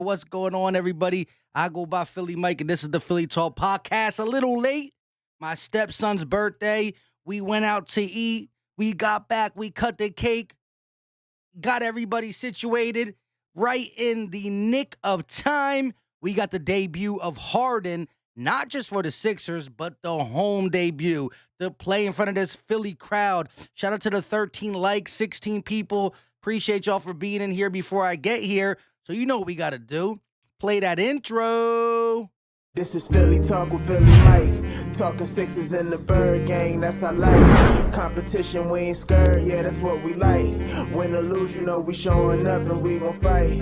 What's going on, everybody? I go by Philly Mike, and this is the Philly Talk Podcast. A little late. My stepson's birthday. We went out to eat. We got back. We cut the cake. Got everybody situated right in the nick of time. We got the debut of Harden, not just for the Sixers, but the home debut to play in front of this Philly crowd. Shout out to the 13 likes, 16 people. Appreciate y'all for being in here before I get here. So you know what we got to do. Play that intro. This is Philly Talk with Philly Mike. Talking Sixers in the Bird Gang, that's our life. Competition, we ain't scared, yeah, that's what we like. Win or lose, you know we showing up and we gon' fight.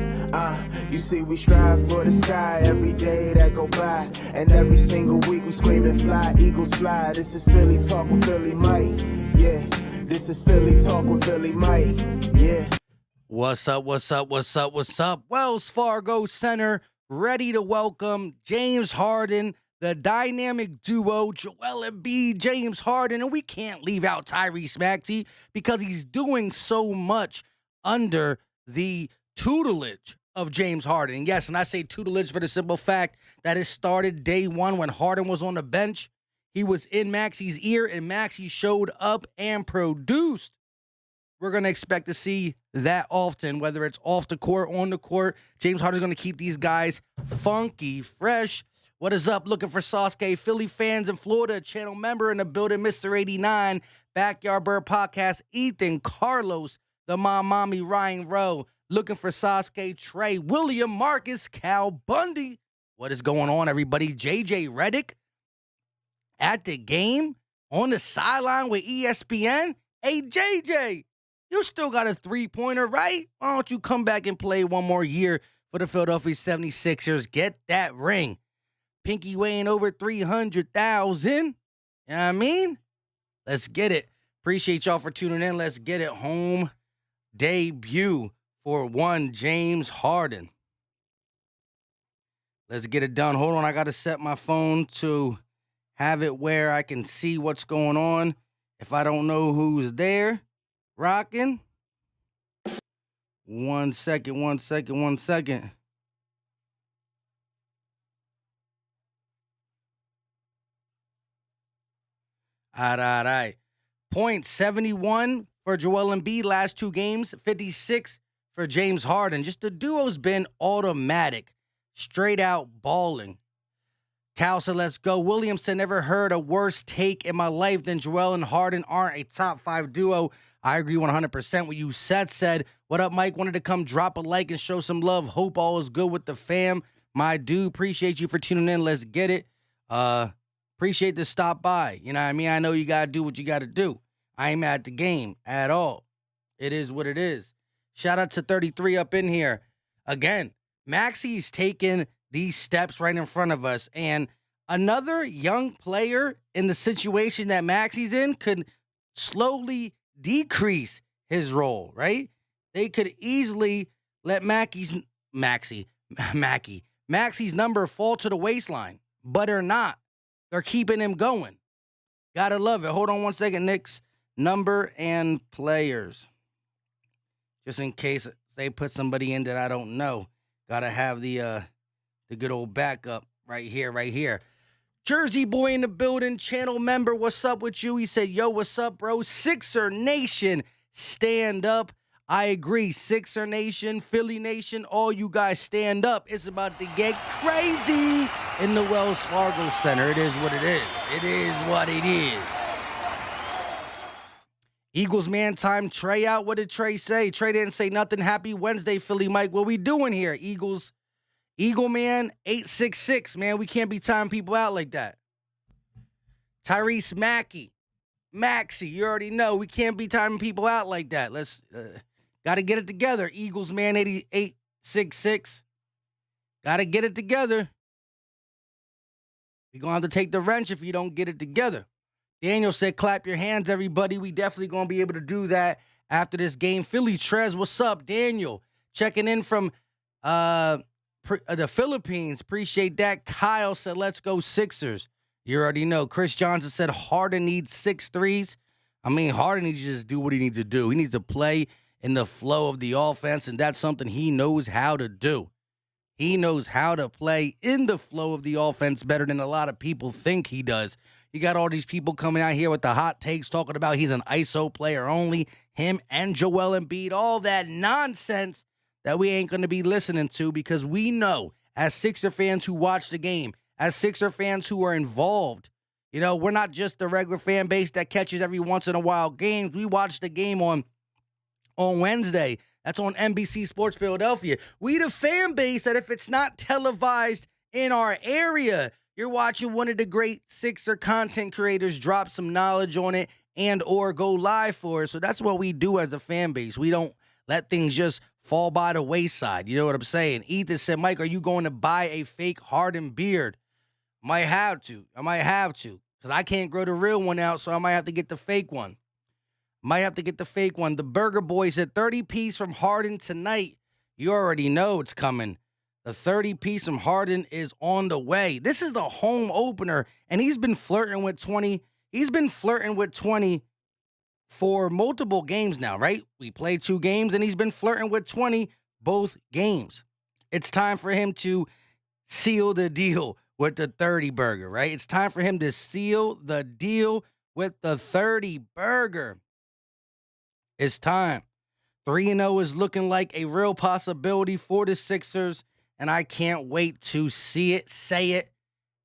You see we strive for the sky every day that go by. And every single week we scream and fly, Eagles fly. This is Philly Talk with Philly Mike, yeah. This is Philly Talk with Philly Mike, yeah. What's up? Wells Fargo Center, ready to welcome James Harden, the dynamic duo, Joel Embiid, James Harden, and we can't leave out Tyrese Maxey because he's doing so much under the tutelage of James Harden. Yes, and I say tutelage for the simple fact that it started day one when Harden was on the bench. He was in Maxey's ear, and Maxey showed up and produced. We're going to expect to see that often, whether it's off the court, on the court. James Harden's going to keep these guys funky, fresh. What is up? Looking for Sasuke, Philly fans in Florida, channel member in the building, Mr. 89, Backyard Bird Podcast, Ethan, Carlos, the Mommy, Ryan Rowe. Looking for Sasuke, Trey, William, Marcus, Cal Bundy. What is going on, everybody? JJ Redick at the game on the sideline with ESPN. Hey, JJ. You still got a three-pointer, right? Why don't you come back and play one more year for the Philadelphia 76ers? Get that ring. Pinky weighing over 300,000. You know what I mean? Let's get it. Appreciate y'all for tuning in. Let's get it. Home debut for one James Harden. Let's get it done. Hold on. I got to set my phone to have it where I can see what's going on. If I don't know who's there. Rocking. One second. All right. Point 71 for Joel Embiid last two games. 56 for James Harden. Just the duo's been automatic. Straight out balling. Cal said, let's go. Williamson, never heard a worse take in my life than Joel and Harden aren't a top 5 duo. I agree 100% with you said. What up, Mike? Wanted to come drop a like and show some love. Hope all is good with the fam. My dude, appreciate you for tuning in. Let's get it. Appreciate the stop by. You know what I mean? I know you got to do what you got to do. I ain't mad at the game at all. It is what it is. Shout out to 33 up in here. Again, Maxey's taking these steps right in front of us. And another young player in the situation that Maxey's in could slowly decrease his role, right? They could easily let Maxey's number fall to the waistline, but they're not. They're keeping him going. Gotta love it. Hold on one second, Knicks. Number and players. Just in case they put somebody in that I don't know. Gotta have the good old backup right here. Jersey boy in the building, channel member, what's up with you? He said, yo, what's up, bro? Sixer Nation, stand up. I agree. Sixer Nation, Philly Nation, all you guys stand up. It's about to get crazy in the Wells Fargo Center. It is what it is. It is what it is. Eagles man time, Trey out. What did Trey say? Trey didn't say nothing. Happy Wednesday, Philly Mike. What we doing here? Eagle man, 866, man. We can't be timing people out like that. Tyrese Maxey, you already know. We can't be timing people out like that. Let's, got to get it together. Eagles man, 8866. Got to get it together. We're going to have to take the wrench if you don't get it together. Daniel said, clap your hands, everybody. We definitely going to be able to do that after this game. Philly Trez, what's up, Daniel? Checking in from the Philippines. Appreciate that. Kyle said, let's go Sixers. You already know. Chris Johnson said Harden needs 6 threes. I mean, Harden needs to just do what he needs to do. He needs to play in the flow of the offense, and that's something he knows how to do. He knows how to play in the flow of the offense better than a lot of people think he does. You got all these people coming out here with the hot takes talking about he's an ISO player only, him and Joel Embiid, all that nonsense that we ain't going to be listening to, because we know as Sixer fans who watch the game, as Sixer fans who are involved, we're not just the regular fan base that catches every once in a while games. We watch the game on Wednesday. That's on NBC Sports Philadelphia. We the fan base that if it's not televised in our area, you're watching one of the great Sixer content creators drop some knowledge on it and or go live for it. So that's what we do as a fan base. We don't let things just fall by the wayside. You know what I'm saying? Ethan said, Mike, are you going to buy a fake Harden beard? I might have to, because I can't grow the real one out, so I might have to get the fake one. The Burger Boy said 30-piece from Harden tonight. You already know it's coming. The 30-piece from Harden is on the way. This is the home opener, and he's been flirting with 20. He's been flirting with 20 for multiple games now, right? We played 2 games, and he's been flirting with 20 both games. It's time for him to seal the deal with the 30 burger, right? It's time for him to seal the deal with the 30 burger. It's time. 3-0 is looking like a real possibility for the Sixers, and I can't wait to see it, say it,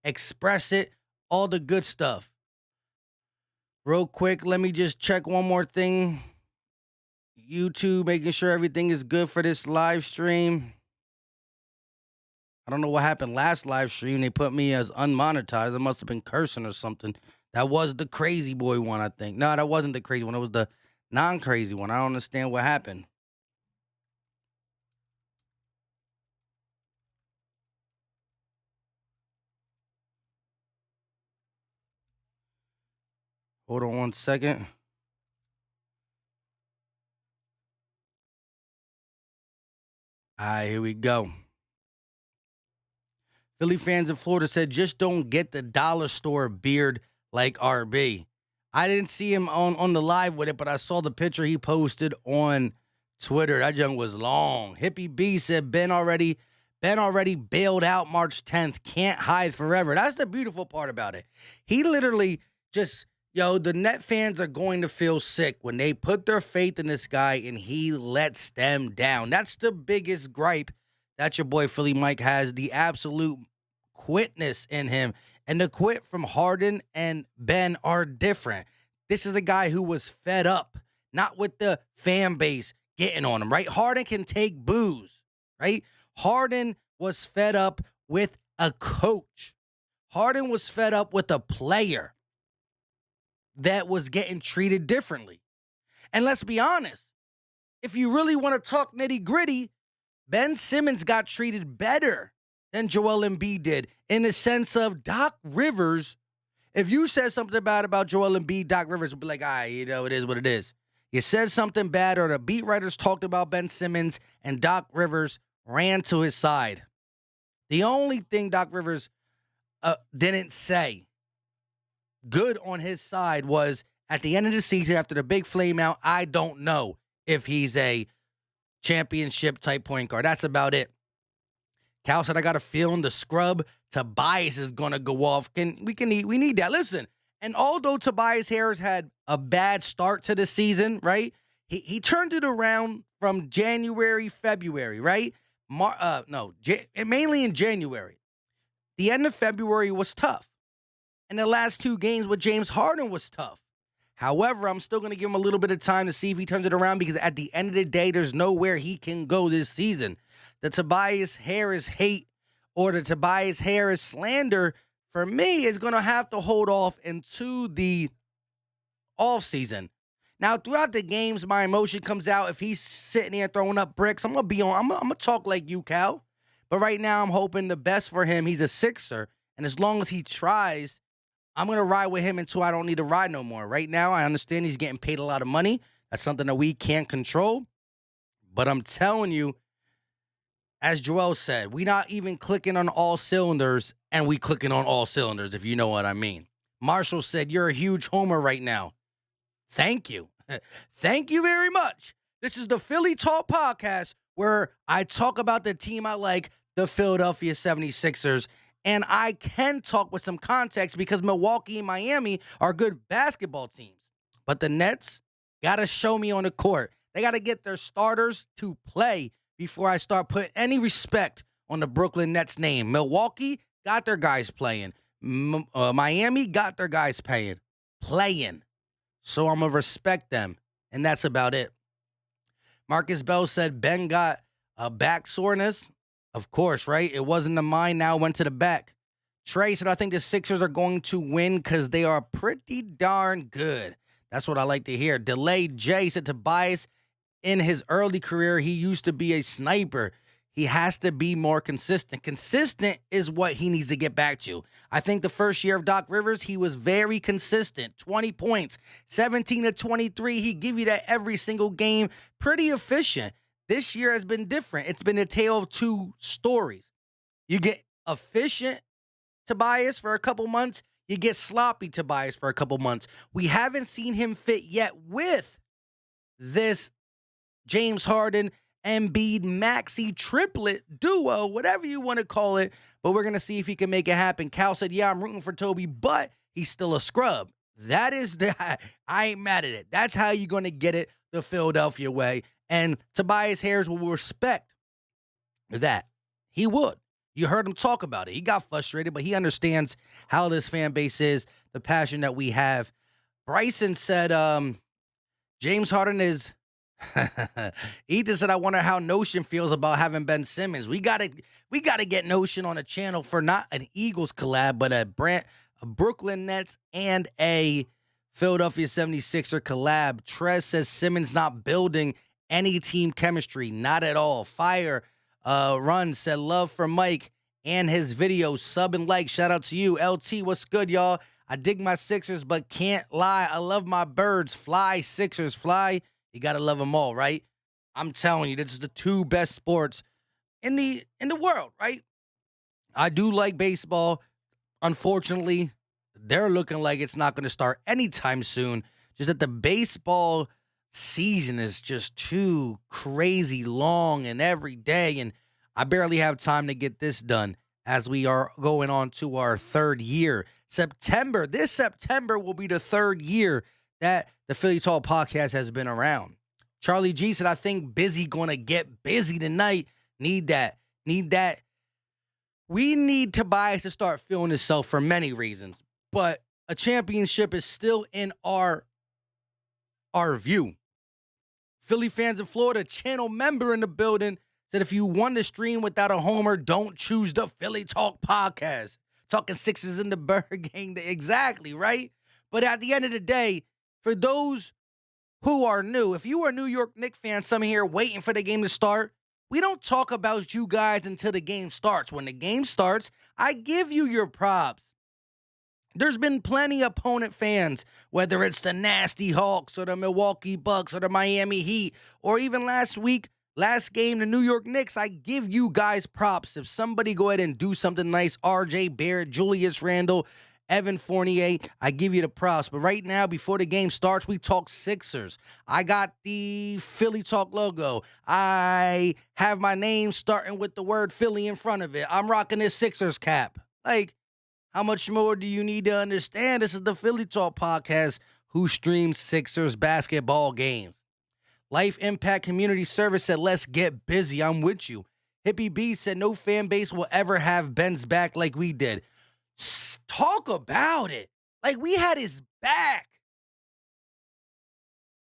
express it, all the good stuff. Real quick, let me just check one more thing. YouTube, making sure everything is good for this live stream. I don't know what happened last live stream. They put me as unmonetized. I must have been cursing or something. That was the crazy boy one, I think. No, that wasn't the crazy one. It was the non-crazy one. I don't understand what happened. Hold on one second. All right, here we go. Philly fans in Florida said, just don't get the dollar store beard like RB. I didn't see him on the live with it, but I saw the picture he posted on Twitter. That junk was long. Hippie B said, Ben already bailed out March 10th. Can't hide forever. That's the beautiful part about it. He literally just, the Net fans are going to feel sick when they put their faith in this guy and he lets them down. That's the biggest gripe that your boy Philly Mike has, the absolute quitness in him. And the quit from Harden and Ben are different. This is a guy who was fed up, not with the fan base getting on him, right? Harden can take boos, right? Harden was fed up with a coach. Harden was fed up with a player that was getting treated differently. And let's be honest, if you really want to talk nitty-gritty, Ben Simmons got treated better than Joel Embiid did, in the sense of Doc Rivers. If you said something bad about Joel Embiid, Doc Rivers would be like, all right, it is what it is. You said something bad, or the beat writers talked about Ben Simmons, and Doc Rivers ran to his side. The only thing Doc Rivers didn't say good on his side was, at the end of the season, after the big flame out, I don't know if he's a championship-type point guard. That's about it. Cal said, I got a feeling the scrub Tobias is going to go off. We need that. Listen, and although Tobias Harris had a bad start to the season, right? He turned it around from January, February, right? Mainly in January. The end of February was tough. And the last 2 games with James Harden was tough. However, I'm still going to give him a little bit of time to see if he turns it around, because at the end of the day, there's nowhere he can go this season. The Tobias Harris hate or the Tobias Harris slander, for me, is going to have to hold off into the offseason. Now, throughout the games, my emotion comes out. If he's sitting there throwing up bricks, I'm going to talk like you, Cal. But right now, I'm hoping the best for him. He's a Sixer. And as long as he tries, I'm going to ride with him until I don't need to ride no more. Right now, I understand he's getting paid a lot of money. That's something that we can't control. But I'm telling you, as Joel said, we not even clicking on all cylinders, and we clicking on all cylinders, if you know what I mean. Marshall said, you're a huge homer right now. Thank you. Thank you very much. This is the Philly Talk Podcast, where I talk about the team I like, the Philadelphia 76ers. And I can talk with some context because Milwaukee and Miami are good basketball teams. But the Nets got to show me on the court. They got to get their starters to play before I start putting any respect on the Brooklyn Nets name. Milwaukee got their guys playing. Miami got their guys playing. So I'm going to respect them. And that's about it. Marcus Bell said Ben got a back soreness. Of course, right? It wasn't the mind, now it went to the back. Trey said, I think the Sixers are going to win because they are pretty darn good. That's what I like to hear. Delayed Jay said, Tobias, in his early career, he used to be a sniper. He has to be more consistent. Consistent is what he needs to get back to. I think the first year of Doc Rivers, he was very consistent. 20 points, 17 to 23. He give you that every single game. Pretty efficient. This year has been different. It's been a tale of two stories. You get efficient Tobias for a couple months. You get sloppy Tobias for a couple months. We haven't seen him fit yet with this James Harden, Embiid, Maxey triplet duo, whatever you want to call it. But we're going to see if he can make it happen. Cal said, yeah, I'm rooting for Toby, but he's still a scrub. That is I ain't mad at it. That's how you're going to get it the Philadelphia way. And Tobias Harris will respect that. He would. You heard him talk about it. He got frustrated, but he understands how this fan base is, the passion that we have. Bryson said, James Harden is... Ethan said, I wonder how Notion feels about having Ben Simmons. We gotta get Notion on a channel for not an Eagles collab, but a Brooklyn Nets and a Philadelphia 76er collab. Trez says Simmons not building any team chemistry, not at all. Fire Run said love for Mike and his videos. Sub and like. Shout out to you. LT, what's good, y'all? I dig my Sixers, but can't lie. I love my birds. Fly, Sixers, fly. You got to love them all, right? I'm telling you, this is the two best sports in the world, right? I do like baseball. Unfortunately, they're looking like it's not going to start anytime soon. Just that the baseball season is just too crazy long and every day, and I barely have time to get this done as we are going on to our third year. This September will be the third year that the Philly Talk podcast has been around. Charlie G said, I think Busy going to get busy tonight. Need that. We need Tobias to start feeling himself for many reasons, but a championship is still in our view. Philly fans in Florida, channel member in the building, said if you want to stream without a homer, don't choose the Philly Talk podcast. Talking Sixers in the Bird Gang. Exactly, right? But at the end of the day, for those who are new, if you are a New York Knicks fan, some here waiting for the game to start, we don't talk about you guys until the game starts. When the game starts, I give you your props. There's been plenty of opponent fans, whether it's the Nasty Hawks or the Milwaukee Bucks or the Miami Heat, or even last game, the New York Knicks. I give you guys props. If somebody go ahead and do something nice, RJ Barrett, Julius Randle, Evan Fournier, I give you the props. But right now, before the game starts, we talk Sixers. I got the Philly Talk logo. I have my name starting with the word Philly in front of it. I'm rocking this Sixers cap. Like, how much more do you need to understand? This is the Philly Talk podcast who streams Sixers basketball games. Life Impact Community Service said, let's get busy. I'm with you. Hippie B said, no fan base will ever have Ben's back like we did. Talk about it. Like, we had his back.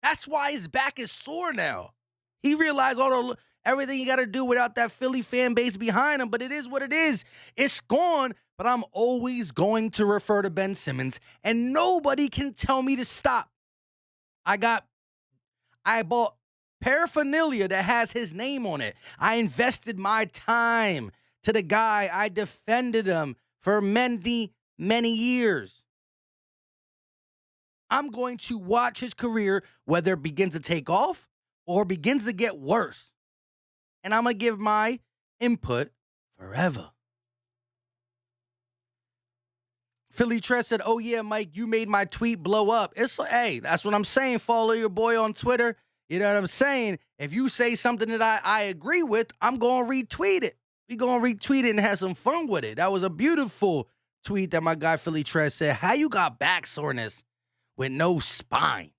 That's why his back is sore now. He realized everything you got to do without that Philly fan base behind him, but it is what it is. It's gone, but I'm always going to refer to Ben Simmons, and nobody can tell me to stop. I bought paraphernalia that has his name on it. I invested my time to the guy. I defended him for many, many years. I'm going to watch his career, whether it begins to take off or begins to get worse. And I'm going to give my input forever. Philly Tress said, oh yeah, Mike, you made my tweet blow up. Hey, that's what I'm saying. Follow your boy on Twitter. You know what I'm saying? If you say something that I agree with, I'm going to retweet it. we going to retweet it and have some fun with it. That was a beautiful tweet that my guy Philly Trez said. How you got back soreness with no spine?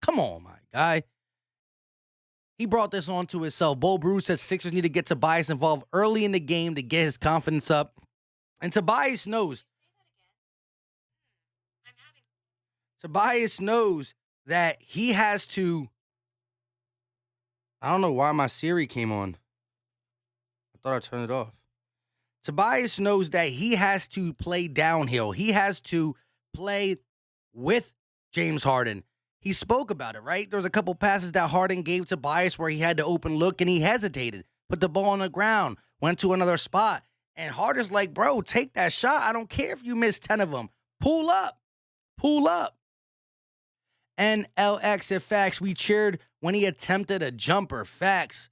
Come on, my guy. He brought this on to himself. Bo Bruce says Sixers need to get Tobias involved early in the game to get his confidence up. And Tobias knows. Tobias knows that he has to. I don't know why my Siri came on. I thought I turned it off. Tobias knows that he has to play downhill. He has to play with James Harden. He spoke about it, right? There was a couple passes that Harden gave to Tobias where he had the open look and he hesitated, put the ball on the ground, went to another spot. And Harden's like, bro, take that shot. I don't care if you miss 10 of them. Pull up. Pull up. And LX at Facts, we cheered when he attempted a jumper. Facts.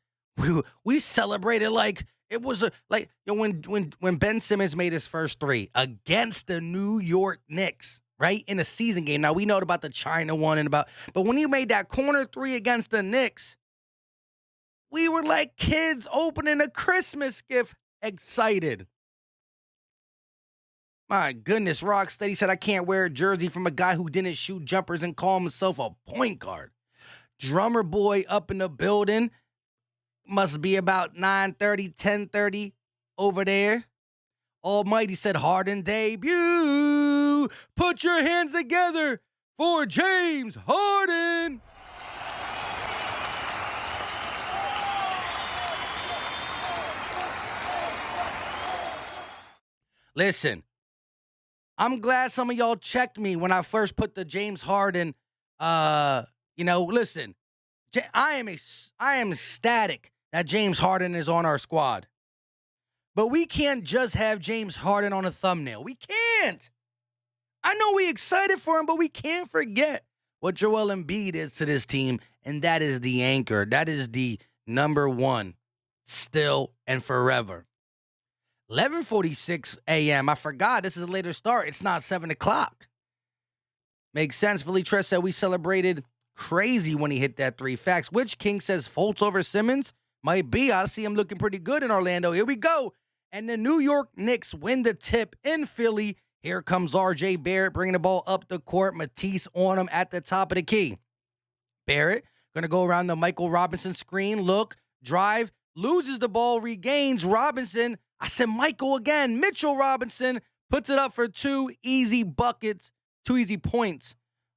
We celebrated like it was when Ben Simmons made his first three against the New York Knicks. Right, in a season game. Now, we know about the China one but when he made that corner three against the Knicks, we were like kids opening a Christmas gift, excited. My goodness, Rocksteady said, I can't wear a jersey from a guy who didn't shoot jumpers and call himself a point guard. Drummer Boy up in the building. Must be about 9:30, 10:30 over there. Almighty said, Harden debut. Put your hands together for James Harden. Listen, I'm glad some of y'all checked me when I first put the James Harden, listen, I am ecstatic that James Harden is on our squad. But we can't just have James Harden on a thumbnail. We can't. I know we're excited for him, but we can't forget what Joel Embiid is to this team, and that is the anchor. That is the number one, still and forever. 11:46 a.m. I forgot this is a later start. It's not 7 o'clock. Makes sense. Philly Tress said we celebrated crazy when he hit that three. Facts. Which King says Fultz over Simmons? Might be. I see him looking pretty good in Orlando. Here we go. And the New York Knicks win the tip in Philly. Here comes R.J. Barrett bringing the ball up the court. Matisse on him at the top of the key. Barrett going to go around the Michael Robinson screen. Look, drive, loses the ball, regains Robinson. I said Michael again. Mitchell Robinson puts it up for 2 easy buckets, 2 easy points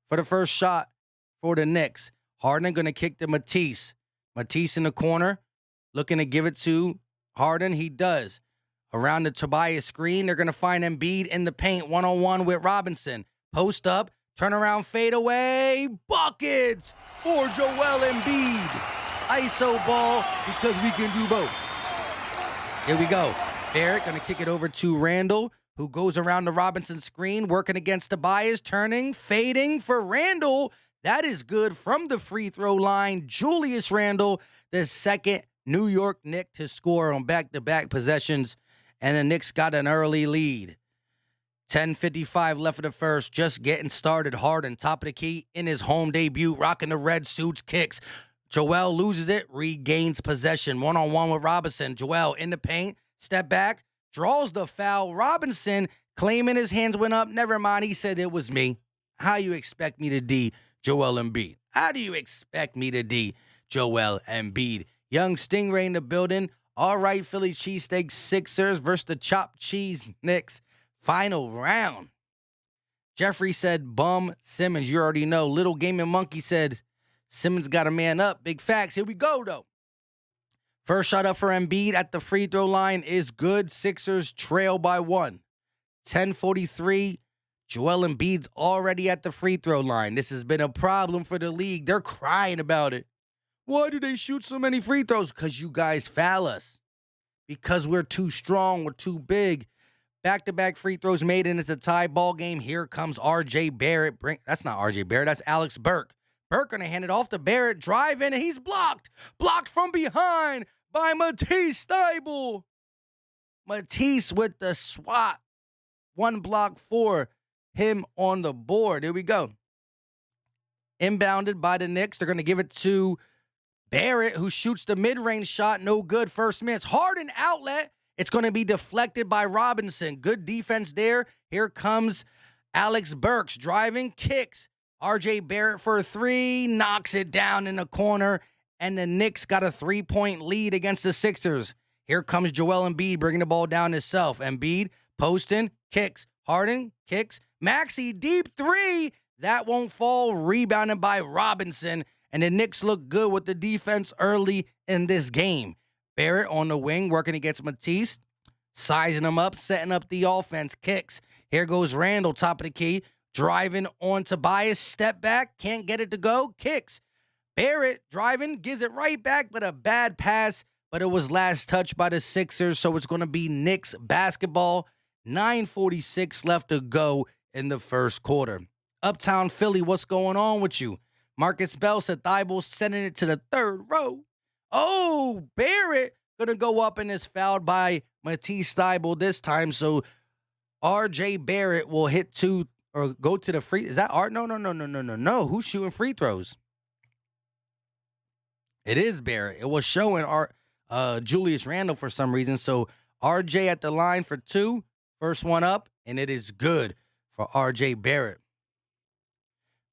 for the first shot for the Knicks. Harden going to kick to Matisse. Matisse in the corner, looking to give it to Harden. He does. Around the Tobias screen, they're going to find Embiid in the paint, one-on-one with Robinson. Post up, turnaround, fade away, buckets for Joel Embiid. ISO ball because we can do both. Here we go. Barrett going to kick it over to Randall, who goes around the Robinson screen, working against Tobias, turning, fading for Randall. That is good from the free throw line. Julius Randle, the second New York Knick to score on back-to-back possessions. And the Knicks got an early lead. 10:55 left of the first, just getting started. Harden, top of the key in his home debut, rocking the red suits, kicks. Joel loses it, regains possession. One-on-one with Robinson. Joel in the paint, step back, draws the foul. Robinson claiming his hands went up. Never mind, he said it was me. How you expect me to D Joel Embiid? How do you expect me to D Joel Embiid? Young Stingray in the building. All right, Philly cheesesteak Sixers versus the chopped cheese Knicks. Final round. Jeffrey said, bum Simmons. You already know. Little Gaming Monkey said, Simmons got a man up. Big facts. Here we go, though. First shot up for Embiid at the free throw line is good. Sixers trail by 1. 10:43. Joel Embiid's already at the free throw line. This has been a problem for the league. They're crying about it. Why do they shoot so many free throws? Because you guys foul us. Because we're too strong. We're too big. Back-to-back free throws made, and it's a tie ball game. Here comes R.J. Barrett. That's not R.J. Barrett. That's Alex Burke. Burke going to hand it off to Barrett. Drive in, and he's blocked. Blocked from behind by Matisse Thybulle. Matisse with the swat. 1 block for him on the board. Here we go. Inbounded by the Knicks. They're going to give it to Barrett, who shoots the mid-range shot. No good. First miss. Harden outlet. It's going to be deflected by Robinson. Good defense there. Here comes Alex Burks driving, kicks. R.J. Barrett for a three, knocks it down in the corner, and the Knicks got a 3-point lead against the Sixers. Here comes Joel Embiid bringing the ball down himself. Embiid posting, kicks. Harden, kicks. Maxey, deep three. That won't fall. Rebounded by Robinson. And the Knicks look good with the defense early in this game. Barrett on the wing working against Matisse. Sizing him up, setting up the offense. Kicks. Here goes Randall, top of the key. Driving on Tobias. Step back. Can't get it to go. Kicks. Barrett driving. Gives it right back, but a bad pass. But it was last touched by the Sixers, so it's going to be Knicks basketball. 9:46 left to go in the first quarter. Uptown Philly, what's going on with you? Marcus Bell said Thybulle sending it to the third row. Oh, Barrett going to go up and is fouled by Matisse Thybulle this time. So R.J. Barrett will hit two or go to the free. Is that Art? No. Who's shooting free throws? It is Barrett. It was showing Julius Randle for some reason. So R.J. at the line for two. First one up, and it is good for R.J. Barrett.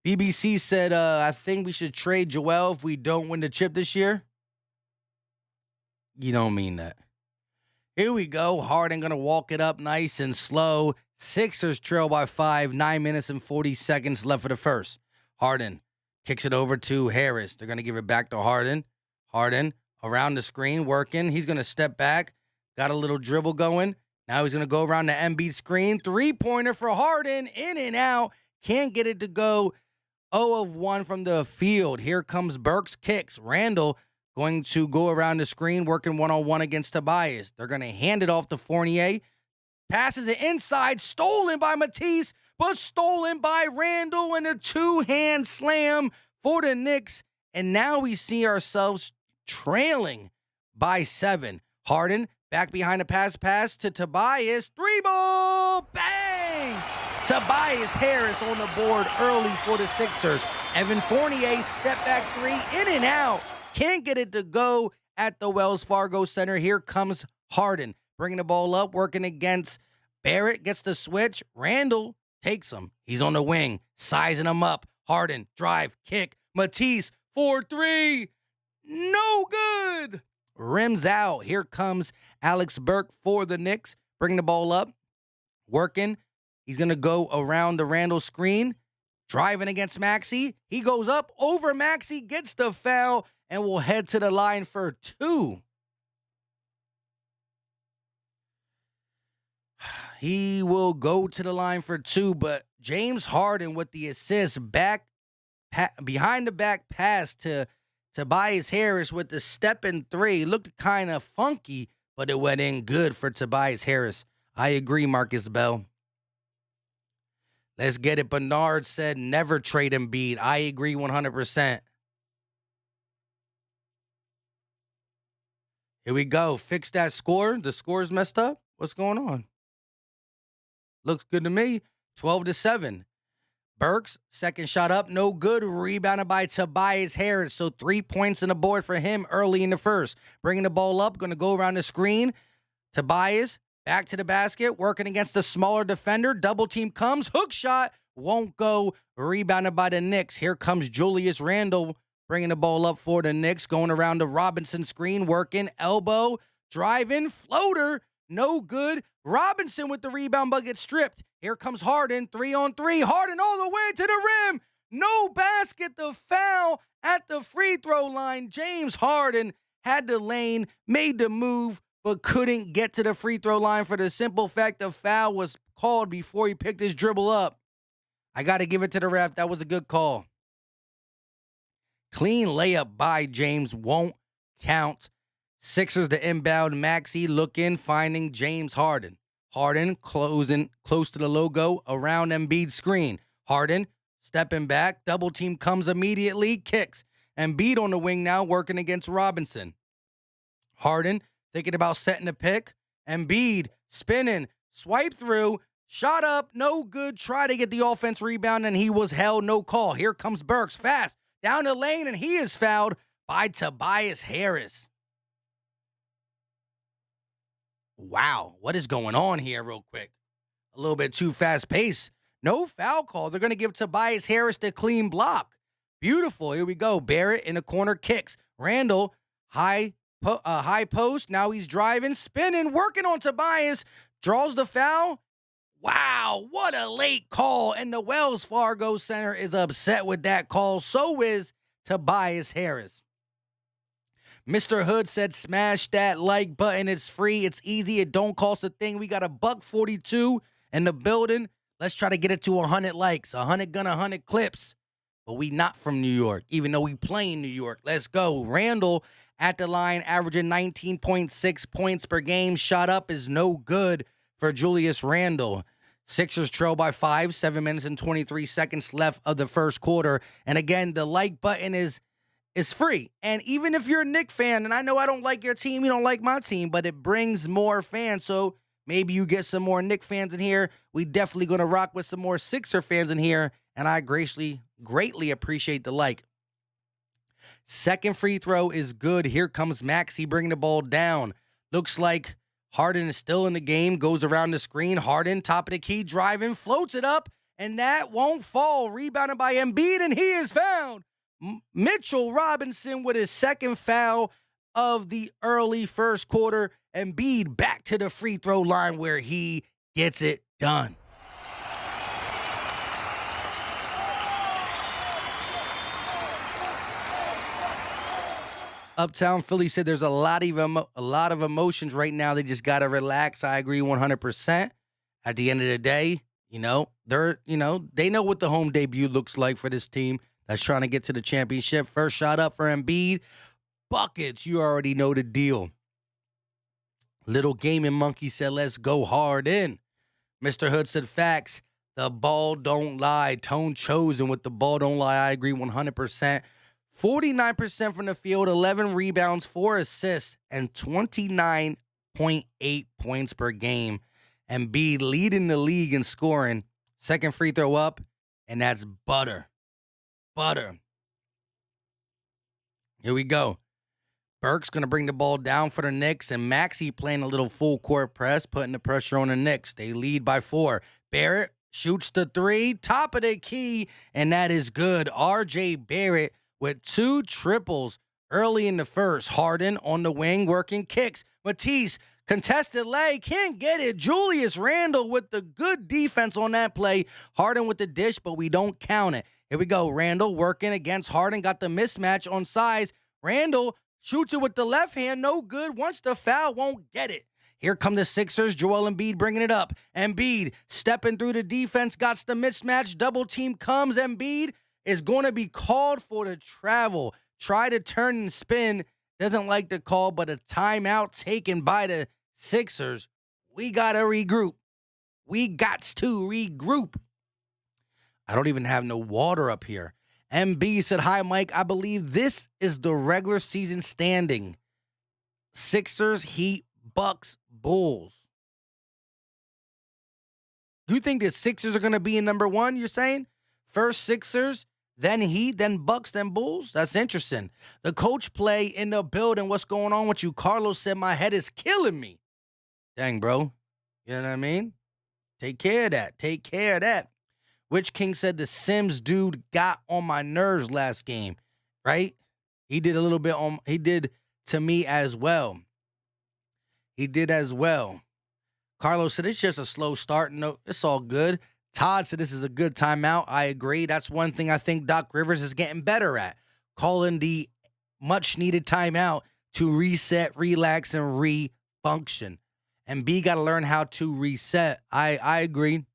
BBC said, I think we should trade Joel if we don't win the chip this year. You don't mean that. Here we go. Harden going to walk it up nice and slow. Sixers trail by 5, 9 minutes and 40 seconds left for the first. Harden kicks it over to Harris. They're going to give it back to Harden. Harden around the screen working. He's going to step back. Got a little dribble going. Now he's going to go around the Embiid screen. Three-pointer for Harden. In and out. Can't get it to go. 0 of 1 from the field. Here comes Burks. Kicks. Randall going to go around the screen, working one-on-one against Tobias. They're going to hand it off to Fournier. Passes it inside. Stolen by Matisse, but stolen by Randall in a two-hand slam for the Knicks. And now we see ourselves trailing by 7. Harden back behind the pass to Tobias. 3-ball. Bang! Tobias Harris on the board early for the Sixers. Evan Fournier, step back three, in and out. Can't get it to go at the Wells Fargo Center. Here comes Harden, bringing the ball up, working against Barrett. Gets the switch. Randall takes him. He's on the wing, sizing him up. Harden, drive, kick. Matisse, 4-3. No good. Rims out. Here comes Alex Burke for the Knicks, bringing the ball up, working. He's going to go around the Randall screen, driving against Maxey. He goes up over Maxey, gets the foul, and will head to the line for 2. He will go to the line for 2, but James Harden with the assist behind the back pass to Tobias Harris with the step in 3. Looked kind of funky, but it went in good for Tobias Harris. I agree, Marcus Bell. Let's get it. Bernard said never trade Embiid. I agree 100%. Here we go. Fix that score. The score's messed up. What's going on? Looks good to me. 12-7. Burks, second shot up, no good. Rebounded by Tobias Harris. So 3 points on the board for him early in the first. Bringing the ball up, going to go around the screen. Tobias, back to the basket, working against the smaller defender. Double team comes, hook shot, won't go. Rebounded by the Knicks. Here comes Julius Randle, bringing the ball up for the Knicks. Going around the Robinson screen, working, elbow, driving, floater, no good. Robinson with the rebound, but gets stripped. Here comes Harden, 3-on-3. Harden all the way to the rim. No basket, the foul at the free throw line. James Harden had the lane, made the move, but couldn't get to the free throw line for the simple fact the foul was called before he picked his dribble up. I got to give it to the ref. That was a good call. Clean layup by James won't count. Sixers to inbound. Maxey looking, finding James Harden. Harden closing close to the logo around Embiid's screen. Harden stepping back. Double team comes immediately. Kicks. Embiid on the wing now working against Robinson. Harden thinking about setting the pick. Embiid spinning. Swipe through. Shot up. No good. Try to get the offense rebound, and he was held. No call. Here comes Burks fast down the lane, and he is fouled by Tobias Harris. Wow, what is going on here real quick? A little bit too fast paced. No foul call. They're going to give Tobias Harris the clean block. Beautiful. Here we go. Barrett in the corner kicks. Randall, high post. Now he's driving, spinning, working on Tobias. Draws the foul. Wow, what a late call. And the Wells Fargo Center is upset with that call. So is Tobias Harris. Mr. Hood said, smash that like button. It's free. It's easy. It don't cost a thing. We got a $142 in the building. Let's try to get it to 100 likes. 100 gun, 100 clips. But we not from New York, even though we play in New York. Let's go. Randall at the line, averaging 19.6 points per game. Shot up is no good for Julius Randle. Sixers trail by 5, 7 minutes and 23 seconds left of the first quarter. And again, the like button is free. And even if you're a Knicks fan, and I know I don't like your team, you don't like my team, but it brings more fans. So maybe you get some more Knicks fans in here. We definitely going to rock with some more Sixer fans in here. And I greatly appreciate the like. Second free throw is good. Here comes Maxey bringing the ball down. Looks like Harden is still in the game. Goes around the screen. Harden, top of the key, driving, floats it up. And that won't fall. Rebounded by Embiid, and he is found. Mitchell Robinson with his second foul of the early first quarter. Embiid back to the free throw line where he gets it done. Uptown Philly said there's a lot of emotions right now. They just got to relax. I agree 100%. At the end of the day, they know what the home debut looks like for this team that's trying to get to the championship. First shot up for Embiid. Buckets. You already know the deal. Little Gaming Monkey said, let's go Harden. Mr. Hood said, facts. The ball don't lie. Tone chosen with the ball don't lie. I agree 100%. 49% from the field, 11 rebounds, 4 assists, and 29.8 points per game. Embiid leading the league in scoring. Second free throw up, and that's butter. Butter. Here we go. Burke's going to bring the ball down for the Knicks, and Maxey playing a little full court press, putting the pressure on the Knicks. They lead by 4. Barrett shoots the 3, top of the key, and that is good. R.J. Barrett with 2 triples early in the first. Harden on the wing working kicks. Matisse, contested leg, can't get it. Julius Randle with the good defense on that play. Harden with the dish, but we don't count it. Here we go. Randle working against Harden. Got the mismatch on size. Randle shoots it with the left hand. No good. Once the foul, won't get it. Here come the Sixers. Joel Embiid bringing it up. Embiid stepping through the defense. Got the mismatch. Double team comes. Embiid is going to be called for the travel. Try to turn and spin. Doesn't like the call, but a timeout taken by the Sixers. We got to regroup. I don't even have no water up here. MB said, hi, Mike. I believe this is the regular season standing. Sixers, Heat, Bucks, Bulls. You think the Sixers are going to be in number 1, you're saying? First Sixers, then Heat, then Bucks, then Bulls? That's interesting. The coach play in the building. What's going on with you? Carlos said, my head is killing me. Dang, bro. You know what I mean? Take care of that. Witch King said the Sims dude got on my nerves last game, right? He did to me as well. Carlos said it's just a slow start. No, it's all good. Todd said this is a good timeout. I agree. That's one thing I think Doc Rivers is getting better at. Calling the much-needed timeout to reset, relax, and re-function. And B got to learn how to reset. I agree.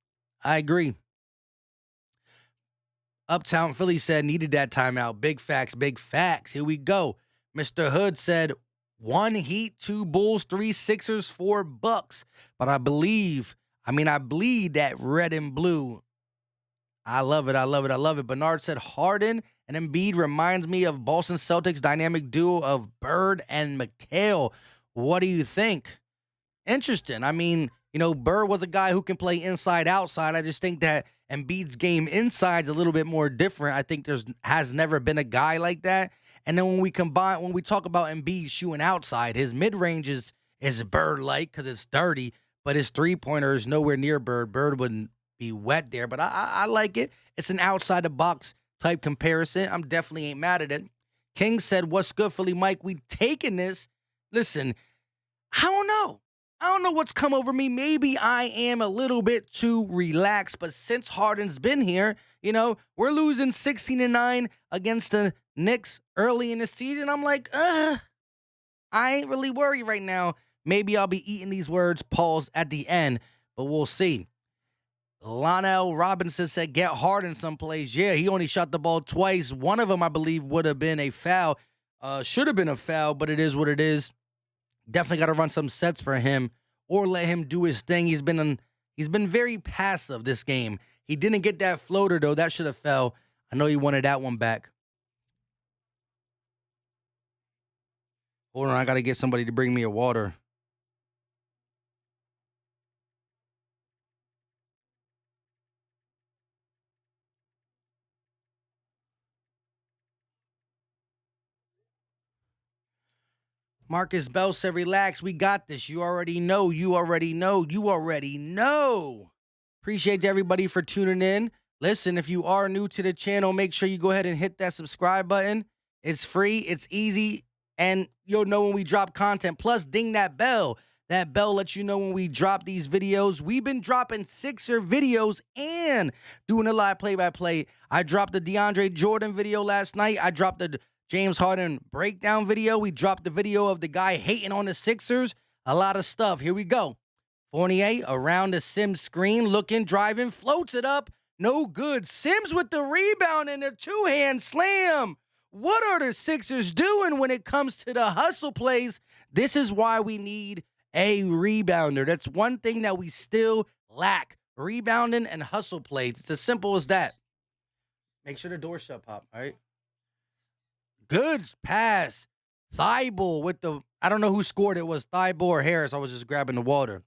Uptown Philly said needed that timeout. Big facts. Here we go. Mr. Hood said 1 Heat, 2 Bulls, 3 Sixers, 4 Bucks. But I bleed that red and blue. I love it. Bernard said Harden and Embiid reminds me of Boston Celtics dynamic duo of Bird and McHale. What do you think? Interesting. Bird was a guy who can play inside, outside. I just think that Embiid's game inside's a little bit more different. I think has never been a guy like that. And then when we talk about Embiid shooting outside, his mid-range is is Bird-like because it's dirty, but his three-pointer is nowhere near Bird. Bird wouldn't be wet there, but I like it. It's an outside-the-box type comparison. I'm definitely ain't mad at it. King said, what's good, Philly Mike? We taking this. Listen, I don't know. I don't know what's come over me. Maybe I am a little bit too relaxed, but since Harden's been here, we're losing 16-9 against the Knicks early in the season. I'm like, I ain't really worried right now. Maybe I'll be eating these words, pause, at the end, but we'll see. Lionel Robinson said, get Harden someplace. Yeah, he only shot the ball twice. One of them, I believe, would have been a foul. Should have been a foul, but it is what it is. Definitely got to run some sets for him or let him do his thing. He's been very passive this game. He didn't get that floater, though. That should have fell. I know he wanted that one back. Hold on, I got to get somebody to bring me a water. Marcus Bell said, relax, we got this. You already know. Appreciate everybody for tuning in. Listen, if you are new to the channel, make sure you go ahead and hit that subscribe button. It's free, it's easy, and you'll know when we drop content. Plus, ding that bell. That bell lets you know when we drop these videos. We've been dropping Sixer videos and doing a live play-by-play. I dropped the DeAndre Jordan video last night. I dropped the James Harden breakdown video. We dropped the video of the guy hating on the Sixers. A lot of stuff. Here we go. Fournier around the Sims screen, looking, driving, floats it up. No good. Sims with the rebound and a two-hand slam. What are the Sixers doing when it comes to the hustle plays? This is why we need a rebounder. That's one thing that we still lack. Rebounding and hustle plays. It's as simple as that. Make sure the door's shut, Pop, all right? Good pass. Thybulle with the, I don't know who scored it. Was Thybulle or Harris? I was just grabbing the water.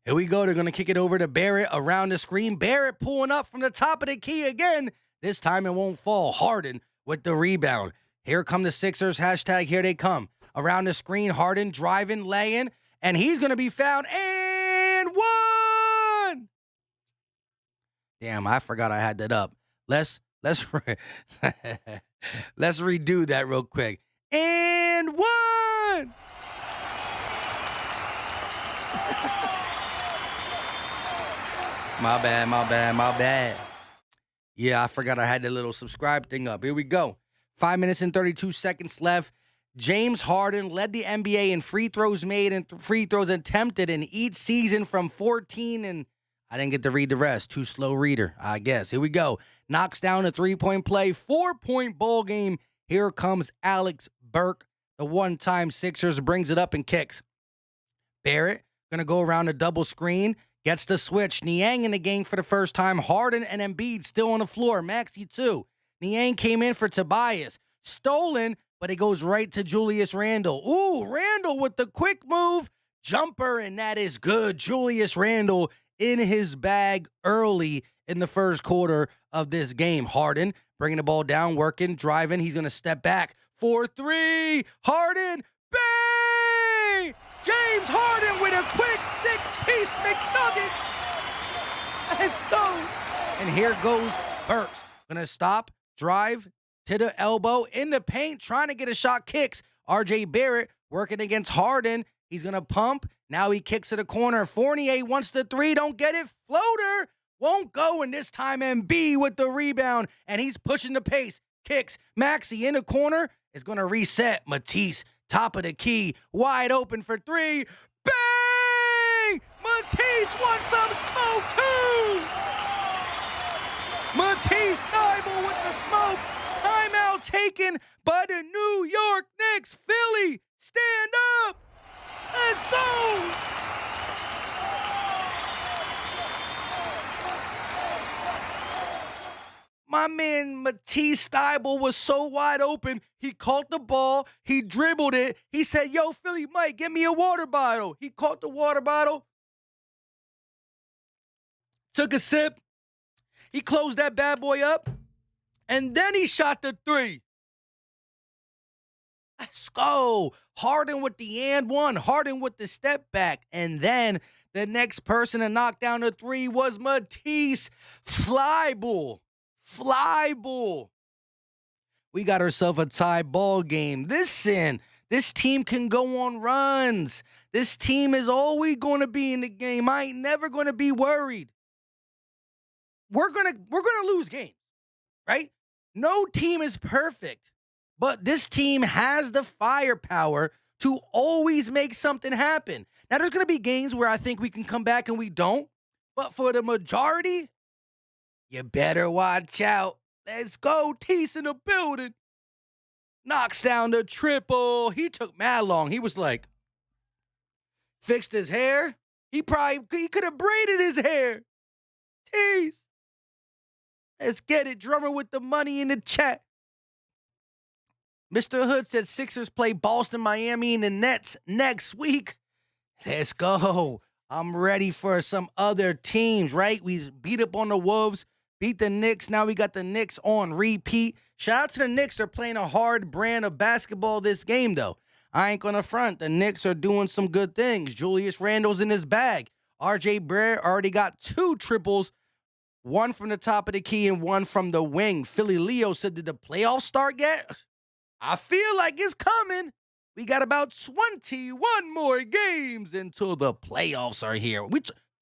Here we go. They're going to kick it over to Barrett around the screen. Barrett pulling up from the top of the key again. This time it won't fall. Harden with the rebound. Here come the Sixers. Hashtag here they come. Around the screen, Harden driving, laying, and he's going to be fouled. And one. Damn, I forgot I had that up. Let's redo that real quick. And one. My bad. Yeah, I forgot I had the little subscribe thing up. Here we go. 5 minutes and 32 seconds left. James Harden led the NBA in free throws made and free throws attempted in each season from 14, and I didn't get to read the rest. Too slow reader, I guess. Here we go. Knocks down a three-point play. 4-point ball game. Here comes Alex Burke. The one-time Sixers brings it up and kicks. Barrett going to go around a double screen. Gets the switch. Niang in the game for the first time. Harden and Embiid still on the floor. Maxey too. Niang came in for Tobias. Stolen, but it goes right to Julius Randle. Ooh, Randle with the quick move. Jumper, and that is good. Julius Randle in his bag early in the first quarter of this game. Harden bringing the ball down, working, driving. He's going to step back for three. Harden, bang! James Harden with a quick six-piece McNugget. Let's go. And here goes Burks. Going to stop, drive to the elbow in the paint, trying to get a shot, kicks. R.J. Barrett working against Harden. He's going to pump. Now he kicks to the corner. Fournier wants the three. Don't get it. Floater. Won't go. And this time Embiid with the rebound. And he's pushing the pace. Kicks. Maxey in the corner is going to reset. Matisse, top of the key. Wide open for three. Bang! Matisse wants some smoke too. Matisse Thybulle with the smoke. Timeout taken by the New York Knicks. Philly, stand up. Let's go! My man Matisse Thybulle was so wide open. He caught the ball. He dribbled it. He said, yo, Philly Mike, get me a water bottle. He caught the water bottle. Took a sip. He closed that bad boy up. And then he shot the three. Let's go. Harden with the and one. Harden with the step back. And then the next person to knock down the three was Matisse Thybulle. Thybulle. We got ourselves a tie ball game. This team can go on runs. This team is always going to be in the game. I ain't never going to be worried. We're gonna lose games, right? No team is perfect, but this team has the firepower to always make something happen. Now, there's going to be games where I think we can come back and we don't, but for the majority, you better watch out. Let's go, Tease in the building. Knocks down the triple. He took mad long. He was like, fixed his hair. He could have braided his hair. Tease. Let's get it. Drummer with the money in the chat. Mr. Hood said Sixers play Boston, Miami, and the Nets next week. Let's go. I'm ready for some other teams, right? We beat up on the Wolves, beat the Knicks. Now we got the Knicks on repeat. Shout out to the Knicks. They're playing a hard brand of basketball this game, though. I ain't going to front. The Knicks are doing some good things. Julius Randle's in his bag. RJ Barrett already got 2 triples. One from the top of the key and one from the wing. Philly Leo said, did the playoffs start yet? I feel like it's coming. We got about 21 more games until the playoffs are here.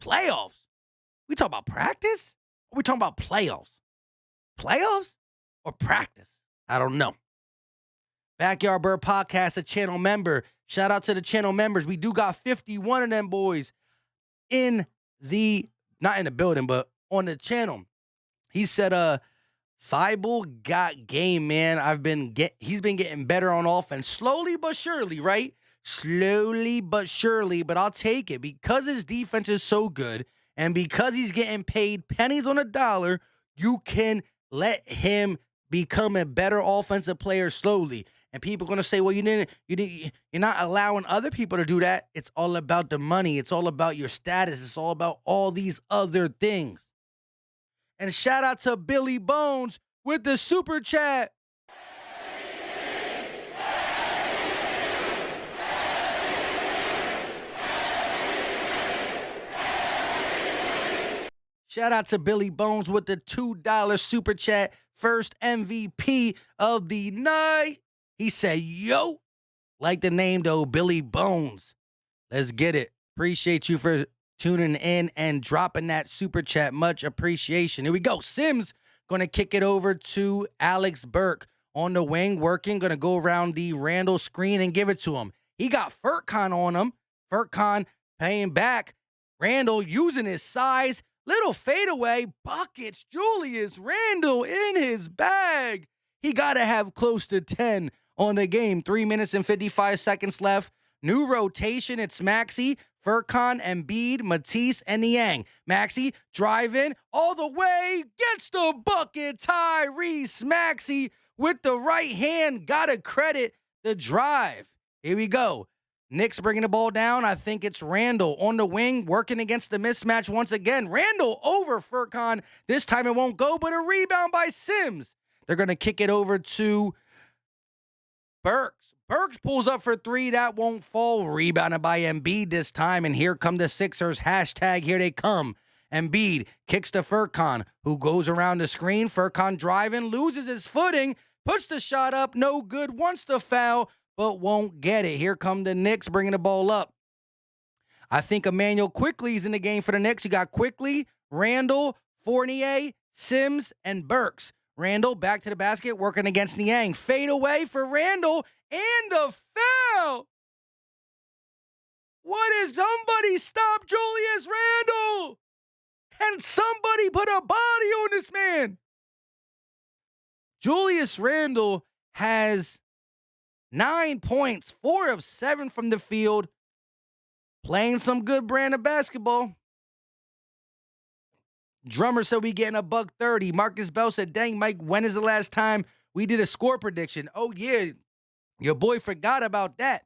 Playoffs? We talking about practice? Or we talking about playoffs? Playoffs or practice? I don't know. Backyard Bird Podcast, a channel member. Shout out to the channel members. We do got 51 of them boys not in the building, but on the channel. He said, Thybulle got game, man. He's been getting better on offense. Slowly but surely, right? Slowly but surely, but I'll take it. Because his defense is so good, and because he's getting paid pennies on a dollar, you can let him become a better offensive player slowly. And people are going to say, well, you're not allowing other people to do that. It's all about the money. It's all about your status. It's all about all these other things. And shout out to Billy Bones with the super chat. Shout out to Billy Bones with the $2 super chat. First MVP of the night. He said, yo, like the name though, Billy Bones. Let's get it. Appreciate you for tuning in and dropping that super chat. Much appreciation. Here we go. Sims going to kick it over to Alex Burke on the wing, working, going to go around the Randall screen and give it to him. He got Furkan on him. Furkan paying back. Randall using his size. Little fadeaway. Buckets. Julius Randall in his bag. He got to have close to 10 on the game. 3 minutes and 55 seconds left. New rotation. It's Maxey, Furkan, Embiid, Matisse, and Niang. Maxey driving all the way. Gets the bucket. Tyrese Maxey with the right hand. Gotta credit the drive. Here we go. Knicks bringing the ball down. I think it's Randall on the wing, working against the mismatch once again. Randall over Furkan. This time it won't go, but a rebound by Sims. They're going to kick it over to Burks. Burks pulls up for 3. That won't fall. Rebounded by Embiid this time. And here come the Sixers. Hashtag here they come. Embiid kicks to Furkan, who goes around the screen. Furkan driving, loses his footing, puts the shot up. No good. Wants to foul, but won't get it. Here come the Knicks bringing the ball up. I think Emmanuel Quickly's in the game for the Knicks. You got Quickly, Randall, Fournier, Sims, and Burks. Randall back to the basket, working against Niang. Fade away for Randall, and the foul. What is somebody stop Julius Randall? Can somebody put a body on this man? Julius Randall has 9 points, 4 of 7 from the field, playing some good brand of basketball. Drummer said we getting $130. Marcus Bell said, dang, Mike, when is the last time we did a score prediction? Oh, yeah, your boy forgot about that.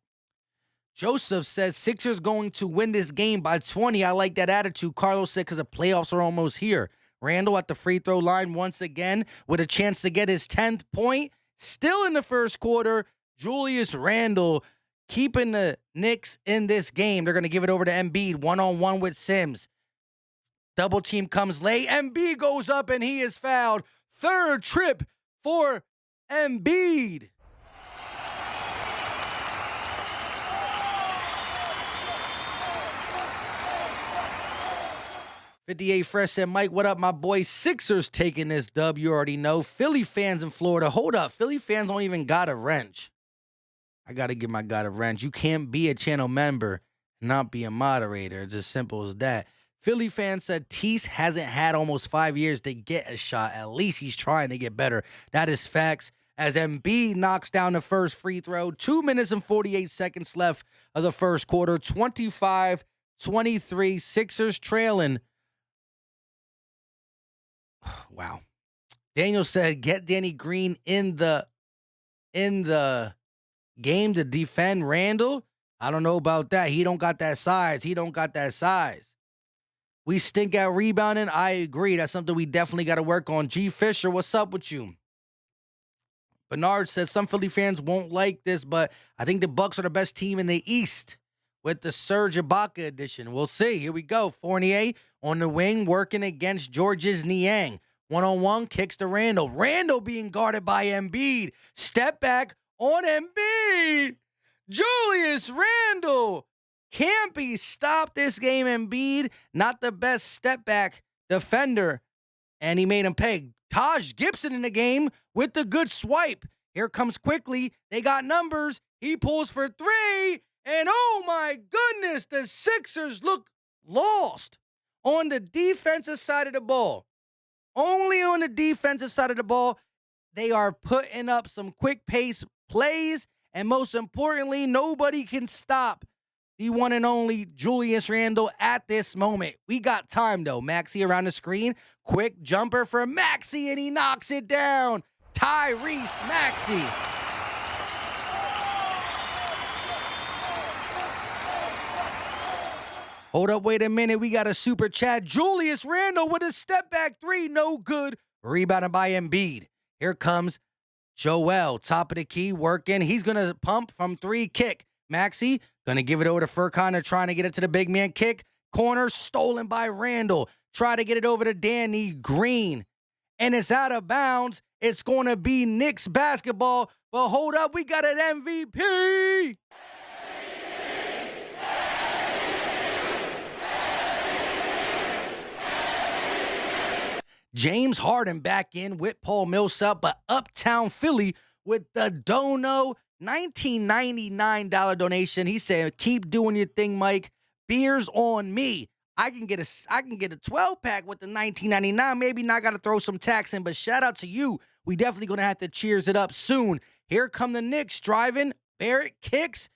Joseph says Sixers going to win this game by 20. I like that attitude. Carlos said because the playoffs are almost here. Randall at the free throw line once again with a chance to get his 10th point. Still in the first quarter. Julius Randle keeping the Knicks in this game. They're going to give it over to Embiid, one-on-one with Sims. Double team comes late. Embiid goes up and he is fouled. Third trip for Embiid. "58 Fresh" said, "Mike, what up, my boy? Sixers taking this dub. You already know. Philly fans in Florida." Hold up. Philly fans don't even got a wrench. I got to give my guy a wrench. You can't be a channel member and not be a moderator. It's as simple as that. Philly fans said Tease hasn't had almost 5 years to get a shot. At least he's trying to get better. That is facts. As Embiid knocks down the first free throw, 2 minutes and 48 seconds left of the first quarter, 25-23, Sixers trailing. Wow. Daniel said, "Get Danny Green in the game to defend Randle." I don't know about that. He don't got that size. We stink at rebounding. I agree. That's something we definitely got to work on. G. Fisher, what's up with you? Bernard says, "Some Philly fans won't like this, but I think the Bucks are the best team in the East with the Serge Ibaka edition." We'll see. Here we go. Fournier on the wing working against Georges Niang. One-on-one kicks to Randle. Randle being guarded by Embiid. Step back on Embiid. Julius Randle can't be stopped this game. Embiid, not the best step back defender, and he made him pay. Taj Gibson in the game with the good swipe. Here comes quickly. They got numbers. He pulls for three, and oh my goodness, the Sixers look lost on the defensive side of the ball. Only on the defensive side of the ball, they are putting up some quick pace plays, and most importantly, nobody can stop the one and only Julius Randle at this moment. We got time, though. Maxey around the screen. Quick jumper for Maxey, and he knocks it down. Tyrese Maxey. Hold up, wait a minute. We got a super chat. Julius Randle with a step back three. No good. Rebounded by Embiid. Here comes Joel. Top of the key, working. He's going to pump from three, kick. Maxey going to give it over to Furkan, trying to get it to the big man. Kick. Corner stolen by Randle. Try to get it over to Danny Green. And it's out of bounds. It's going to be Knicks basketball. But hold up, we got an MVP. James Harden back in with Paul Millsap, but Uptown Philly with the Dono $19.99 donation. He said, "Keep doing your thing, Mike. Beers on me. I can get a 12-pack with the $19.99. Maybe not got to throw some tax in, but shout out to you. We definitely going to have to cheers it up soon." Here come the Knicks driving. Barrett kicks.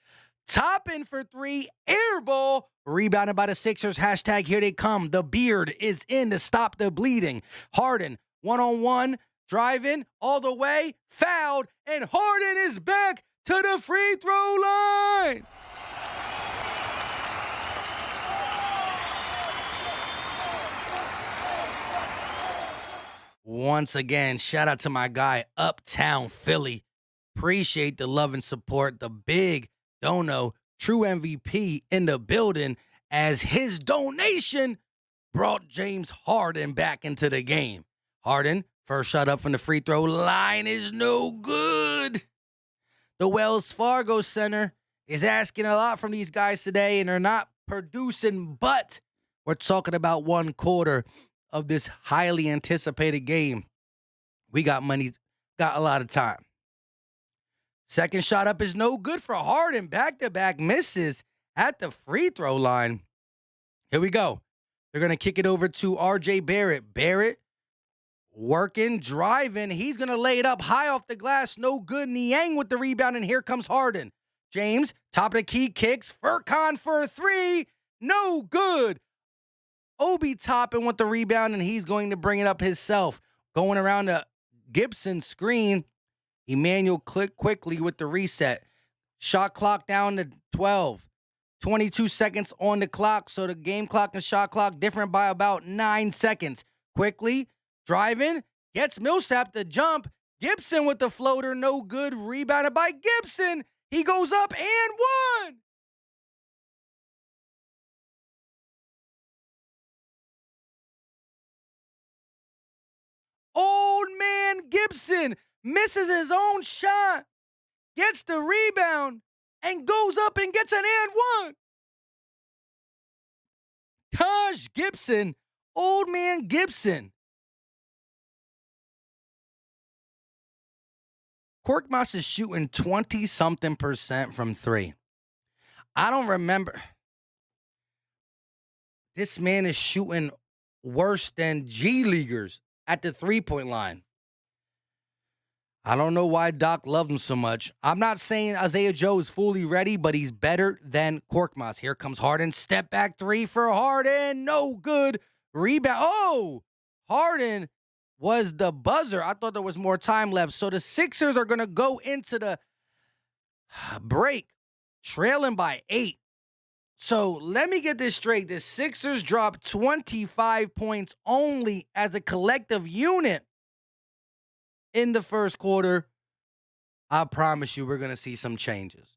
Topping for three. Air ball. Rebounded by the Sixers. Hashtag here they come. The beard is in to stop the bleeding. Harden, one-on-one, driving all the way, fouled, and Harden is back to the free throw line. Once again, shout out to my guy, Uptown Philly. Appreciate the love and support. The big Dono, true MVP in the building, as his donation brought James Harden back into the game. Harden, first shot up from the free throw line is no good. The Wells Fargo Center is asking a lot from these guys today, and they're not producing, but we're talking about one quarter of this highly anticipated game. We got money, got a lot of time. Second shot up is no good for Harden. Back-to-back misses at the free throw line. Here we go. They're going to kick it over to R.J. Barrett. Barrett working, driving. He's going to lay it up high off the glass. No good. Niang with the rebound, and here comes Harden. James, top of the key, kicks. Furkan for a three. No good. Obi Toppin with the rebound, and he's going to bring it up himself. Going around the Gibson screen. Emmanuel click quickly with the reset. Shot clock down to 12. 22 seconds on the clock, so the game clock and shot clock different by about 9 seconds. Quickly, driving, gets Millsap to jump, Gibson with the floater, no good. Rebounded by Gibson. He goes up and one. Old man Gibson misses his own shot, gets the rebound, and goes up and gets an and one. Taj Gibson, old man Gibson. Korkmaz is shooting 20-something% from three. I don't remember. This man is shooting worse than G Leaguers at the three-point line. I don't know why Doc loved him so much. I'm not saying Isaiah Joe is fully ready, but he's better than Korkmaz. Here comes Harden. Step back three for Harden. No good. Rebound. Oh, Harden was the buzzer. I thought there was more time left. So the Sixers are going to go into the break trailing by 8. So let me get this straight. The Sixers dropped 25 points only as a collective unit in the first quarter. I promise you we're going to see some changes.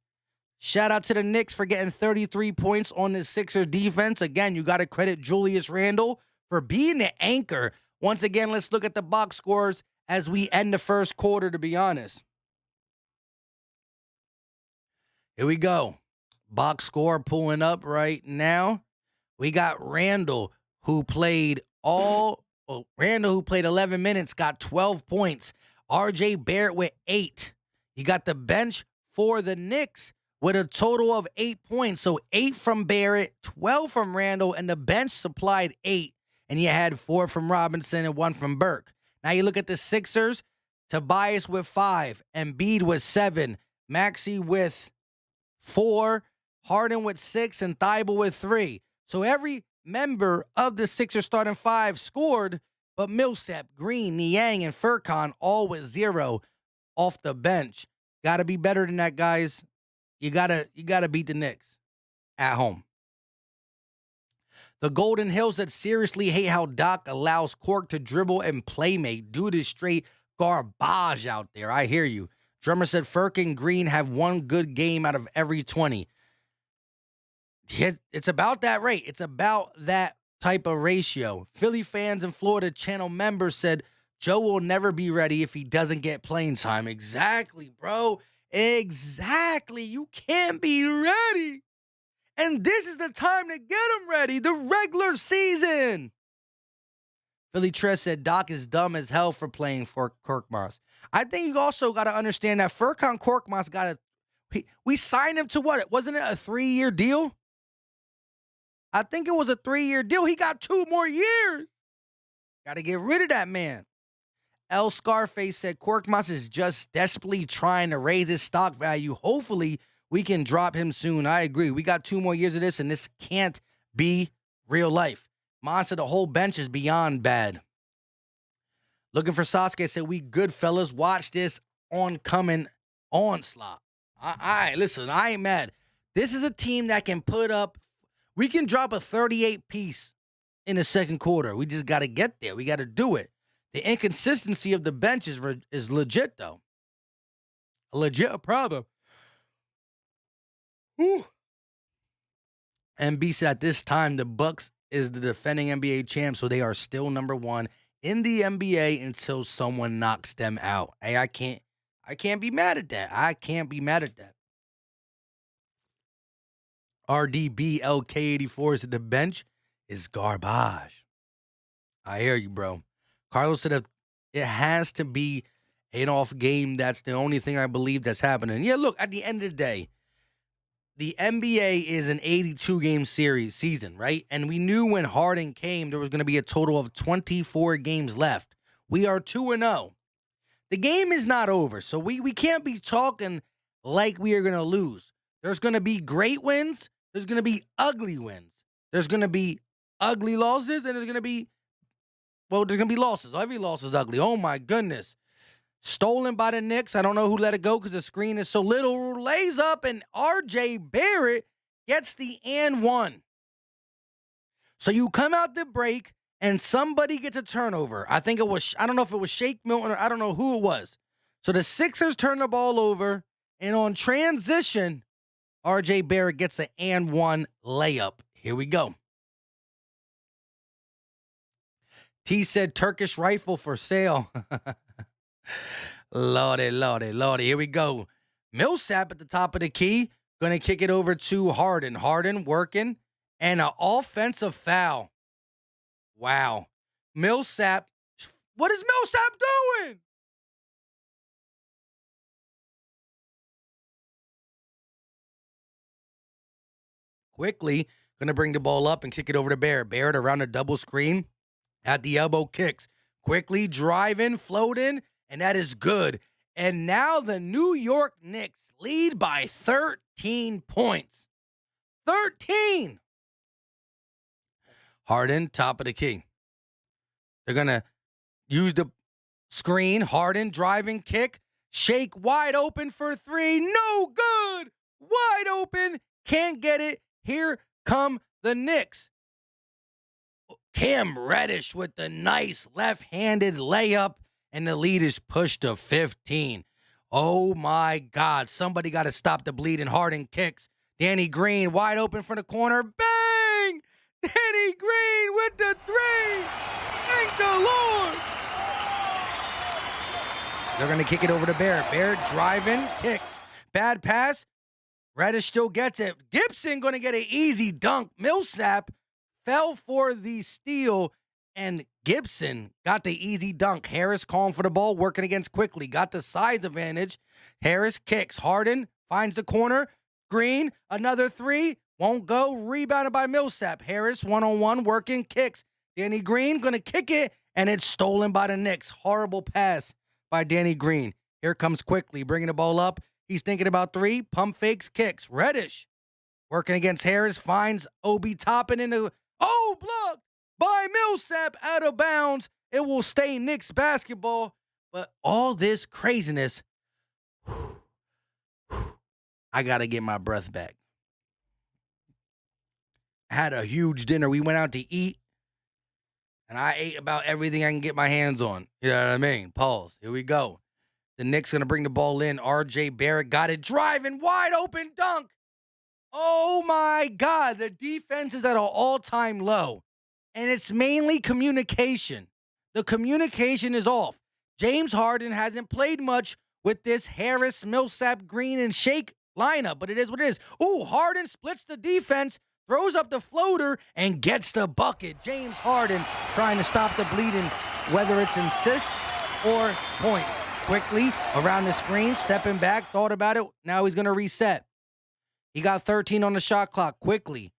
Shout out to the Knicks for getting 33 points on the Sixers defense. Again, you got to credit Julius Randle for being the anchor. Once again, let's look at the box scores as we end the first quarter, to be honest. Here we go. Box score pulling up right now. We got Randle, who played 11 minutes, got 12 points. RJ Barrett with 8. You got the bench for the Knicks with a total of 8 points. So 8 from Barrett, 12 from Randle, and the bench supplied 8. And you had 4 from Robinson and 1 from Burke. Now you look at the Sixers. Tobias with 5. Embiid with 7. Maxey with 4. Harden with 6. And Thybulle with 3. So every member of the Sixers starting 5 scored, but Millsap, Green, Niang, and Furkan all with 0 off the bench. Got to be better than that, guys. You gotta beat the Knicks at home. The Golden Hills that seriously hate how Doc allows Cork to dribble and playmate. Dude is straight garbage out there. I hear you. Drummer said Furk and Green have one good game out of every 20. It's about that rate. It's about that type of ratio. Philly fans and Florida channel members said Joe will never be ready if he doesn't get playing time. Exactly, bro. Exactly. You can't be ready. And this is the time to get him ready. The regular season. Philly Tress said Doc is dumb as hell for playing for Korkmaz. I think you also got to understand that Furkan Korkmaz we signed him to what? Wasn't it a 3-year deal? I think it was a 3-year deal. He got 2 more years. Got to get rid of that man. L. Scarface said Korkmaz is just desperately trying to raise his stock value. Hopefully, we can drop him soon. I agree. We got 2 more years of this, and this can't be real life. Monster, the whole bench is beyond bad. Looking for Sasuke said, we good fellas. Watch this oncoming onslaught. Listen, I ain't mad. This is a team that can put up, we can drop a 38 piece in the second quarter. We just got to get there. We got to do it. The inconsistency of the bench is legit, though. A legit problem. Whew. MB said at this time, the Bucks is the defending NBA champ, so they are still number 1 in the NBA until someone knocks them out. Hey, I can't be mad at that. I can't be mad at that. RDBLK84 said the bench is garbage. I hear you, bro. Carlos said it has to be an off game. That's the only thing I believe that's happening. Yeah, look, at the end of the day, the NBA is an 82-game season, right? And we knew when Harden came, there was going to be a total of 24 games left. We are 2-0. The game is not over, so we can't be talking like we are going to lose. There's going to be great wins. There's going to be ugly wins. There's going to be ugly losses, and there's going to be losses. Every loss is ugly. Oh, my goodness. Stolen by the Knicks. I don't know who let it go because the screen is so little. Lays up, and RJ Barrett gets the and one. So you come out the break, and somebody gets a turnover. I don't know if it was Shake Milton or I don't know who it was. So the Sixers turn the ball over, and on transition, R.J. Barrett gets an and one layup. Here we go. T said Turkish rifle for sale. Lordy, lordy, lordy. Here we go. Millsap at the top of the key. Going to kick it over to Harden. Harden working. And an offensive foul. Wow. Millsap. What is Millsap doing? Quickly, going to bring the ball up and kick it over to Barrett. Barrett around a double screen. At the elbow kicks. Quickly driving, floating, and that is good. And now the New York Knicks lead by 13 points. 13! Harden, top of the key. They're going to use the screen. Harden, driving, kick. Shake, wide open for three. No good! Wide open. Can't get it. Here come the Knicks. Cam Reddish with the nice left-handed layup, and the lead is pushed to 15. Oh, my God. Somebody got to stop the bleeding. Harden kicks. Danny Green wide open for the corner. Bang! Danny Green with the three. Thank the Lord. They're going to kick it over to Barrett. Barrett driving, kicks. Bad pass. Reddish still gets it. Gibson going to get an easy dunk. Millsap fell for the steal, and Gibson got the easy dunk. Harris calling for the ball, working against quickly. Got the size advantage. Harris kicks. Harden finds the corner. Green, another three. Won't go. Rebounded by Millsap. Harris, one-on-one, working, kicks. Danny Green going to kick it, and it's stolen by the Knicks. Horrible pass by Danny Green. Here comes quickly, bringing the ball up. He's thinking about three. Pump fakes, kicks. Reddish working against Harris. Finds Obi Toppin in the... Oh, blocked by Millsap, out of bounds. It will stay Knicks basketball. But all this craziness, I got to get my breath back. I had a huge dinner. We went out to eat, and I ate about everything I can get my hands on. You know what I mean? Pause. Here we go. The Knicks going to bring the ball in. R.J. Barrett got it. Driving, wide open dunk. Oh, my God. The defense is at an all-time low, and it's mainly communication. The communication is off. James Harden hasn't played much with this Harris, Millsap, Green, and Shake lineup, but it is what it is. Ooh, Harden splits the defense, throws up the floater, and gets the bucket. James Harden trying to stop the bleeding, whether it's assists or points. Quickly around the screen, stepping back, thought about it. Now he's going to reset. He got 13 on the shot clock. Quickly.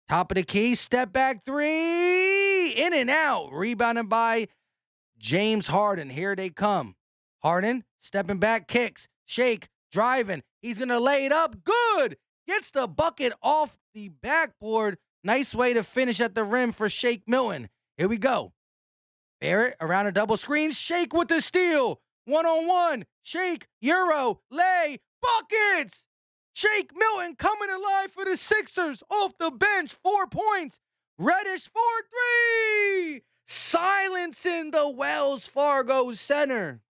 Top of the key, step back three. In and out. Rebounded by James Harden. Here they come. Harden stepping back, kicks. Shake, driving. He's going to lay it up. Good. Gets the bucket off the backboard. Nice way to finish at the rim for Shake Milton. Here we go. Barrett around a double screen. Shake with the steal. One-on-one. Shake, Euro, lay, buckets. Shake Milton coming alive for the Sixers off the bench. 4 points. Reddish for three. Silencing the Wells Fargo Center.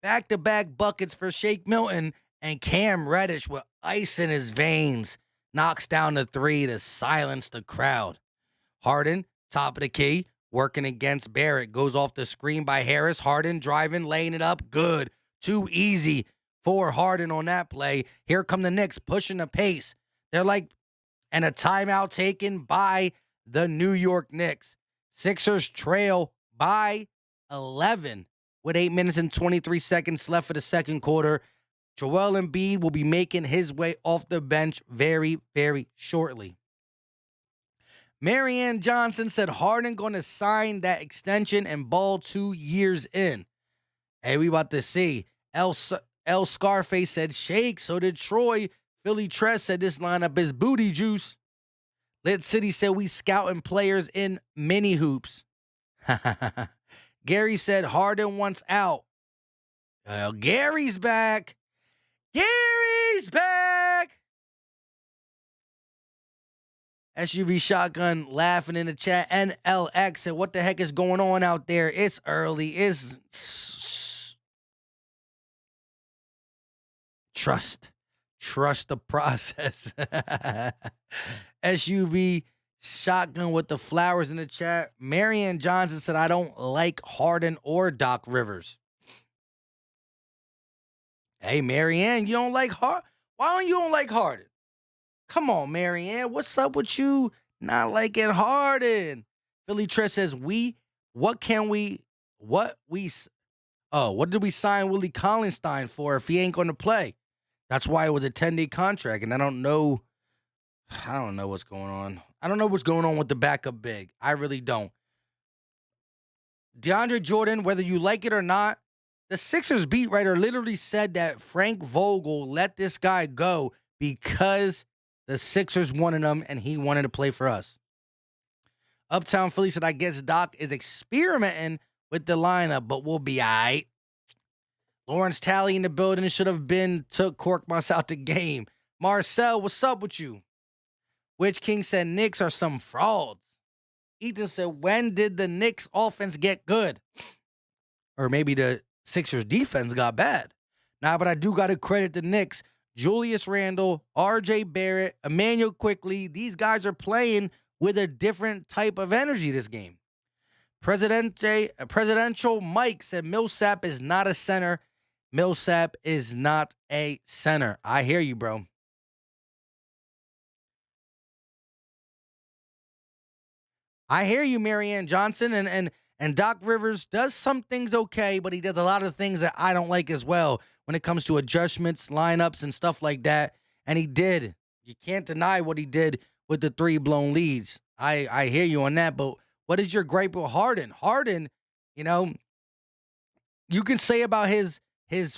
Back-to-back buckets for Shake Milton, and Cam Reddish with ice in his veins knocks down the three to silence the crowd. Harden, top of the key, working against Barrett. Goes off the screen by Harris. Harden driving, laying it up. Good. Too easy for Harden on that play. Here come the Knicks pushing the pace. They're like, and a timeout taken by the New York Knicks. Sixers trail by 11 with 8 minutes and 23 seconds left for the second quarter. Joel Embiid will be making his way off the bench very, very shortly. Marianne Johnson said Harden going to sign that extension and ball 2 years in. Hey, we about to see. L Scarface said Shake. So did Troy. Philly Tress said this lineup is booty juice. Lit City said we scouting players in mini hoops. Gary said Harden wants out. Well, Gary's back. Gary's back. SUV Shotgun laughing in the chat. NLX said, what the heck is going on out there? It's early. Trust the process. SUV Shotgun with the flowers in the chat. Marianne Johnson said, I don't like Harden or Doc Rivers. Hey, Marianne, you don't like Harden? Why don't you like Harden? Come on, Marianne. What's up with you not liking Harden? Philly Tress says, what did we sign Willie Collinstein for if he ain't going to play? That's why it was a 10-day contract, and I don't know what's going on. I don't know what's going on with the backup big. I really don't. DeAndre Jordan, whether you like it or not, the Sixers beat writer literally said that Frank Vogel let this guy go because the Sixers wanted him and he wanted to play for us. Uptown Philly said, I guess Doc is experimenting with the lineup, but we'll be all right. Lawrence Talley in the building should have took Korkmaz out the game. Marcel, what's up with you? Witch King said Knicks are some frauds. Ethan said, when did the Knicks offense get good? Or maybe the Sixers defense got bad. Nah, but I do got to credit the Knicks. Julius Randle, RJ Barrett, Emmanuel Quickley. These guys are playing with a different type of energy this game. Presidential Mike said Millsap is not a center. Millsap is not a center. I hear you, bro. I hear you, Marianne Johnson, and Doc Rivers does some things okay, but he does a lot of things that I don't like as well when it comes to adjustments, lineups, and stuff like that. And he did. You can't deny what he did with the 3 blown leads. I hear you on that, but what is your gripe with Harden? Harden, you can say about his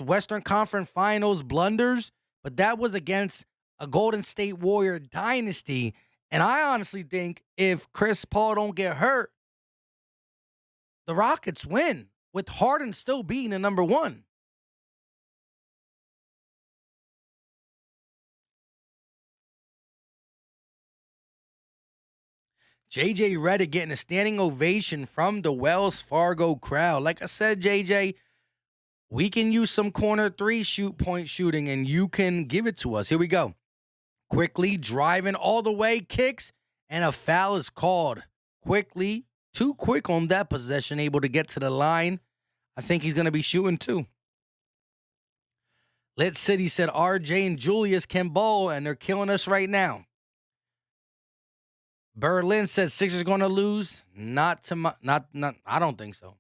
Western Conference Finals blunders, but that was against a Golden State Warrior dynasty. And I honestly think if Chris Paul don't get hurt, the Rockets win with Harden still being the number 1. JJ Redick getting a standing ovation from the Wells Fargo crowd. Like I said, JJ, we can use some corner 3 point shooting, and you can give it to us. Here we go. Quickly driving all the way, kicks, and a foul is called. Quickly, too quick on that possession, able to get to the line. I think he's going to be shooting too. Lit City said RJ and Julius can ball, and they're killing us right now. Berlin said Sixers going to lose. Not. I don't think so.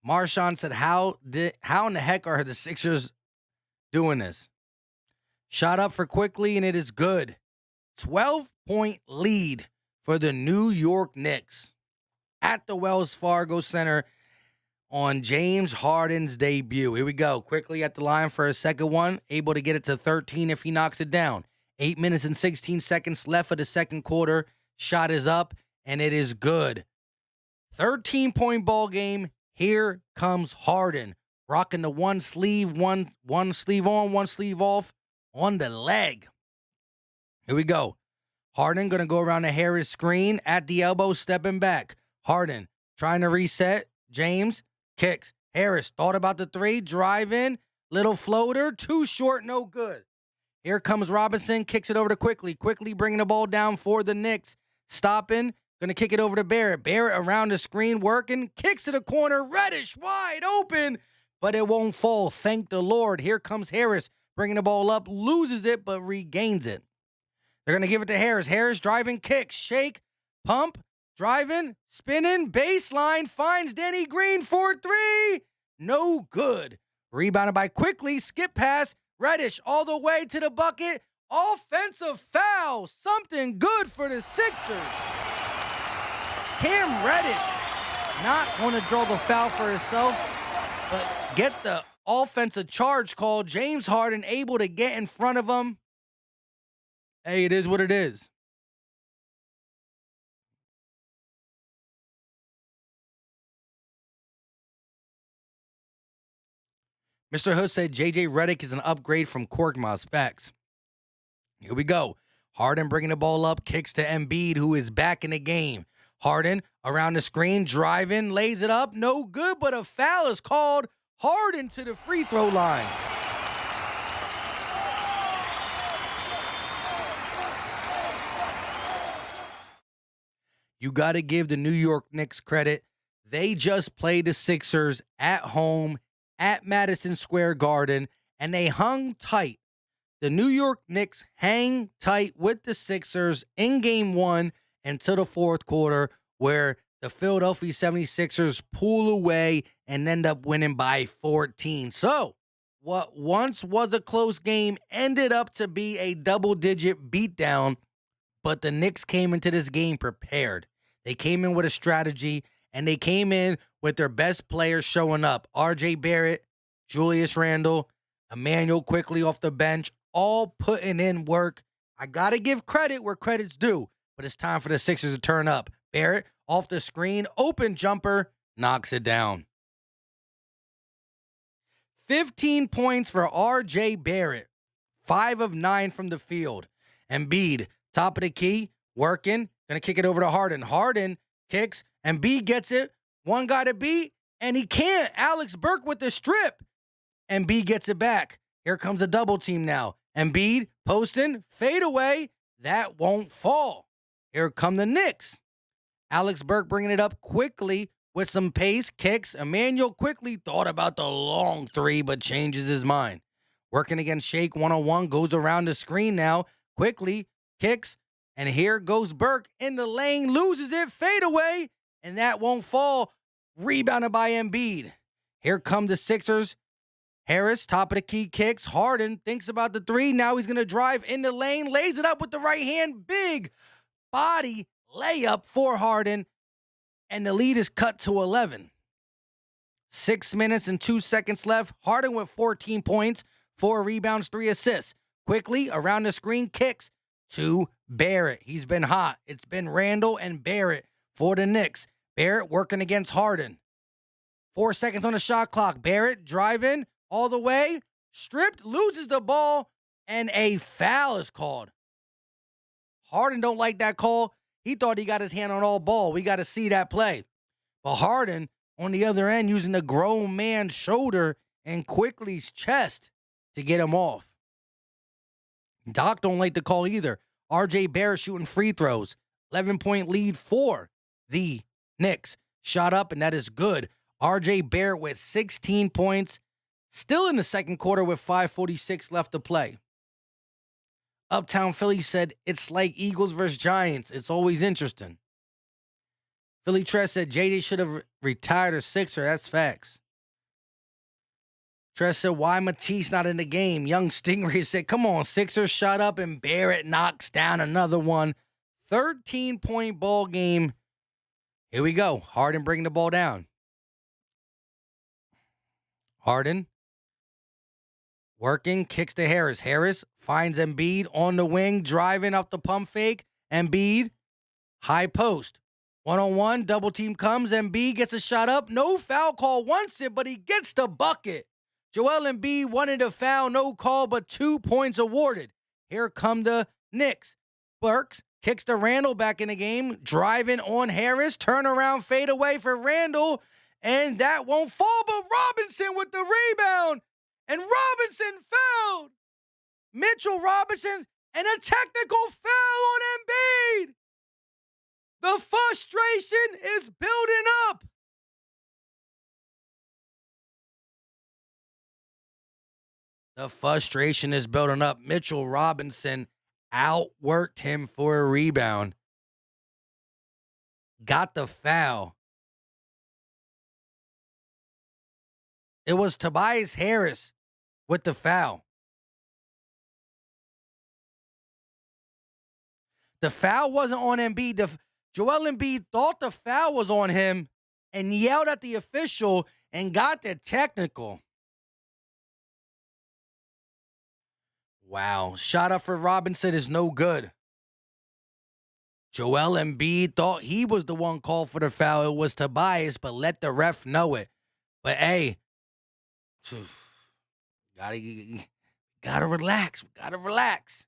Marshawn said, how in the heck are the Sixers doing this? Shot up for Quickly, and it is good. 12-point lead for the New York Knicks at the Wells Fargo Center on James Harden's debut. Here we go. Quickly at the line for a second one. Able to get it to 13 if he knocks it down. 8 minutes and 16 seconds left of the second quarter. Shot is up, and it is good. 13-point ball game. Here comes Harden. Rocking the one sleeve on, one sleeve off on the leg. Here we go. Harden going to go around the Harris screen at the elbow, stepping back. Harden trying to reset. James kicks. Harris thought about the 3, drive in, little floater, too short, no good. Here comes Robinson, kicks it over to Quickly. Quickly bringing the ball down for the Knicks. Stopping, going to kick it over to Barrett. Barrett around the screen, working, kicks to the corner. Reddish wide open, but it won't fall. Thank the Lord. Here comes Harris, bringing the ball up, loses it, but regains it. They're going to give it to Harris. Harris driving, kicks, shake, pump, driving, spinning, baseline, finds Danny Green for 3. No good. Rebounded by Quickly, skip pass, Reddish all the way to the bucket. Offensive foul. Something good for the Sixers. Cam Reddish not going to draw the foul for himself, but get the offensive charge call. James Harden able to get in front of him. Hey, it is what it is. Mr. Hood said JJ Redick is an upgrade from Korkmaz. Facts. Here we go. Harden bringing the ball up, kicks to Embiid, who is back in the game. Harden around the screen, driving, lays it up, no good, but a foul is called. Harden to the free throw line. You got to give the New York Knicks credit. They just played the Sixers at home at Madison Square Garden, and they hung tight. The New York Knicks hang tight with the Sixers in game one until the fourth quarter, where the Philadelphia 76ers pull away and end up winning by 14. So, what once was a close game ended up to be a double-digit beatdown, but the Knicks came into this game prepared. They came in with a strategy, and they came in with their best players showing up. R.J. Barrett, Julius Randle, Emmanuel quickly off the bench, all putting in work. I got to give credit where credit's due, but it's time for the Sixers to turn up. Barrett off the screen, open jumper, knocks it down. 15 points for R.J. Barrett, 5 of 9 from the field. Embiid, top of the key, working, going to kick it over to Harden. Harden kicks, Embiid gets it, one guy to beat, and he can't. Alex Burke with the strip. Embiid gets it back. Here comes the double team now. Embiid posting, fade away, that won't fall. Here come the Knicks. Alex Burke bringing it up quickly with some pace, kicks. Emmanuel quickly thought about the long three, but changes his mind. Working against Shake one-on-one, goes around the screen now, quickly kicks, and here goes Burke in the lane, loses it, fade away, and that won't fall. Rebounded by Embiid. Here come the Sixers. Harris, top of the key, kicks. Harden thinks about the three. Now he's going to drive in the lane, lays it up with the right hand. Big body layup for Harden, and the lead is cut to 11. 6 minutes and 2 seconds left. Harden with 14 points, 4 rebounds, 3 assists. Quickly around the screen, kicks to Barrett. He's been hot. It's been Randle and Barrett for the Knicks. Barrett working against Harden. 4 seconds on the shot clock. Barrett driving all the way, stripped, loses the ball, and a foul is called. Harden don't like that call. He thought he got his hand on all ball. We got to see that play. But Harden, on the other end, using the grown man's shoulder and Quickly's chest to get him off. Doc don't like the call either. R.J. Barrett shooting free throws. 11-point lead for the Knicks. Shot up, and that is good. R.J. Barrett with 16 points. Still in the second quarter with 5:46 left to play. Uptown Philly said, it's like Eagles versus Giants. It's always interesting. Philly Tress said, JJ should have retired a Sixer. That's facts. Tress said, why Matisse not in the game? Young Stingray said, come on, Sixers shut up, and Barrett knocks down another one. 13-point ball game. Here we go. Harden bringing the ball down. Harden working, kicks to Harris. Harris finds Embiid on the wing, driving off the pump fake. Embiid, high post. One-on-one, double team comes. Embiid gets a shot up. No foul call, wants it, but he gets the bucket. Joel Embiid wanted a foul, no call, but 2 points awarded. Here come the Knicks. Burks kicks to Randle back in the game, driving on Harris. Turnaround, fade away for Randle, and that won't fall, but Robinson with the rebound. And Robinson fouled. Mitchell Robinson, and a technical foul on Embiid. The frustration is building up. The frustration is building up. Mitchell Robinson outworked him for a rebound. Got the foul. It was Tobias Harris with the foul. The foul wasn't on Embiid. Joel Embiid thought the foul was on him and yelled at the official and got the technical. Wow. Shot up for Robinson is no good. Joel Embiid thought he was the one called for the foul. It was Tobias, but let the ref know it. But hey, gotta relax. Gotta relax.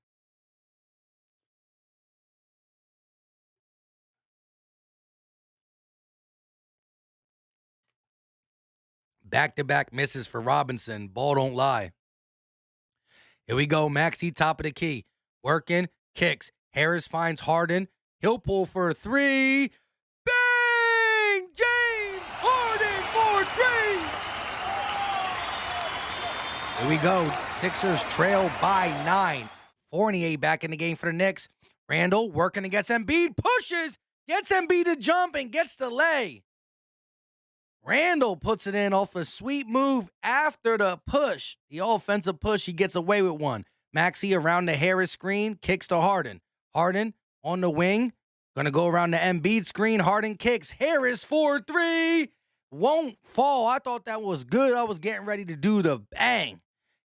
back-to-back misses for Robinson. Ball don't lie. Here we go. Maxey, top of the key. Working, kicks. Harris finds Harden. He'll pull for a three. Bang! James Harden for three. Here we go. Sixers trail by 9. Fournier back in the game for the Knicks. Randall working against Embiid. Pushes. Gets Embiid to jump and gets the lay. Randall puts it in off a sweet move after the push. The offensive push, he gets away with one. Maxey around the Harris screen, kicks to Harden. Harden on the wing, gonna go around the Embiid screen. Harden kicks. Harris for three. Won't fall. I thought that was good. I was getting ready to do the bang.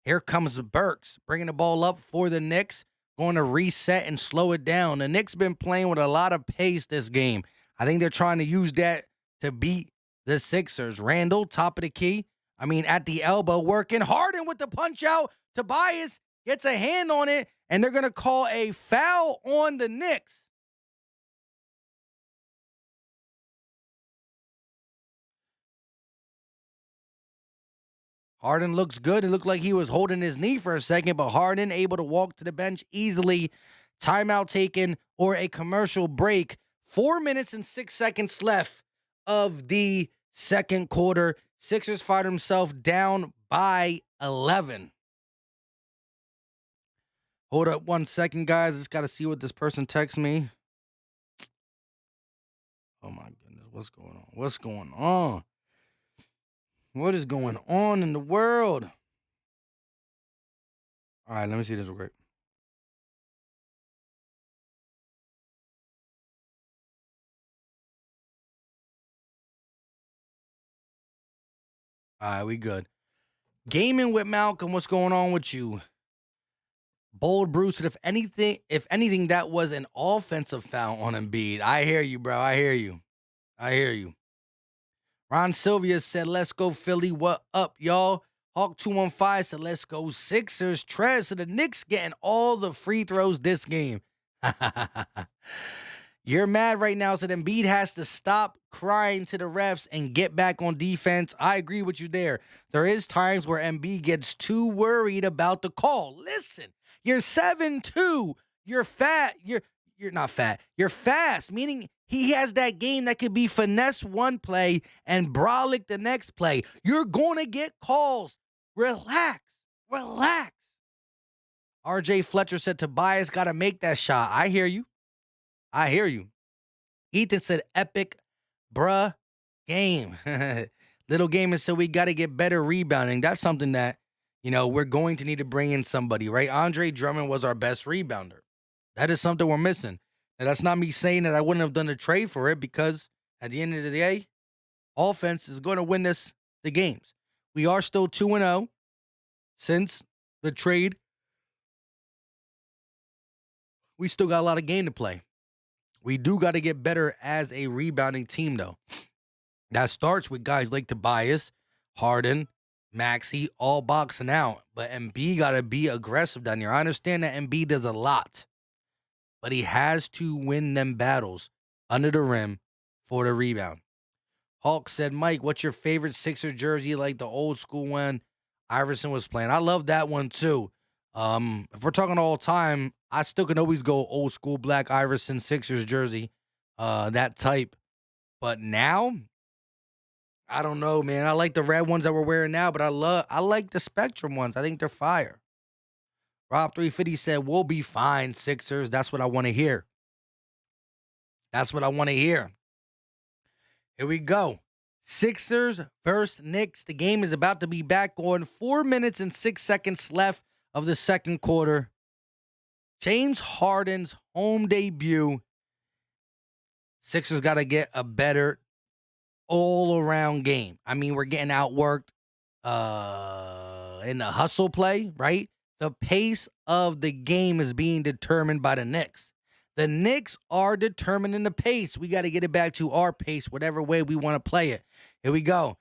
Here comes Burks, bringing the ball up for the Knicks. Going to reset and slow it down. The Knicks been playing with a lot of pace this game. I think they're trying to use that to beat the Sixers. Randall, top of the key. At the elbow, working. Harden with the punch out. Tobias gets a hand on it, and they're going to call a foul on the Knicks. Harden looks good. It looked like he was holding his knee for a second, but Harden able to walk to the bench easily. Timeout taken or a commercial break. 4 minutes and 6 seconds left of the second quarter. Sixers find himself down by 11. Hold up 1 second, guys. Just got to see what this person texts me. Oh, my goodness. What's going on? What's going on? What is going on in the world? All right, let me see this real quick. All right, we good. Gaming with Malcolm, what's going on with you? Bold Bruce, if anything, that was an offensive foul on Embiid. I hear you, bro. I hear you. Ron Sylvia said, let's go Philly. What up, y'all? Hawk215 said, let's go Sixers. Trez, so the Knicks getting all the free throws this game. You're mad right now, so Embiid has to stop crying to the refs and get back on defense. I agree with you there. There is times where Embiid gets too worried about the call. Listen, you're 7'2". You're fat. You're not fat. You're fast, meaning he has that game that could be finesse one play and brolic the next play. You're going to get calls. Relax. RJ Fletcher said Tobias got to make that shot. I hear you. Ethan said epic bruh game. Little Gamer said we got to get better rebounding. That's something that, we're going to need to bring in somebody, right? Andre Drummond was our best rebounder. That is something we're missing. And that's not me saying that I wouldn't have done a trade for it, because at the end of the day, offense is going to win the games. We are still 2-0 since the trade. We still got a lot of game to play. We do got to get better as a rebounding team, though. That starts with guys like Tobias, Harden, Maxey, all boxing out. But Embiid got to be aggressive down here. I understand that Embiid does a lot, but he has to win them battles under the rim for the rebound. Hulk said, Mike, what's your favorite Sixer jersey, like the old school one Iverson was playing? I love that one, too. If we're talking all time, I still can always go old school black Iverson Sixers jersey, that type. But now, I don't know, man. I like the red ones that we're wearing now, but I like the Spectrum ones. I think they're fire. Rob 350 said, we'll be fine, Sixers. That's what I want to hear. Here we go. Sixers versus Knicks. The game is about to be back on. 4 minutes and 6 seconds left of the second quarter. James Harden's home debut. Sixers got to get a better all-around game. We're getting outworked in the hustle play, right? The pace of the game is being determined by the Knicks. The Knicks are determining the pace. We got to get it back to our pace, whatever way we want to play it. Here we go.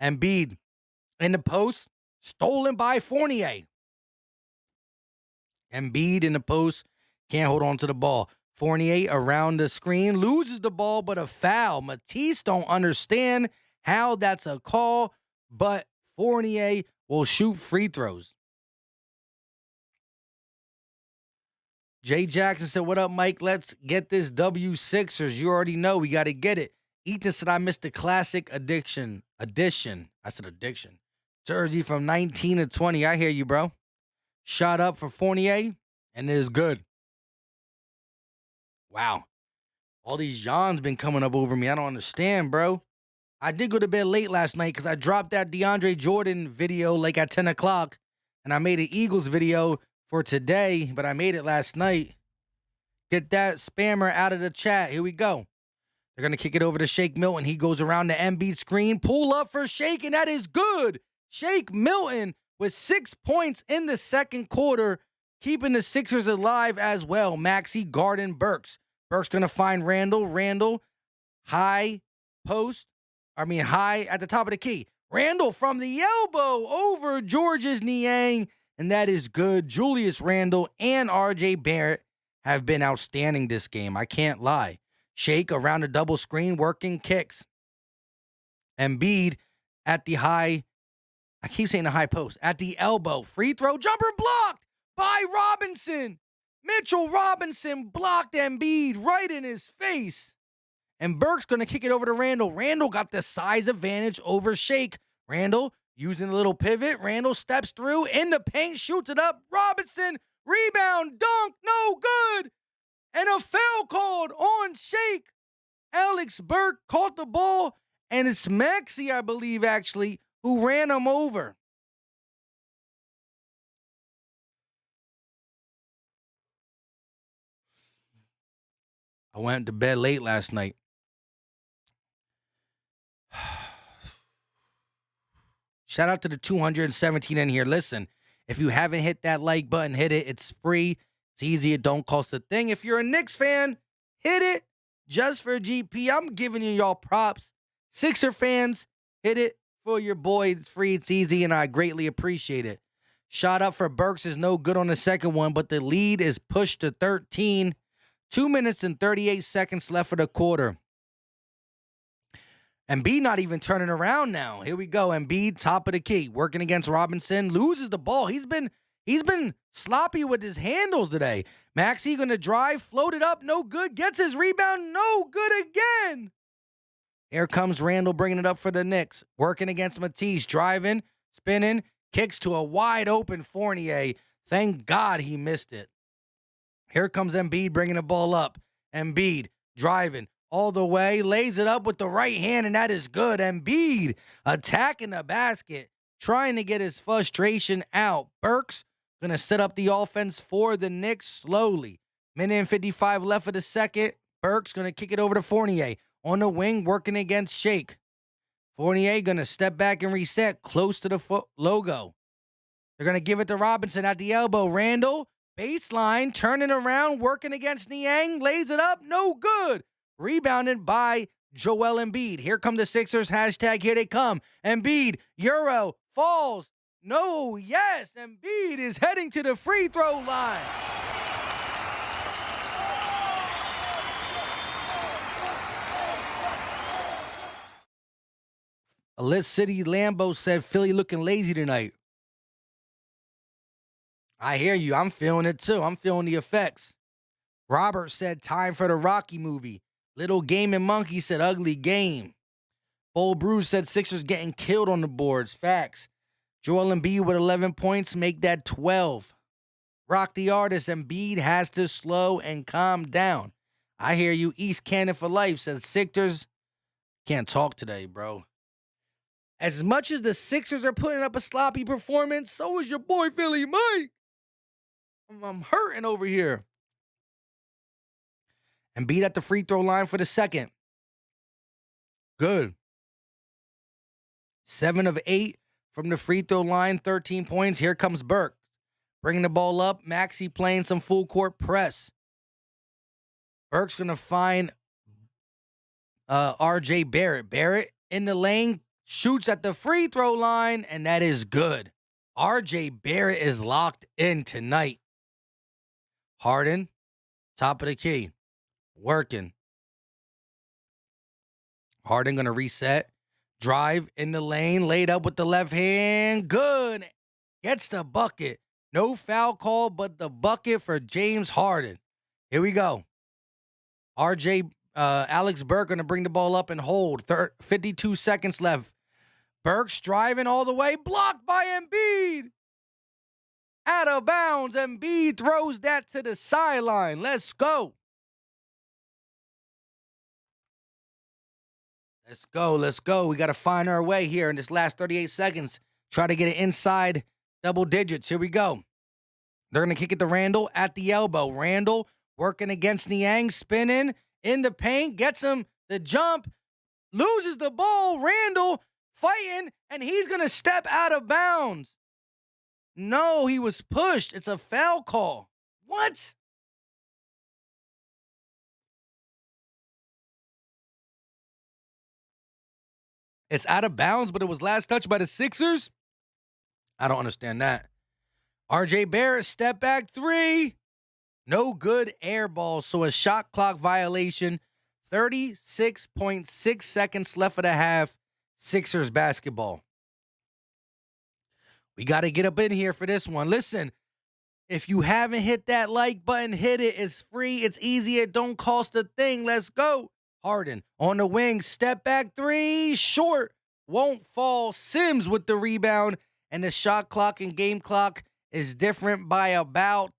Embiid in the post, stolen by Fournier. Embiid in the post, can't hold on to the ball. Fournier around the screen, loses the ball, but a foul. Matisse don't understand how that's a call. but Fournier will shoot free throws. Jay Jackson said, what up, Mike? Let's get this W Sixers. You already know we got to get it. Ethan said, I missed the classic edition. I said addiction. Jersey from 19 to 20. I hear you, bro. Shot up for Fournier, and it is good. Wow. All these yawns been coming up over me. I don't understand, bro. I did go to bed late last night because I dropped that DeAndre Jordan video like at 10 o'clock, and I made an Eagles video for today, but I made it last night. Get that spammer out of the chat. Here we go. They're going to kick it over to Shake Milton. He goes around the Embiid screen. Pull up for Shake, and that is good. Shake Milton with 6 points in the second quarter, keeping the Sixers alive as well. Maxey guarding Burks. Burks going to find Randall. Randall, high at the top of the key. Randall from the elbow over Georges Niang, and that is good. Julius Randle and RJ Barrett have been outstanding this game. I can't lie. Shake around the double screen, working kicks. Embiid at the high, I keep saying the high post, at the elbow. Free throw, jumper blocked by Robinson. Mitchell Robinson blocked Embiid right in his face. And Burke's going to kick it over to Randall. Randall got the size advantage over Shake. Randall using a little pivot. Randall steps through in the paint, shoots it up. Robinson, rebound, dunk, no good. And a foul called on Shake. Alex Burke caught the ball, and it's Maxey, I believe, actually, who ran him over. I went to bed late last night. Shout out to the 217 in here. Listen, if you haven't hit that like button, hit it. It's free. It's easy. It don't cost a thing. If you're a Knicks fan, hit it just for GP. I'm giving y'all props. Sixer fans, hit it for your boy. It's free. It's easy, and I greatly appreciate it. Shot up for Burks is no good on the second one, but the lead is pushed to 13. 2 minutes and 38 seconds left for the quarter. Embiid not even turning around now. Here we go. Embiid, top of the key, working against Robinson, loses the ball. He's been sloppy with his handles today. Maxey going to drive, float it up, no good. Gets his rebound, no good again. Here comes Randall bringing it up for the Knicks. Working against Matisse, driving, spinning, kicks to a wide open Fournier. Thank God he missed it. Here comes Embiid bringing the ball up. Embiid driving all the way, lays it up with the right hand, and that is good. Embiid attacking the basket, trying to get his frustration out. Burks going to set up the offense for the Knicks slowly. Minute and 55 left of the second. Burks going to kick it over to Fournier. On the wing, working against Shake. Fournier going to step back and reset close to the logo. They're going to give it to Robinson at the elbow. Randall, baseline, turning around, working against Niang, lays it up, no good. Rebounded by Joel Embiid. Here come the Sixers, hashtag here they come. Embiid, Euro, falls, no, yes, Embiid is heading to the free throw line. Alit City Lambo said Philly looking lazy tonight. I hear you. I'm feeling it too. I'm feeling the effects. Robert said time for the Rocky movie. Little Game and Monkey said ugly game. Bull Bruce said Sixers getting killed on the boards. Facts. Joel Embiid with 11 points. Make that 12. Rock the artist. Embiid has to slow and calm down. I hear you. East Cannon for life says Sixers can't talk today, bro. As much as the Sixers are putting up a sloppy performance, so is your boy Philly Mike. I'm hurting over here. Embiid at the free throw line for the second. Good. 7 of 8 from the free throw line, 13 points. Here comes Burke. Bringing the ball up. Maxey playing some full court press. Burke's going to find RJ Barrett. Barrett in the lane. Shoots at the free throw line, and that is good. RJ Barrett is locked in tonight. Harden, top of the key, working. Harden going to reset. Drive in the lane, laid up with the left hand. Good. Gets the bucket. No foul call, but the bucket for James Harden. Here we go. Alex Burke going to bring the ball up and hold. 52 seconds left. Burke's driving all the way. Blocked by Embiid. Out of bounds. Embiid throws that to the sideline. Let's go. Let's go. Let's go. We got to find our way here in this last 38 seconds. Try to get it inside double digits. Here we go. They're going to kick it to Randall at the elbow. Randall working against Niang, spinning in the paint, gets him the jump, loses the ball. Randall fighting, and he's going to step out of bounds. No, he was pushed. It's a foul call. What? It's out of bounds, but it was last touched by the Sixers? I don't understand that. R.J. Barrett, step back three. No good, air ball, so a shot clock violation. 36.6 seconds left of the half. Sixers basketball. We got to get up in here for this one. Listen, if you haven't hit that like button, hit it. It's free. It's easy. It don't cost a thing. Let's go. Harden on the wing. Step back three. Short. Won't fall. Sims with the rebound. And the shot clock and game clock is different by about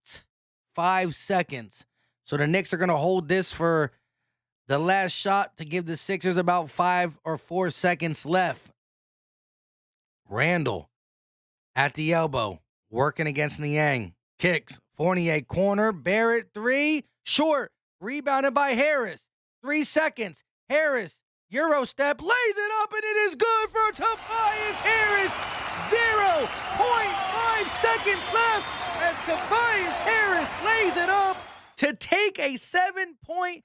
5 seconds. So the Knicks are going to hold this for the last shot to give the Sixers about 5 or 4 seconds left. Randall at the elbow, working against Niang. Kicks. Fournier corner. Barrett three. Short. Rebounded by Harris. 3 seconds. Harris. Euro step. Lays it up, and it is good for Tobias Harris. 0.5 seconds left as Tobias Harris lays it up to take a 7-point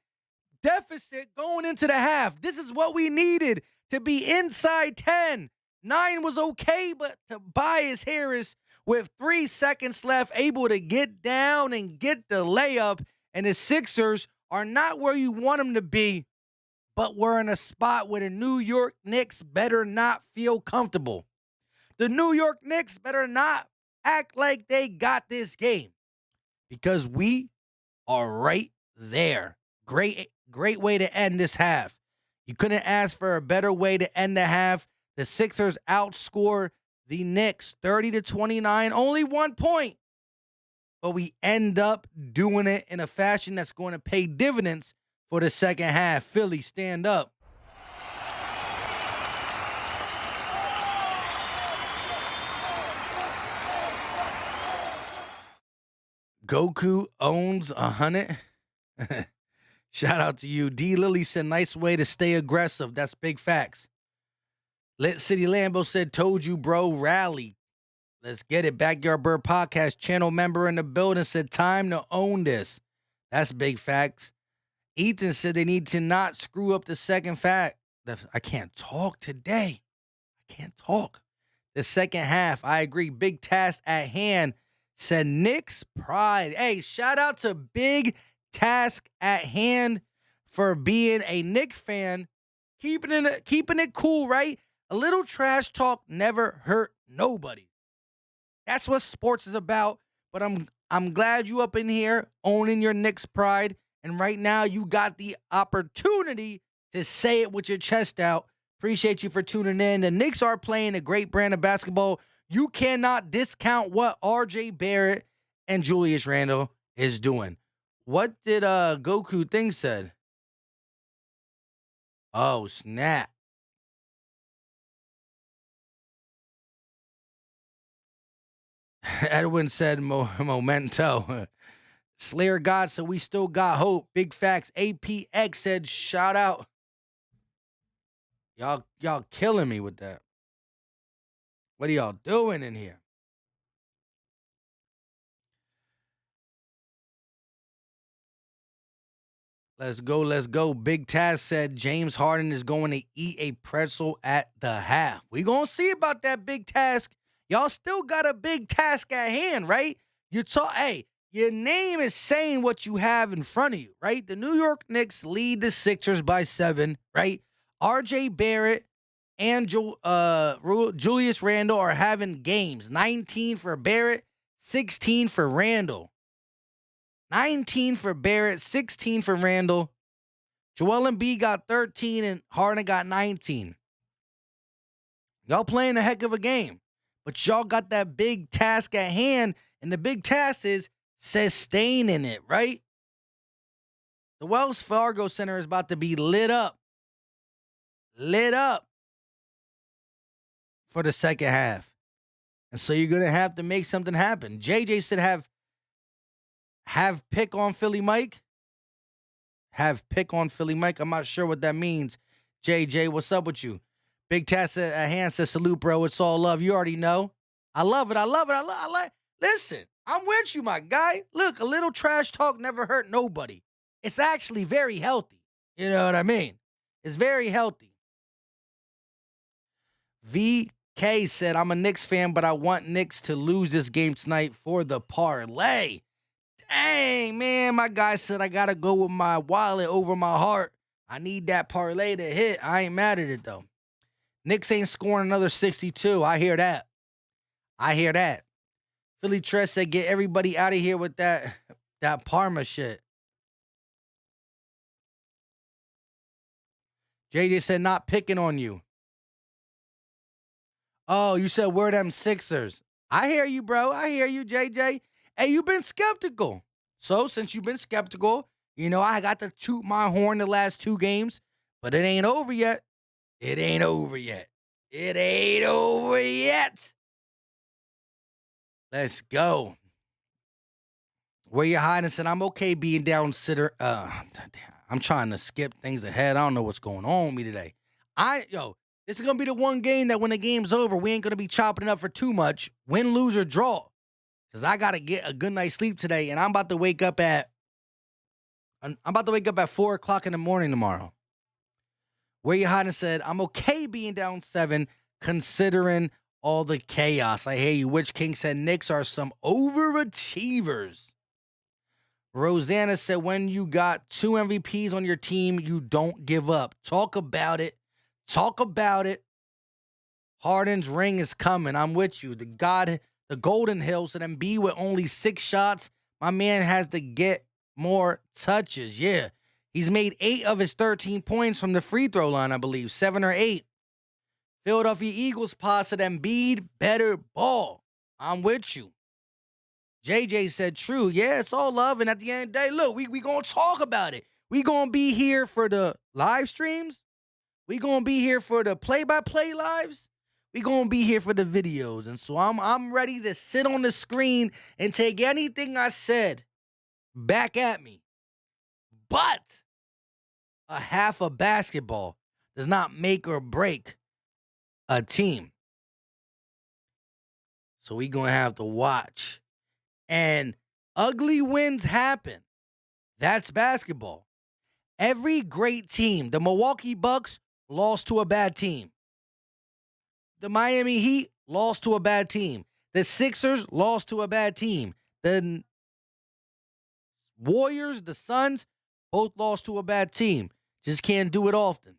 deficit going into the half. This is what we needed to be inside 10. 9 was okay, but Tobias Harris with 3 seconds left able to get down and get the layup. And the Sixers are not where you want them to be, but we're in a spot where the New York Knicks better not feel comfortable. The New York Knicks better not act like they got this game, because we are right there. Great way to end this half. You couldn't ask for a better way to end the half. The Sixers outscore the Knicks 30-29, only 1 point. But we end up doing it in a fashion that's going to pay dividends for the second half. Philly, stand up. Goku owns 100. Shout out to you. D. Lilly said, nice way to stay aggressive. That's big facts. Lit City Lambo said, told you, bro, rally. Let's get it. Backyard Bird Podcast channel member in the building said, time to own this. That's big facts. Ethan said they need to not screw up the second fact. I can't talk today. I can't talk. The second half, I agree. Big task at hand, said Knicks pride. Hey, shout out to Big Task at Hand for being a Knicks fan. Keeping it cool, right? A little trash talk never hurt nobody. That's what sports is about. But I'm glad you up in here owning your Knicks pride. And right now you got the opportunity to say it with your chest out. Appreciate you for tuning in. The Knicks are playing a great brand of basketball. You cannot discount what R.J. Barrett and Julius Randle is doing. What did Goku thing said? Oh, snap. Edwin said memento. Slayer God said we still got hope. Big facts. APX said shout out. Y'all killing me with that. What are y'all doing in here? Let's go, let's go. Big Taz said James Harden is going to eat a pretzel at the half. We gonna see about that big task. Y'all still got a big task at hand, right? Hey, your name is saying what you have in front of you, right? The New York Knicks lead the Sixers by 7, right? R.J. Barrett and Julius Randle are having games. 19 for Barrett, 16 for Randle. 19 for Barrett, 16 for Randle. Joel Embiid got 13 and Harden got 19. Y'all playing a heck of a game, but y'all got that big task at hand, and the big task is sustaining it, right? The Wells Fargo Center is about to be lit up for the second half. And so you're going to have to make something happen. JJ said have pick on Philly Mike. Have pick on Philly Mike. I'm not sure what that means. JJ, what's up with you? Big task at hand says salute, bro. It's all love. You already know. I love it. I like. Listen, I'm with you, my guy. Look, a little trash talk never hurt nobody. It's actually very healthy. You know what I mean? It's very healthy. VK said, I'm a Knicks fan, but I want Knicks to lose this game tonight for the parlay. Dang, man, my guy said I got to go with my wallet over my heart. I need that parlay to hit. I ain't mad at it, though. Knicks ain't scoring another 62. I hear that. Philly Tress said, get everybody out of here with that Parma shit. JJ said, not picking on you. Oh, you said, where them Sixers? I hear you, bro. I hear you, JJ. Hey, you've been skeptical. So, since you've been skeptical, you know, I got to toot my horn the last 2 games, but it ain't over yet. It ain't over yet. Let's go. Where you hiding? Said, I'm okay being down sitter. I'm trying to skip things ahead. I don't know what's going on with me today. This is going to be the one game that when the game's over, we ain't going to be chopping it up for too much. Win, lose, or draw. Because I got to get a good night's sleep today, and I'm about to wake up at 4 o'clock in the morning tomorrow. Where you hiding? Said, I'm okay being down 7, considering all the chaos. I hear you. Witch King said, Knicks are some overachievers. Rosanna said, when you got 2 MVPs on your team, you don't give up. Talk about it. Harden's ring is coming. I'm with you. The Golden Hill said, Embiid with only 6 shots. My man has to get more touches. Yeah. He's made 8 of his 13 points from the free throw line, I believe. 7 or 8. Philadelphia Eagles posted Embiid better ball. I'm with you. JJ said, true. Yeah, it's all love. And at the end of the day, look, we going to talk about it. We going to be here for the live streams. We going to be here for the play-by-play lives. We going to be here for the videos. And so I'm ready to sit on the screen and take anything I said back at me. But a half of basketball does not make or break a team. So we going to have to watch. And ugly wins happen. That's basketball. Every great team, the Milwaukee Bucks lost to a bad team. The Miami Heat lost to a bad team. The Sixers lost to a bad team. The Warriors, the Suns, both lost to a bad team. Just can't do it often.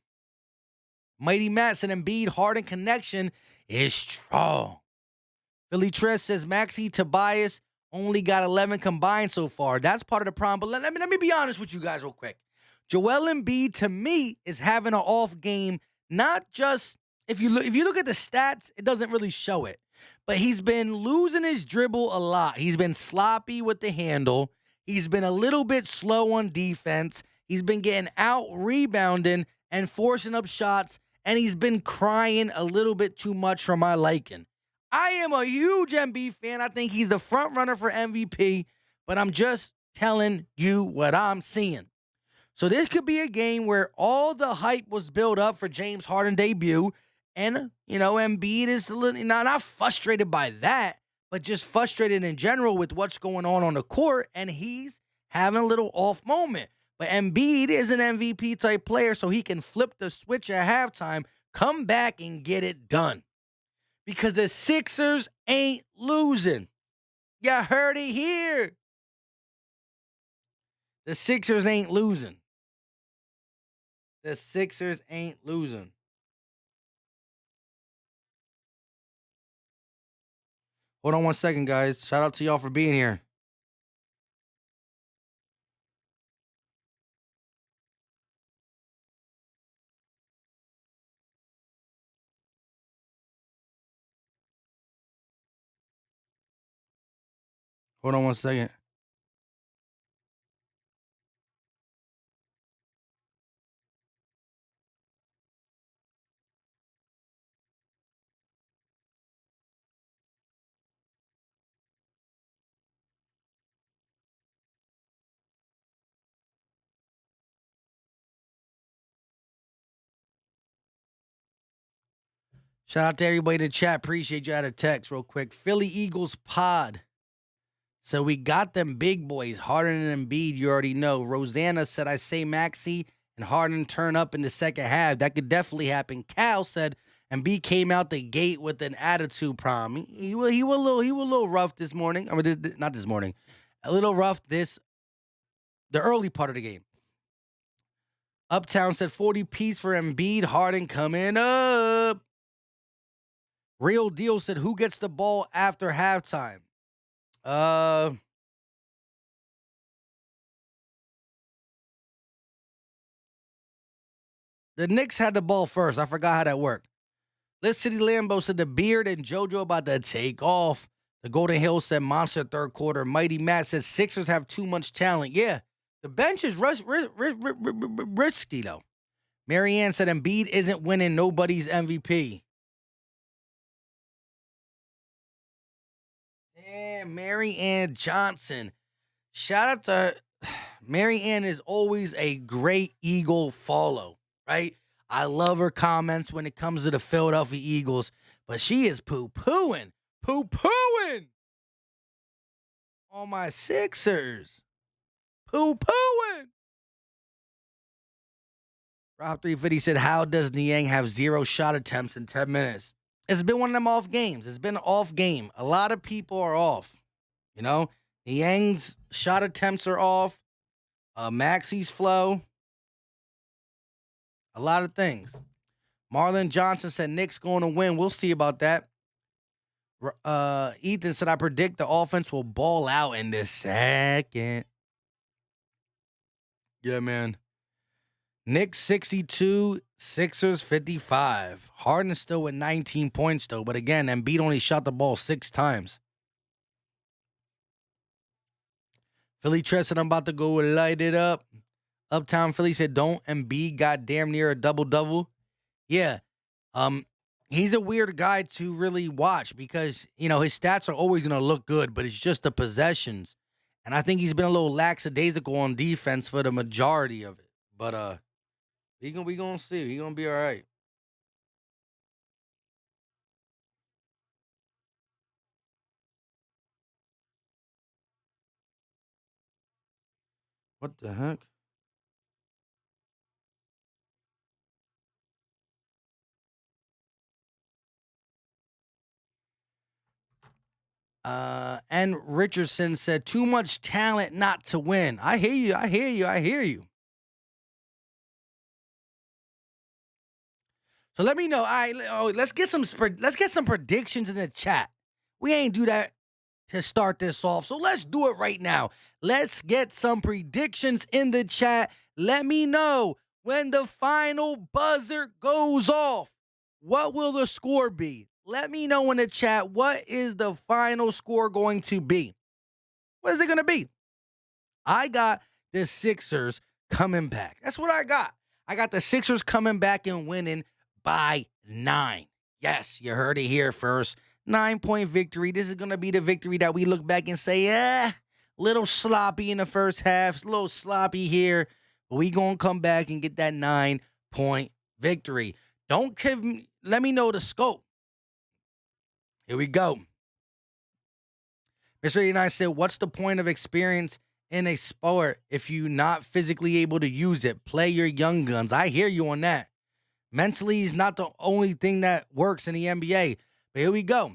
Mighty Matt and Embiid Harden connection is strong. Philly Tress says Maxey Tobias only got 11 combined so far. That's part of the problem. But let me be honest with you guys real quick. Joel Embiid, to me, is having an off game. Not just, if you look at the stats, it doesn't really show it. But he's been losing his dribble a lot. He's been sloppy with the handle. He's been a little bit slow on defense. He's been getting out rebounding and forcing up shots. And he's been crying a little bit too much for my liking. I am a huge Embiid fan. I think he's the front runner for MVP. But I'm just telling you what I'm seeing. So this could be a game where all the hype was built up for James Harden debut. And, you know, Embiid is a little, not frustrated by that, but just frustrated in general with what's going on the court. And he's having a little off moment. But Embiid is an MVP type player, so he can flip the switch at halftime, come back and get it done. Because the Sixers ain't losing. You heard it here. The Sixers ain't losing. The Sixers ain't losing. Hold on one second, guys. Shout out to y'all for being here. Hold on one second. Shout out to everybody in the chat. Appreciate you out of text real quick. Philly Eagles pod. So we got them big boys, Harden and Embiid, you already know. Rosanna said, I say Maxey and Harden turn up in the second half. That could definitely happen. Cal said, Embiid came out the gate with an attitude problem. He was a little rough this morning. I mean, not this morning. A little rough the early part of the game. Uptown said 40 piece for Embiid. Harden coming up. Real Deal said, who gets the ball after halftime? The Knicks had the ball first. I forgot how that worked. Liz City Lambo said the Beard and JoJo about to take off. The Golden Hill said monster third quarter. Mighty Matt said Sixers have too much talent. Yeah, the bench is risky, though. Marianne said Embiid isn't winning nobody's MVP. Damn, Mary Ann Johnson. Shout out to Mary Ann is always a great Eagle follow, right? I love her comments when it comes to the Philadelphia Eagles, but she is poo-pooing on my Sixers. Poo-pooing. Rob 350 said, how does Niang have 0 shot attempts in 10 minutes? It's been one of them off games. It's been an off game. A lot of people are off. You know, Niang's shot attempts are off. Maxey's flow. A lot of things. Marlon Johnson said Knicks going to win. We'll see about that. Ethan said, I predict the offense will ball out in this second. Yeah, man. Knicks 62, Sixers 55. Harden still with 19 points, though. But again, Embiid only shot the ball 6 times. Philly Tress said, I'm about to go light it up. Uptown Philly said, don't Embiid got damn near a double-double. Yeah. He's a weird guy to really watch because, you know, his stats are always going to look good, but it's just the possessions. And I think he's been a little lackadaisical on defense for the majority of it. But we gonna see. He gonna be all right. What the heck? And Richardson said, too much talent not to win. I hear you. So let me know. Let's get some predictions in the chat. We ain't do that to start this off, so let's do it right now. Let's get some predictions in the chat. Let me know when the final buzzer goes off. What will the score be? Let me know in the chat. What is the final score going to be? What is it going to be? I got the Sixers coming back. That's what I got. I got the Sixers coming back and winning by 9. Yes, you heard it here first. 9-point victory. This is going to be the victory that we look back and say, little sloppy in the first half. It's a little sloppy here. But we going to come back and get that 9-point victory. Let me know the scope. Here we go. Mr. 89 said, what's the point of experience in a sport if you're not physically able to use it? Play your young guns. I hear you on that. Mentally is not the only thing that works in the NBA. But here we go.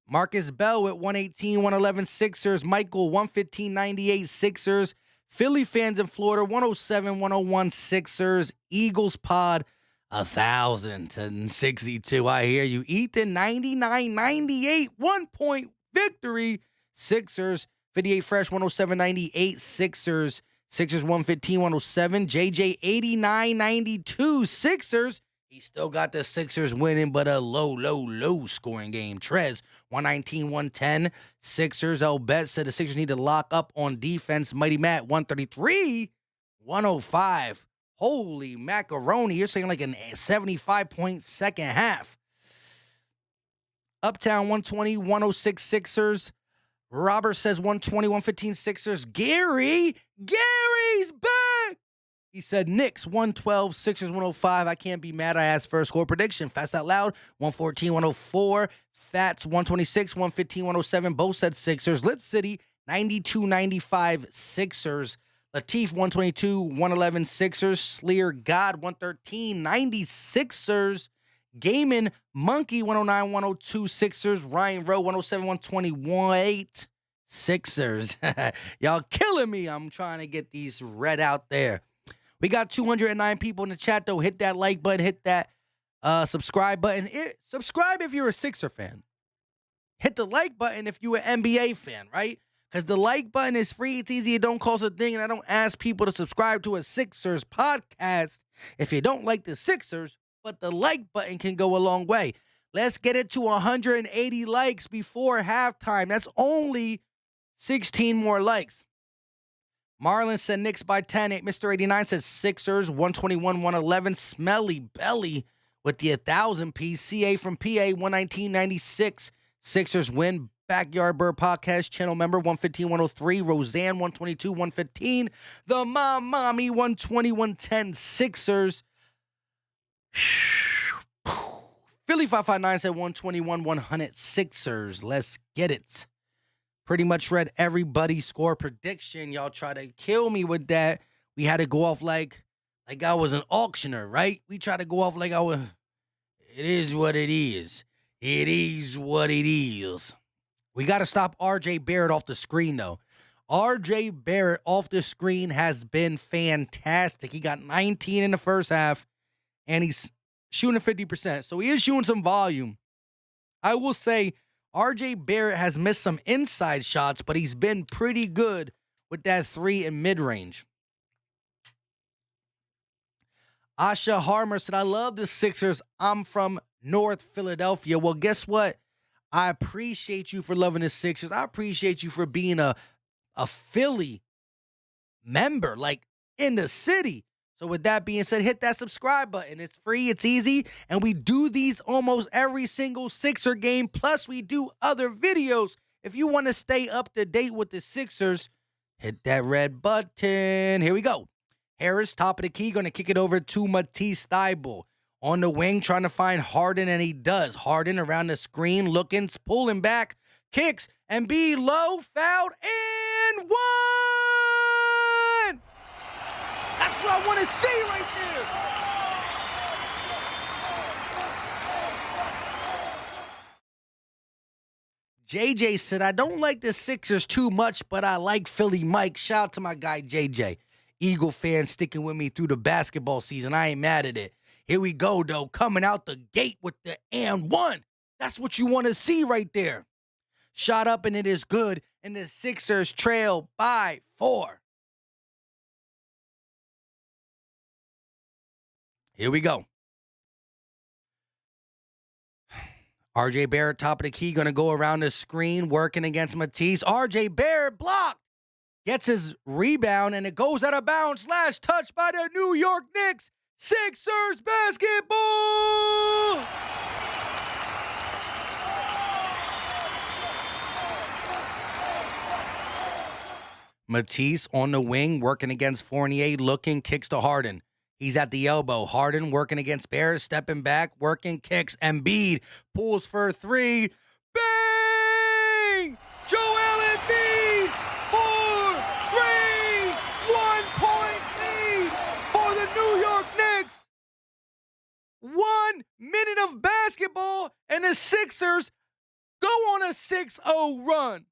Marcus Bell with 118, 111 Sixers. Michael, 115, 98 Sixers. Philly fans in Florida, 107, 101 Sixers. Eagles pod. 1,062. I hear you. Ethan, 99-98. 1-point victory. Sixers, 58 fresh, 107-98. Sixers. Sixers 115-107. JJ 89-92. Sixers. He still got the Sixers winning, but a low scoring game. Trez 119-110. Sixers. El Bet said the Sixers need to lock up on defense. Mighty Matt 133-105. Holy macaroni. You're saying like a 75-point second half. Uptown 120-106 Sixers. Robert says 120-115 Sixers. Gary's back. He said Knicks 112, Sixers 105. I can't be mad. I asked for a score prediction. Fast Out Loud 114-104. Fats 126, 115-107. Both said Sixers. Lit City 92-95 Sixers. Latif 122-111 Sixers. Sleer God 113-90 Sixers. Gaiman Monkey 109-102 Sixers. Ryan Rowe 107-128 Sixers. Y'all killing me. I'm trying to get these read out there. We got 209 people in the chat, though. Hit that like button. Hit that subscribe button. Subscribe if you're a Sixer fan. Hit the like button if you're an NBA fan, right? Because the like button is free. It's easy. It don't cost a thing. And I don't ask people to subscribe to a Sixers podcast if you don't like the Sixers. But the like button can go a long way. Let's get it to 180 likes before halftime. That's only 16 more likes. Marlon said Knicks by 10. Mr. 89 says Sixers 121-111. Smelly Belly with the 1,000-piece. CA from PA 119-96. Sixers win. Backyard Bird Podcast channel member 115-103. Roseanne 122-115. The Mommy 120-110. Sixers. Philly 559 said 121-100 Sixers. Let's get it. Pretty much read everybody's score prediction. Y'all try to kill me with that. We had to go off like I was an auctioneer, right? We try to go off like I was. It is what it is. It is what it is. We got to stop RJ Barrett off the screen, though. RJ Barrett off the screen has been fantastic. He got 19 in the first half, and he's shooting 50%. So he is shooting some volume. I will say RJ Barrett has missed some inside shots, but he's been pretty good with that three in mid-range. Asha Harmer said, I love the Sixers. I'm from North Philadelphia. Well, guess what? I appreciate you for loving the Sixers. I appreciate you for being a Philly member, like in the city. So with that being said, hit that subscribe button. It's free, it's easy, and we do these almost every single Sixer game, plus we do other videos. If you want to stay up to date with the Sixers, hit that red button. Here we go. Harris, top of the key, going to kick it over to Matisse Thybulle. On the wing, trying to find Harden, and he does. Harden around the screen, looking, pulling back, kicks, Embiid low, fouled, and one! That's what I want to see right there. JJ said, I don't like the Sixers too much, but I like Philly Mike. Shout out to my guy, JJ. Eagle fan sticking with me through the basketball season. I ain't mad at it. Here we go, though, coming out the gate with the and one. That's what you want to see right there. Shot up, and it is good, and the Sixers trail by 4. Here we go. RJ Barrett, top of the key, going to go around the screen, working against Matisse. RJ Barrett blocked. Gets his rebound, and it goes out of bounds. Last touch by the New York Knicks. Sixers basketball! Matisse on the wing, working against Fournier, looking, kicks to Harden. He's at the elbow. Harden working against Barrett, stepping back, working, kicks. Embiid pulls for 3. Bang! Joel Embiid for 3! 1-point lead for the New York Knicks. 1 minute of basketball, and the Sixers go on a 6-0 run.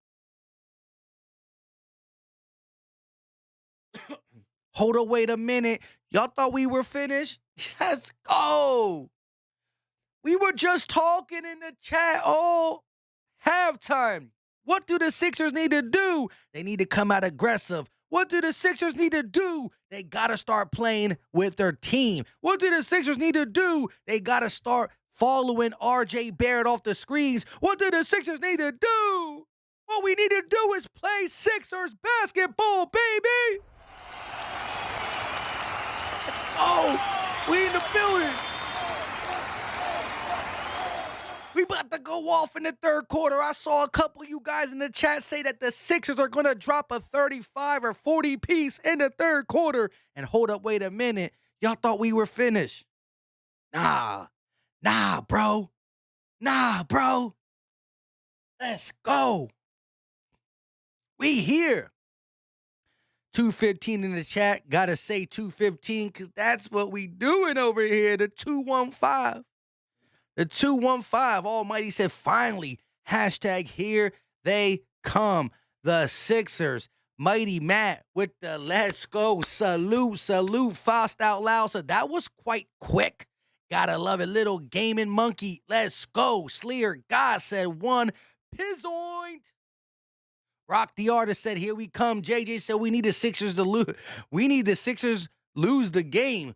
Hold on, wait a minute. Y'all thought we were finished? Let's go. We were just talking in the chat all halftime. What do the Sixers need to do? They need to come out aggressive. What do the Sixers need to do? They got to start playing with their team. What do the Sixers need to do? They got to start following RJ Barrett off the screens. What do the Sixers need to do? What we need to do is play Sixers basketball, baby. Oh, we in the building. We about to go off in the third quarter. I saw a couple of you guys in the chat say that the Sixers are going to drop a 35 or 40 piece in the third quarter. And hold up, wait a minute. Y'all thought we were finished. Nah, bro. Let's go. We here. 215 in the chat. Gotta say 215 because that's what we doing over here. The 215. The 215, Almighty said, finally, hashtag here they come. The Sixers, Mighty Matt with the let's go, salute, fast out loud. So that was quite quick. Gotta love it, little gaming monkey. Let's go. Sleer, God said one. Pizzoint. Rock the Artist said, here we come. JJ said, we need the Sixers to lose. We need the Sixers lose the game.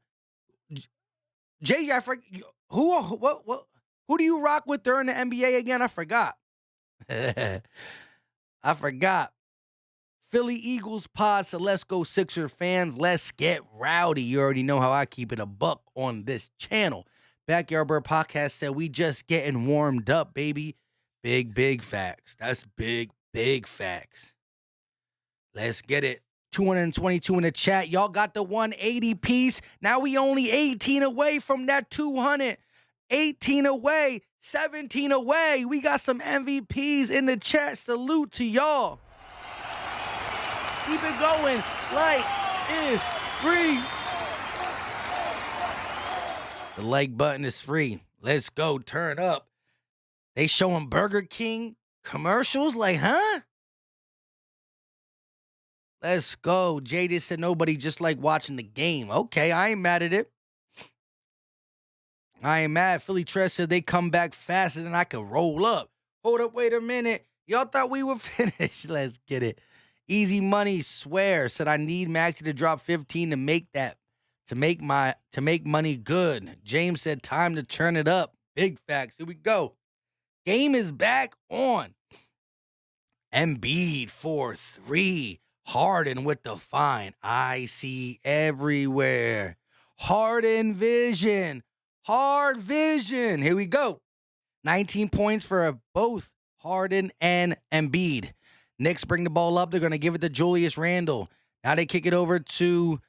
JJ, I forgot. Who do you rock with during the NBA again? I forgot. I forgot. Philly Eagles pod, so let's go Sixer fans. Let's get rowdy. You already know how I keep it a buck on this channel. Backyard Bird Podcast said we just getting warmed up, baby. Big facts. That's big facts. Let's get it. 222 in the chat. Y'all got the 180 piece. Now we only 18 away from that 200. 18 away, 17 away. We got some MVPs in the chat. Salute to y'all. Keep it going. Like is free. The like button is free. Let's go. Turn up. They showing Burger King commercials? Like, huh? Let's go. Jaded said nobody just like watching the game. Okay, I ain't mad at it. I ain't mad. Philly Tress said they come back faster than I could roll up. Hold up, wait a minute. Y'all thought we were finished. Let's get it. Easy Money Swear said I need Maxey to drop 15 to make money good. James said time to turn it up. Big facts. Here we go. Game is back on. Embiid for 3. Harden with the fine. I see everywhere. Harden vision. Hard vision. Here we go. 19 points for both Harden and Embiid. Knicks bring the ball up. They're going to give it to Julius Randle. Now they kick it over to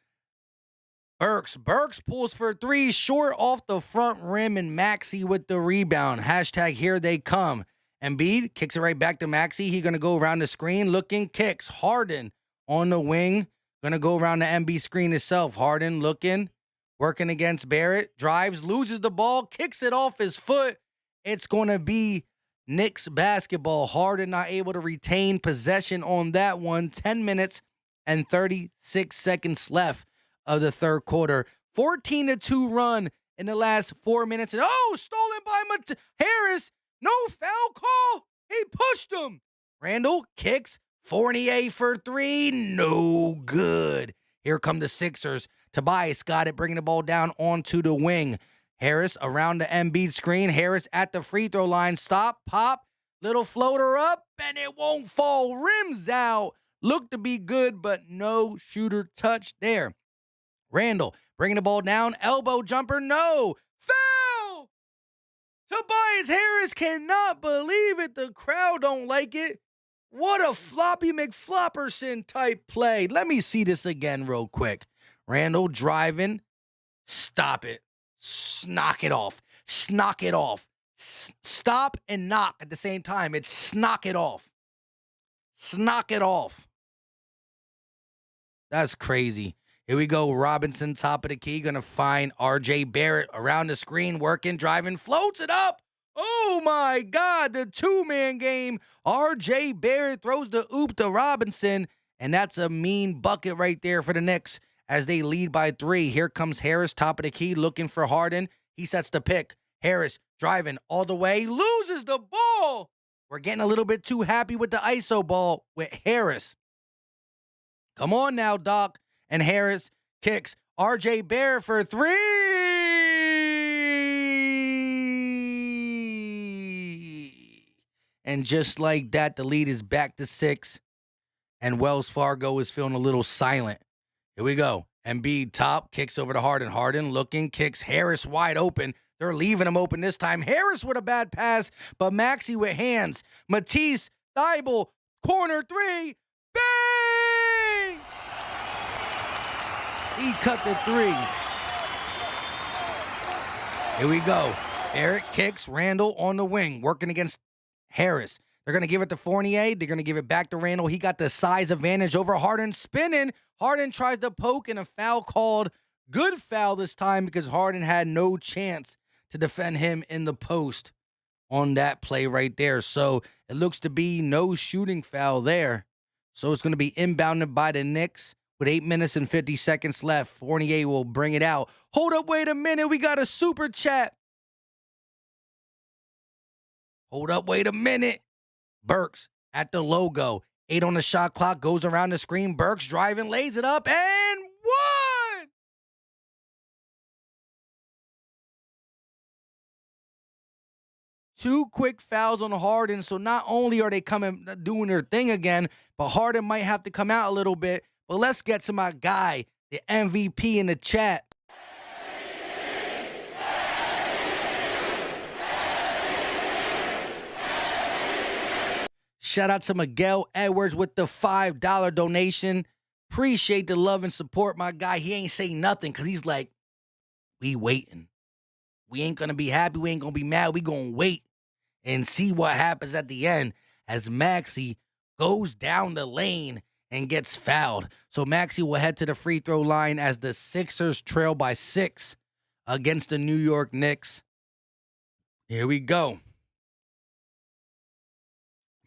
Burks. Burks pulls for 3, short off the front rim, and Maxey with the rebound. Hashtag here they come. Embiid kicks it right back to Maxey. He's going to go around the screen, looking, kicks. Harden on the wing. Going to go around the Embiid screen itself. Harden looking. Working against Barrett, drives, loses the ball, kicks it off his foot. It's going to be Knicks basketball. Harden not able to retain possession on that one. 10 minutes and 36 seconds left of the third quarter. 14-2 run in the last 4 minutes. And stolen by Harris. No foul call. He pushed him. Randle kicks. Fournier for 3. No good. Here come the Sixers. Tobias got it, bringing the ball down onto the wing. Harris around the Embiid screen. Harris at the free throw line. Stop, pop, little floater up, and it won't fall. Rims out. Looked to be good, but no shooter touch there. Randle bringing the ball down. Elbow jumper, no. Foul! Tobias Harris cannot believe it. The crowd don't like it. What a floppy McFlopperson type play. Let me see this again real quick. Randle driving. Stop it. Knock it off. Knock it off. Stop and knock at the same time. It's knock it off. Knock it off. That's crazy. Here we go. Robinson, top of the key. Going to find RJ Barrett around the screen, working, driving, floats it up. Oh, my God. The two-man game. RJ Barrett throws the oop to Robinson, and that's a mean bucket right there for the Knicks as they lead by 3. Here comes Harris, top of the key, looking for Harden. He sets the pick. Harris driving all the way, loses the ball. We're getting a little bit too happy with the ISO ball with Harris. Come on now, Doc. And Harris kicks RJ Barrett for 3. And just like that, the lead is back to 6. And Wells Fargo is feeling a little silent. Here we go. Embiid top, kicks over to Harden. Harden looking, kicks Harris wide open. They're leaving him open this time. Harris with a bad pass, but Maxey with hands. Matisse Thybulle, corner 3. Bang! He cut the 3. Here we go. Barrett kicks Randall on the wing, working against Harris. They're going to give it to Fournier. They're going to give it back to Randall. He got the size advantage over Harden, spinning. Harden tries to poke, and a foul called. Good foul this time because Harden had no chance to defend him in the post on that play right there. So it looks to be no shooting foul there. So it's going to be inbounded by the Knicks with 8 minutes and 50 seconds left. Fournier will bring it out. Hold up, wait a minute. We got a super chat. Hold up, wait a minute. Burks at the logo. 8 on the shot clock, goes around the screen. Burks driving, lays it up, and 1! Two quick fouls on Harden, so not only are they doing their thing again, but Harden might have to come out a little bit. But let's get to my guy, the MVP in the chat. Shout out to Miguel Edwards with the $5 donation. Appreciate the love and support, my guy. He ain't saying nothing because he's like, we waiting. We ain't going to be happy. We ain't going to be mad. We going to wait and see what happens at the end as Maxey goes down the lane and gets fouled. So Maxey will head to the free throw line as the Sixers trail by 6 against the New York Knicks. Here we go.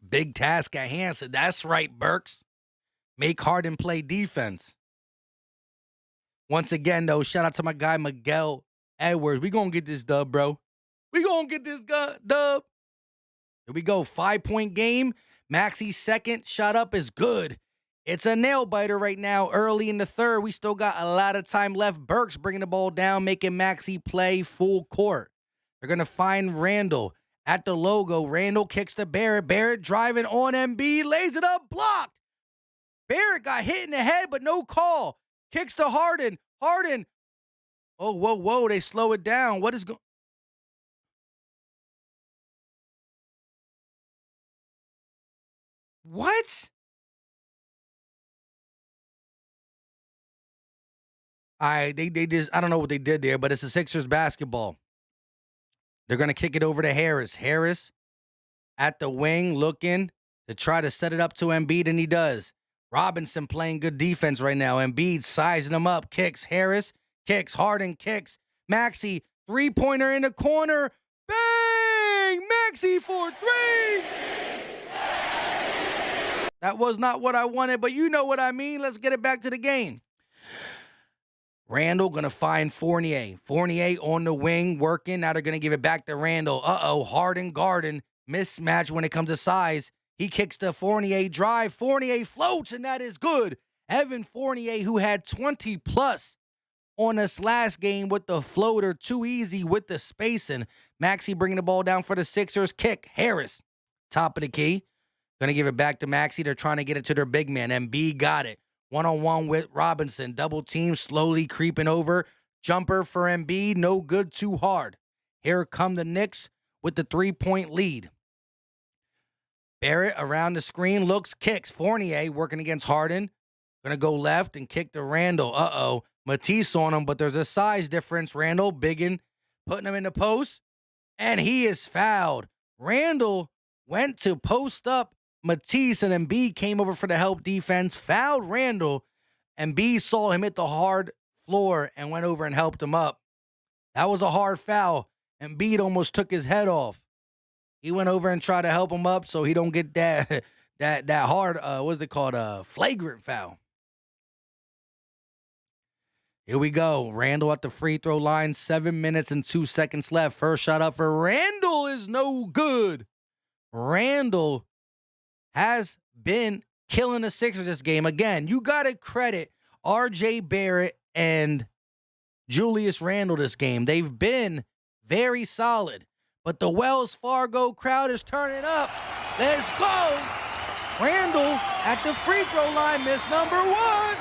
Big task at hand. So that's right, Burks. Make Harden play defense. Once again, though, shout out to my guy, Miguel Edwards. We going to get this dub, bro. We going to get this dub. Here we go. 5-point game. Maxey's second shot up is good. It's a nail biter right now. Early in the third. We still got a lot of time left. Burks bringing the ball down, making Maxey play full court. They're going to find Randall. At the logo, Randall kicks to Barrett. Barrett driving on Embiid, lays it up, blocked. Barrett got hit in the head, but no call. Kicks to Harden. Harden. Oh, whoa, they slow it down. What is going? What? They just, I don't know what they did there, but it's the Sixers basketball. They're going to kick it over to Harris. Harris at the wing looking to try to set it up to Embiid, and he does. Robinson playing good defense right now. Embiid sizing him up. Kicks. Harris kicks. Harden kicks. Maxey, three-pointer in the corner. Bang! Maxey for 3! That was not what I wanted, but you know what I mean. Let's get it back to the game. Randall going to find Fournier. Fournier on the wing working. Now they're going to give it back to Randall. Harden Garden. Mismatch when it comes to size. He kicks the Fournier drive. Fournier floats, and that is good. Evan Fournier, who had 20-plus on this last game with the floater. Too easy with the spacing. Maxey bringing the ball down for the Sixers. Kick. Harris, top of the key. Going to give it back to Maxey. They're trying to get it to their big man. Embiid got it. One-on-one with Robinson. Double team slowly creeping over. Jumper for Embiid. No good, too hard. Here come the Knicks with the 3-point lead. Barrett around the screen. Looks, kicks. Fournier working against Harden. Going to go left and kick to Randall. Matisse on him, but there's a size difference. Randall biggin, putting him in the post. And he is fouled. Randall went to post up Matisse, and Embiid came over for the help defense, fouled Randall. Embiid saw him hit the hard floor and went over and helped him up. That was a hard foul. Embiid almost took his head off. He went over and tried to help him up so he don't get that hard, what's it called, flagrant foul. Here we go. Randall at the free throw line. 7 minutes and 2 seconds left. First shot up for Randall is no good. Randall has been killing the Sixers this game. Again, you got to credit R.J. Barrett and Julius Randle this game. They've been very solid. But the Wells Fargo crowd is turning up. Let's go. Randall at the free throw line missed number 1.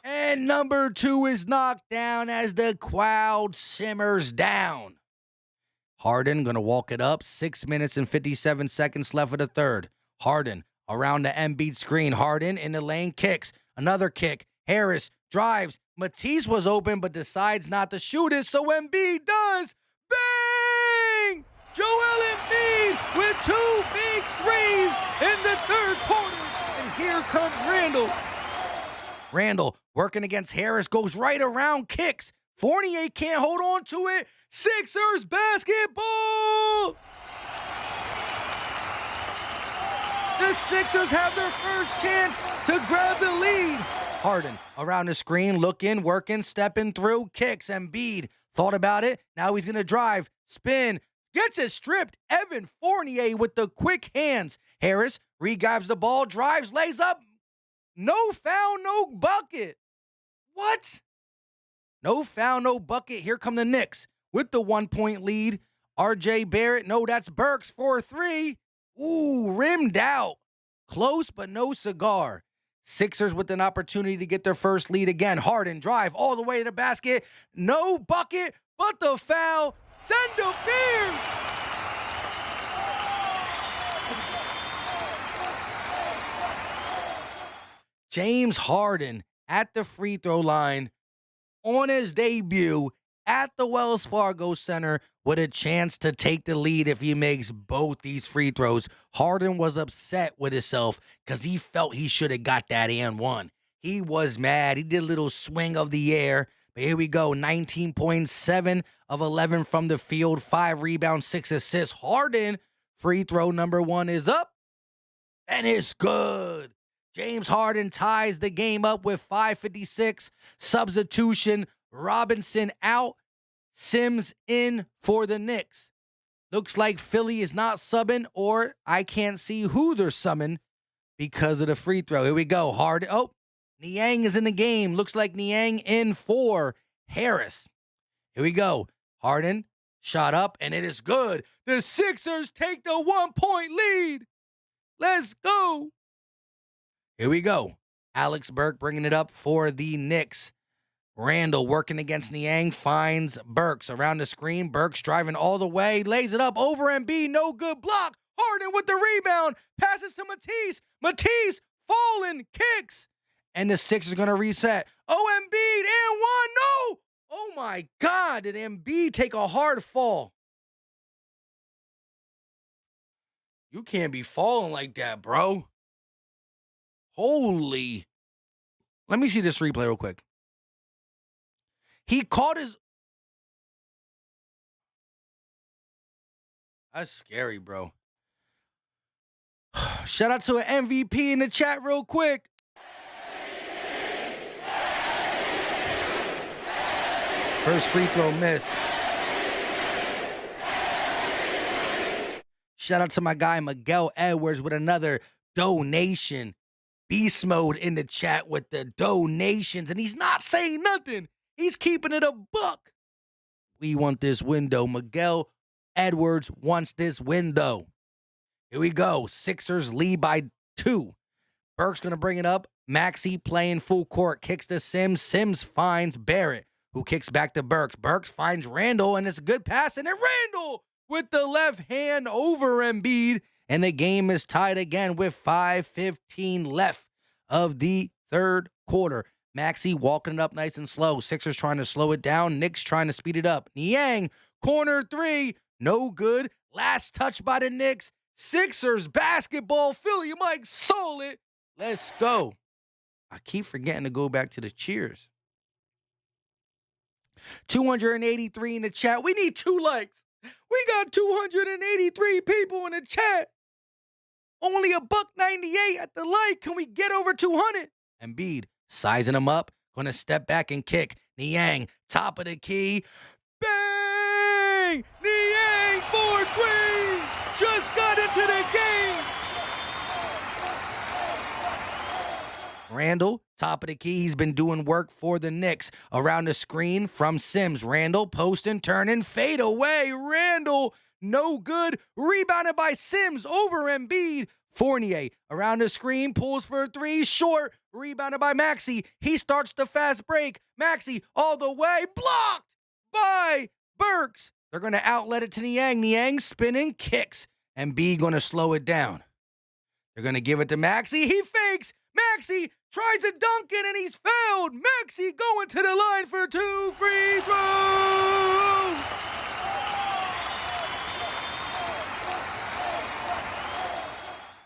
And number 2 is knocked down as the crowd simmers down. Harden going to walk it up. 6 minutes and 57 seconds left of the third. Harden around the Embiid screen. Harden in the lane kicks. Another kick. Harris drives. Matisse was open but decides not to shoot it, so Embiid does. Bang! Joel Embiid with 2 big threes in the third quarter. And here comes Randall. Randall working against Harris, goes right around, kicks. Fournier can't hold on to it. Sixers basketball! The Sixers have their first chance to grab the lead. Harden around the screen, looking, working, stepping through, kicks. Embiid thought about it. Now he's going to drive, spin, gets it stripped. Evan Fournier with the quick hands. Harris re-grabs the ball, drives, lays up. No foul, no bucket. What? No foul, no bucket. Here come the Knicks with the 1-point lead. R.J. Barrett, no, that's Burks for 3. Ooh, rimmed out. Close, but no cigar. Sixers with an opportunity to get their first lead again. Harden drive all the way to the basket. No bucket, but the foul. Send the fear. James Harden at the free throw line on his debut at the Wells Fargo Center with a chance to take the lead if he makes both these free throws. Harden was upset with himself because he felt he should have got that and won. He was mad. He did a little swing of the air. But here we go. 19.7 of 11 from the field. 5 rebounds, 6 assists. Harden, free throw number 1 is up. And it's good. James Harden ties the game up with 5:56. Substitution. Robinson out. Sims in for the Knicks. Looks like Philly is not subbing, or I can't see who they're summing because of the free throw. Here we go. Harden. Oh, Niang is in the game. Looks like Niang in for Harris. Here we go. Harden shot up, and it is good. The Sixers take the 1-point lead. Let's go. Here we go. Alex Burke bringing it up for the Knicks. Randall working against Niang, finds Burks around the screen. Burks driving all the way, lays it up over Embiid, no good block. Harden with the rebound, passes to Matisse. Matisse falling, kicks. And the Sixers going to reset. Oh, Embiid, and 1, no! Oh my God, did Embiid take a hard fall? You can't be falling like that, bro. Holy. Let me see this replay real quick. He caught his... That's scary, bro. Shout out to an MVP in the chat real quick. First free throw missed. Shout out to my guy Miguel Edwards with another donation. Beast mode in the chat with the donations. And he's not saying nothing. He's keeping it a buck. We want this window. Miguel Edwards wants this window. Here we go. Sixers lead by 2. Burke's going to bring it up. Maxey playing full court. Kicks to Sims. Sims finds Barrett, who kicks back to Burks. Burks finds Randall, and it's a good pass. And then Randall with the left hand over Embiid. And the game is tied again with 5:15 left of the third quarter. Maxey walking it up nice and slow. Sixers trying to slow it down. Knicks trying to speed it up. Niang, corner 3, no good. Last touch by the Knicks. Sixers basketball. Philly Mike sold it. Let's go. I keep forgetting to go back to the cheers. 283 in the chat. We need 2 likes. We got 283 people in the chat. Only $1.98 at the like. Can we get over 200? Embiid sizing him up. Gonna step back and kick. Niang, top of the key. Bang! Niang for three! Just got into the game! Randall, top of the key. He's been doing work for the Knicks. Around the screen from Sims. Randall, posting, turning, fade away. Randall, no good. Rebounded by Sims over Embiid. Fournier, around the screen, pulls for a three. Short, rebounded by Maxey. He starts the fast break. Maxey, all the way. Blocked by Burks. They're going to outlet it to Niang. Niang spinning, kicks. Embiid going to slow it down. They're going to give it to Maxey. He fakes. Maxey tries to dunk it, and he's fouled. Maxey going to the line for 2 free throws.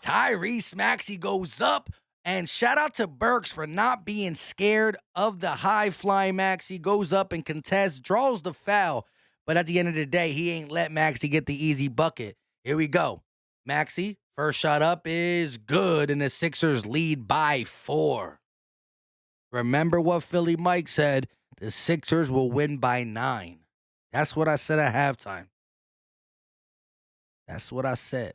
Tyrese Maxey goes up, and shout out to Burks for not being scared of the high-flying Maxey. Goes up and contests, draws the foul, but at the end of the day, he ain't let Maxey get the easy bucket. Here we go. Maxey, first shot up is good, and the Sixers lead by 4. Remember what Philly Mike said, the Sixers will win by 9. That's what I said at halftime. That's what I said.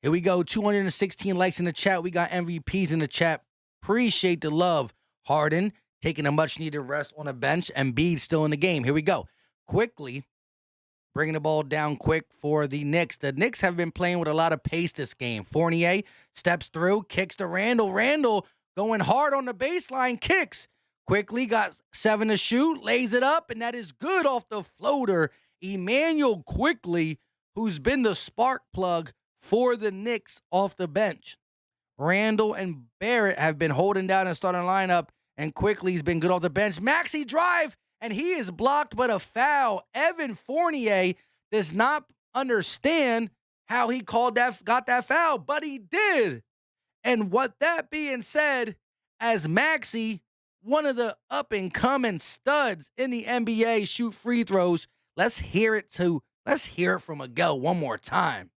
Here we go, 216 likes in the chat. We got MVPs in the chat. Appreciate the love. Harden taking a much-needed rest on the bench. Embiid still in the game. Here we go. Quickly, bringing the ball down quick for the Knicks. The Knicks have been playing with a lot of pace this game. Fournier steps through, kicks to Randall. Randall going hard on the baseline, kicks. Quickly got 7 to shoot, lays it up, and that is good off the floater. Emmanuel Quickly, who's been the spark plug for the Knicks off the bench. Randall and Barrett have been holding down the starting lineup, and Quickly's been good off the bench. Maxey drive, and he is blocked, but a foul. Evan Fournier does not understand how he got that foul, but he did. And what that being said, as Maxey, one of the up-and-coming studs in the NBA, shoot free throws, let's hear it from Miguel one more time.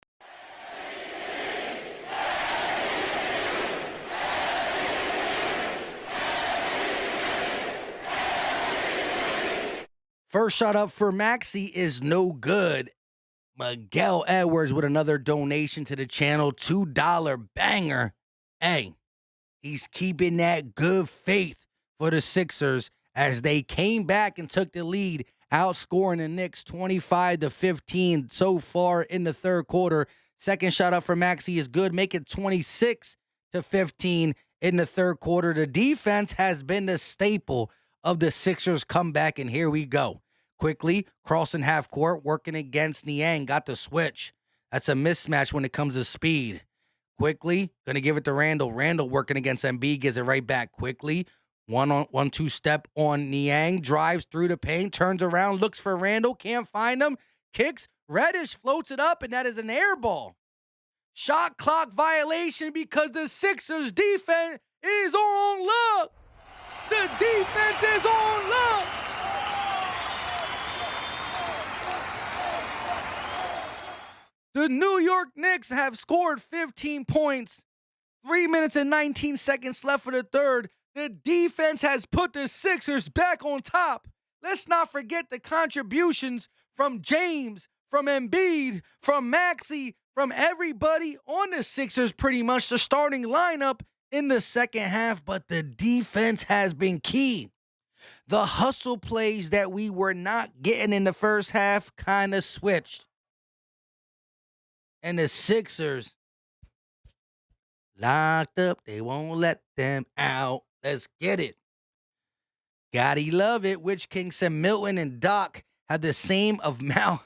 First shot up for Maxey is no good. Miguel Edwards with another donation to the channel, $2 banger. Hey, he's keeping that good faith for the Sixers as they came back and took the lead, outscoring the Knicks 25-15 so far in the third quarter. Second shot up for Maxey is good, make it 26-15 in the third quarter. The defense has been the staple of the Sixers comeback, and here we go. Quickly, crossing half court, working against Niang, got the switch. That's a mismatch when it comes to speed. Quickly, going to give it to Randall. Randall working against Embiid, gives it right back quickly. 1-2 step on Niang, drives through the paint, turns around, looks for Randall, can't find him, kicks, Reddish floats it up, and that is an air ball. Shot clock violation because the Sixers defense is on lock. The defense is on lock. The New York Knicks have scored 15 points. 3 minutes and 19 seconds left for the third. The defense has put the Sixers back on top. Let's not forget the contributions from James, from Embiid, from Maxey, from everybody on the Sixers, pretty much the starting lineup in the second half, but the defense has been key. The hustle plays that we were not getting in the first half kind of switched. And the Sixers locked up. They won't let them out. Let's get it. Gotta love it. Witch King said Milton and Doc have the same amount.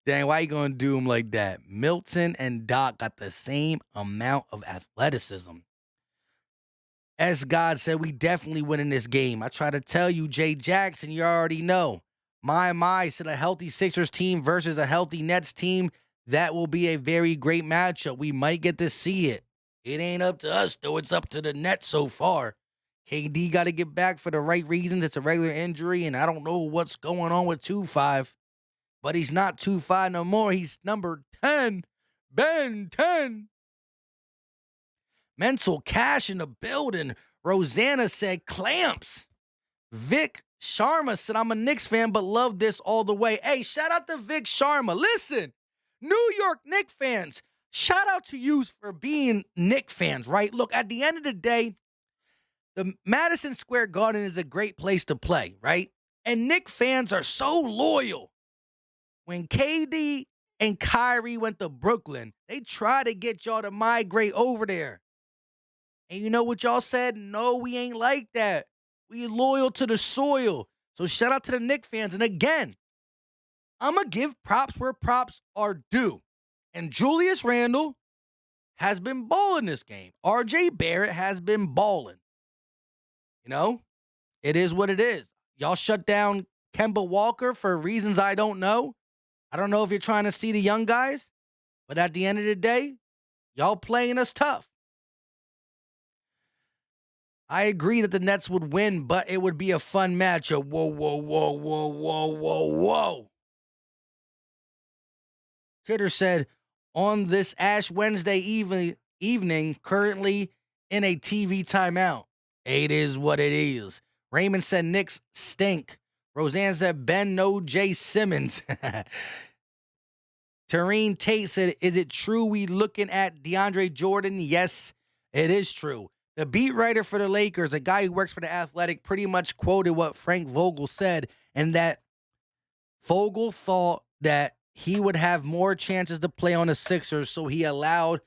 Dang, why you gonna do them like that? Milton and Doc got the same amount of athleticism. As God said, we definitely win in this game. I try to tell you, Jay Jackson, you already know. My said a healthy Sixers team versus a healthy Nets team. That will be a very great matchup. We might get to see it. It ain't up to us, though. It's up to the Nets so far. KD got to get back for the right reasons. It's a regular injury, and I don't know what's going on with 2-5. But he's not 2-5 no more. He's number 10. Ben 10. Mental Cash in the building. Rosanna said clamps. Vic Sharma said, I'm a Knicks fan, but love this all the way. Hey, shout out to Vic Sharma. Listen, New York Knicks fans, shout out to you for being Knicks fans, right? Look, at the end of the day, the Madison Square Garden is a great place to play, right? And Knicks fans are so loyal. When KD and Kyrie went to Brooklyn, they tried to get y'all to migrate over there. And you know what y'all said? No, we ain't like that. We loyal to the soil. So shout out to the Knicks fans. And again, I'm going to give props where props are due. And Julius Randle has been balling this game. RJ Barrett has been balling. You know, it is what it is. Y'all shut down Kemba Walker for reasons I don't know. I don't know if you're trying to see the young guys, but at the end of the day, y'all playing us tough. I agree that the Nets would win, but it would be a fun matchup. Whoa, whoa, whoa, whoa, whoa, whoa, whoa. Kidder said, on this Ash Wednesday evening, currently in a TV timeout. It is what it is. Raymond said Knicks stink. Roseanne said Ben no Jay Simmons. Tareen Tate said, is it true we looking at DeAndre Jordan? Yes, it is true. The beat writer for the Lakers, a guy who works for The Athletic, pretty much quoted what Frank Vogel said, and that Vogel thought that he would have more chances to play on the Sixers, so he allowed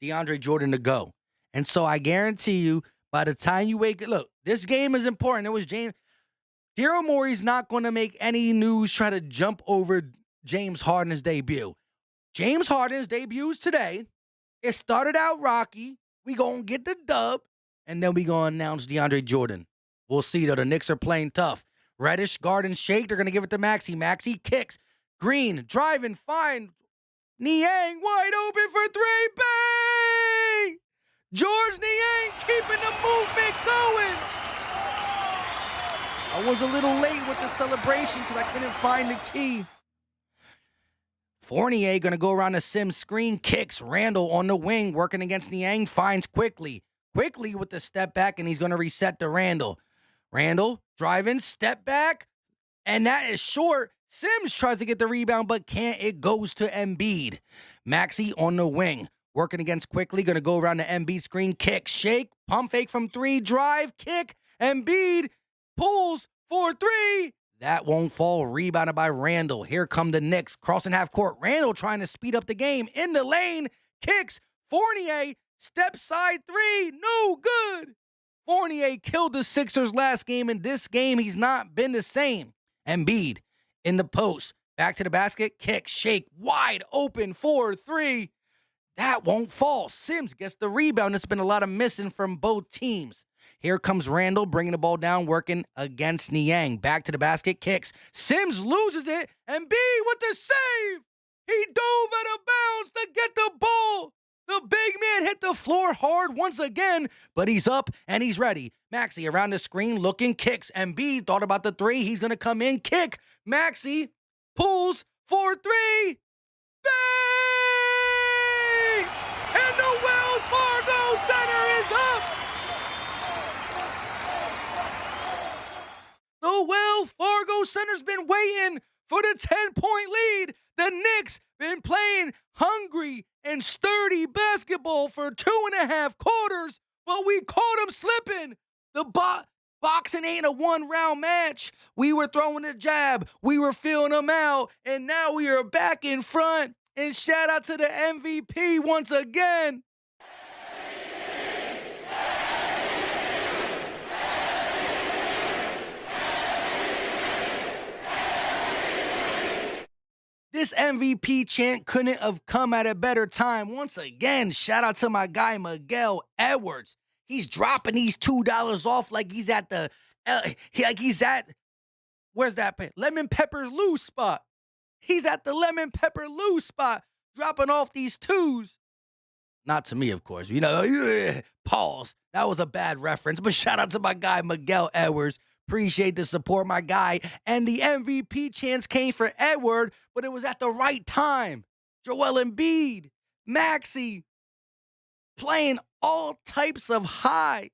DeAndre Jordan to go. And so I guarantee you, by the time you wake up, look, this game is important. It was James. Daryl Morey's not going to make any news try to jump over James Harden's debut. James Harden's debut is today. It started out rocky. We going to get the dub, and then we going to announce DeAndre Jordan. We'll see, though. The Knicks are playing tough. Reddish, Garden, Shake. They're going to give it to Maxey. Maxey kicks. Green, driving, fine. Niang wide open for three. Bang! George Niang keeping the movement going. I was a little late with the celebration because I couldn't find the key. Fournier going to go around the Sims screen, kicks. Randall on the wing, working against Niang, finds Quickly. Quickly with the step back, and he's going to reset to Randall. Randall driving, step back, and that is short. Sims tries to get the rebound, but can't. It goes to Embiid. Maxey on the wing, working against Quickly, going to go around the Embiid screen, kick, shake, pump fake from three, drive, kick. Embiid pulls for three. That won't fall. Rebounded by Randall. Here come the Knicks. Crossing half court. Randall trying to speed up the game. In the lane. Kicks. Fournier. Step side three. No good. Fournier killed the Sixers last game. In this game, he's not been the same. Embiid in the post. Back to the basket. Kick. Shake. Wide open for three. That won't fall. Sims gets the rebound. There's been a lot of missing from both teams. Here comes Randall bringing the ball down, working against Niang. Back to the basket, kicks. Sims loses it, and B with the save. He dove out of bounds to get the ball. The big man hit the floor hard once again, but he's up and he's ready. Maxey around the screen looking, kicks. Embiid thought about the three. He's going to come in, kick. Maxey pulls for three. Bang! And the Wells Fargo Center is up. The Wells Fargo Center's been waiting for the 10-point lead. The Knicks been playing hungry and sturdy basketball for 2.5 quarters, but we caught them slipping. The boxing ain't a one-round match. We were throwing a jab. We were feeling them out, and now we are back in front. And shout out to the MVP once again. This MVP chant couldn't have come at a better time. Once again, shout out to my guy, Miguel Edwards. He's dropping these $2 off like he's at the, where's that? Lemon Pepper Lou spot. He's at the Lemon Pepper Lou spot, dropping off these twos. Not to me, of course. You know, pause. That was a bad reference, but shout out to my guy, Miguel Edwards. Appreciate the support, my guy. And the MVP chance came for Edward, but it was at the right time. Joel Embiid, Maxey, playing all types of high.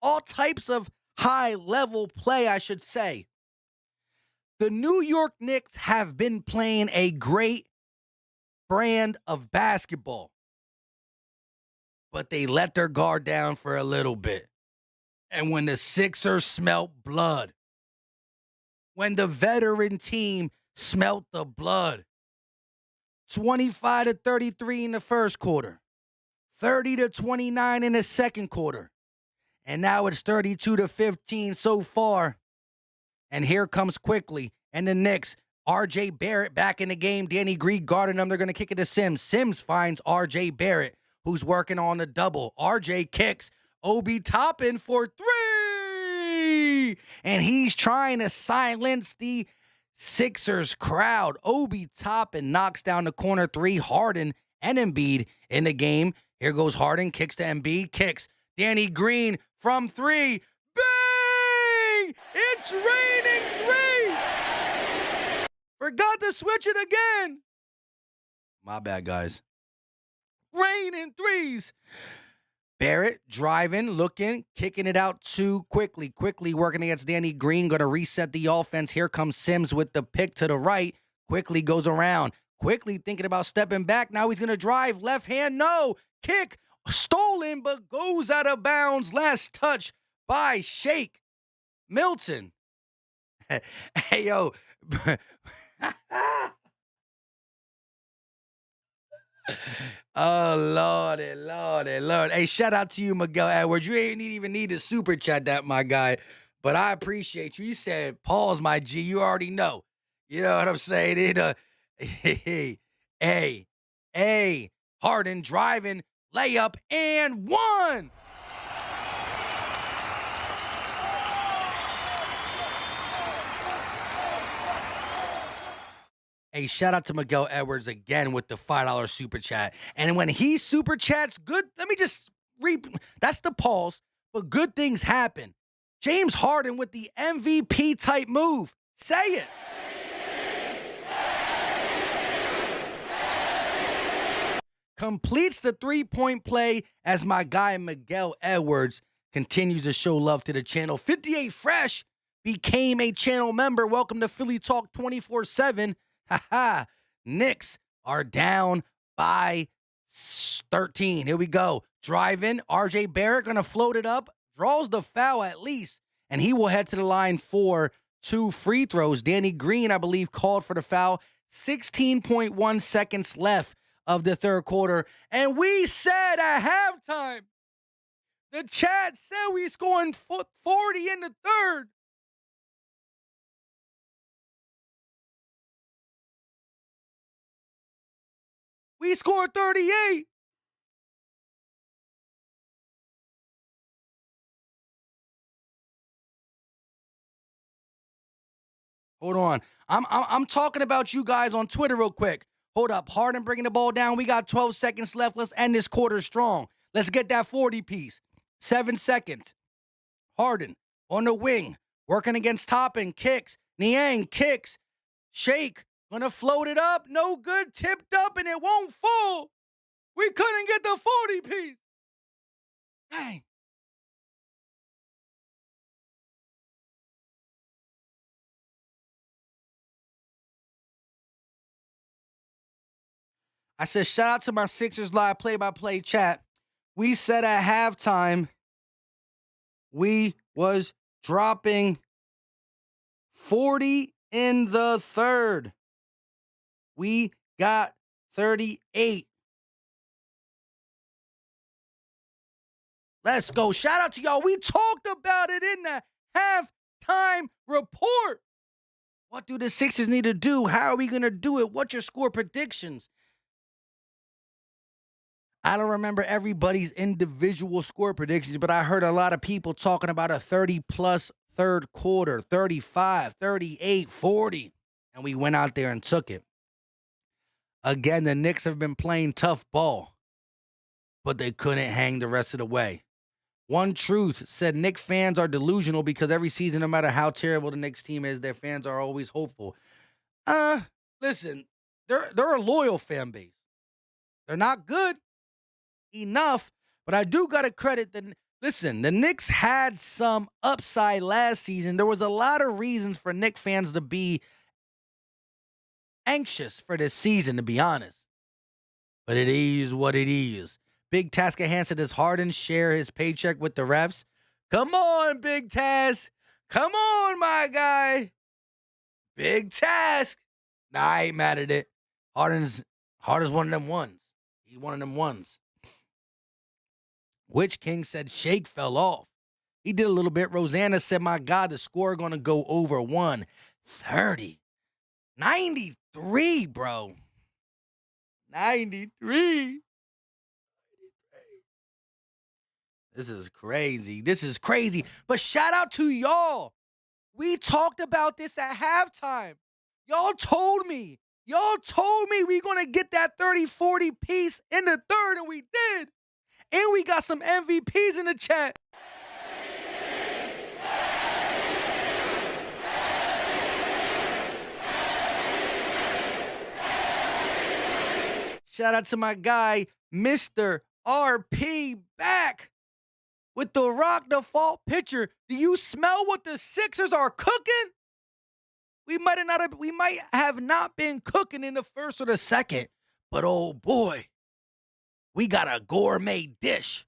all types of high-level play, I should say. The New York Knicks have been playing a great brand of basketball, but they let their guard down for a little bit. And when the Sixers smelt blood, when the veteran team smelt the blood, 25-33 in the first quarter, 30-29 in the second quarter, and now it's 32-15 so far. And here comes quickly, and the Knicks, R.J. Barrett back in the game, Danny Green guarding them. They're going to kick it to Sims. Sims finds R.J. Barrett, who's working on the double. R.J. kicks. Obi Toppin for three, and he's trying to silence the Sixers crowd. Obi Toppin knocks down the corner three. Harden and Embiid in the game. Here goes Harden, kicks to Embiid, kicks. Danny Green from three. Bang! It's raining three! Forgot to switch it again. My bad, guys. Raining threes. Barrett driving, looking, kicking it out too quickly. Quickly working against Danny Green. Going to reset the offense. Here comes Sims with the pick to the right. Quickly goes around. Quickly thinking about stepping back. Now he's going to drive. Left hand, no. Kick. Stolen, but goes out of bounds. Last touch by Shake Milton. Hey, yo. Oh, Lordy, Lordy, Lord. Hey, shout out to you, Miguel Edwards. You ain't even need to super chat that, my guy. But I appreciate you. You said, pause, my G. You already know. You know what I'm saying? Hey, Harden driving, layup, and one. Hey, shout out to Miguel Edwards again with the $5 super chat. And when he super chats, good, let me just that's the pause, but good things happen. James Harden with the MVP type move. Say it. Completes the three-point play as my guy Miguel Edwards continues to show love to the channel. 58 Fresh became a channel member. Welcome to Philly Talk 24/7. Haha, Knicks are down by 13. Here we go. Driving. R.J. Barrett going to float it up. Draws the foul at least. And he will head to the line for 2 free throws. Danny Green, I believe, called for the foul. 16.1 seconds left of the third quarter. And we said at halftime, the chat said we scoring 40 in the third. We scored 38. Hold on. I'm talking about you guys on Twitter real quick. Hold up. Harden bringing the ball down. We got 12 seconds left. Let's end this quarter strong. Let's get that 40 piece. 7 seconds. Harden on the wing. Working against Toppin. Kicks. Niang kicks. Shake. Gonna float it up. No good. Tipped up and it won't fall. We couldn't get the 40 piece. Dang. I said, shout out to my Sixers Live play-by-play chat. We said at halftime we was dropping 40 in the third. We got 38. Let's go. Shout out to y'all. We talked about it in the halftime report. What do the Sixers need to do? How are we going to do it? What's your score predictions? I don't remember everybody's individual score predictions, but I heard a lot of people talking about a 30-plus third quarter, 35, 38, 40, and we went out there and took it. Again, the Knicks have been playing tough ball, but they couldn't hang the rest of the way. One Truth said Knicks fans are delusional because every season, no matter how terrible the Knicks team is, their fans are always hopeful. Listen, they're a loyal fan base. They're not good enough, but I do got to credit Listen, the Knicks had some upside last season. There was a lot of reasons for Knicks fans to be anxious for this season, to be honest. But it is what it is. Big Task at hand said, does Harden share his paycheck with the refs? Come on, Big Task. Come on, my guy. Big Task. Nah, I ain't mad at it. Harden's one of them ones. He's one of them ones. Witch King said Shake fell off. He did a little bit. Rosanna said, my God, the score going to go over 130. 93, bro. 93. This is crazy. This is crazy. But shout out to y'all. We talked about this at halftime. Y'all told me we going to get that 30-40 piece in the third, and we did. And we got some MVPs in the chat. Shout out to my guy, Mr. RP, back with the rock default pitcher. Do you smell what the Sixers are cooking? We might have not been cooking in the first or the second, but oh boy, we got a gourmet dish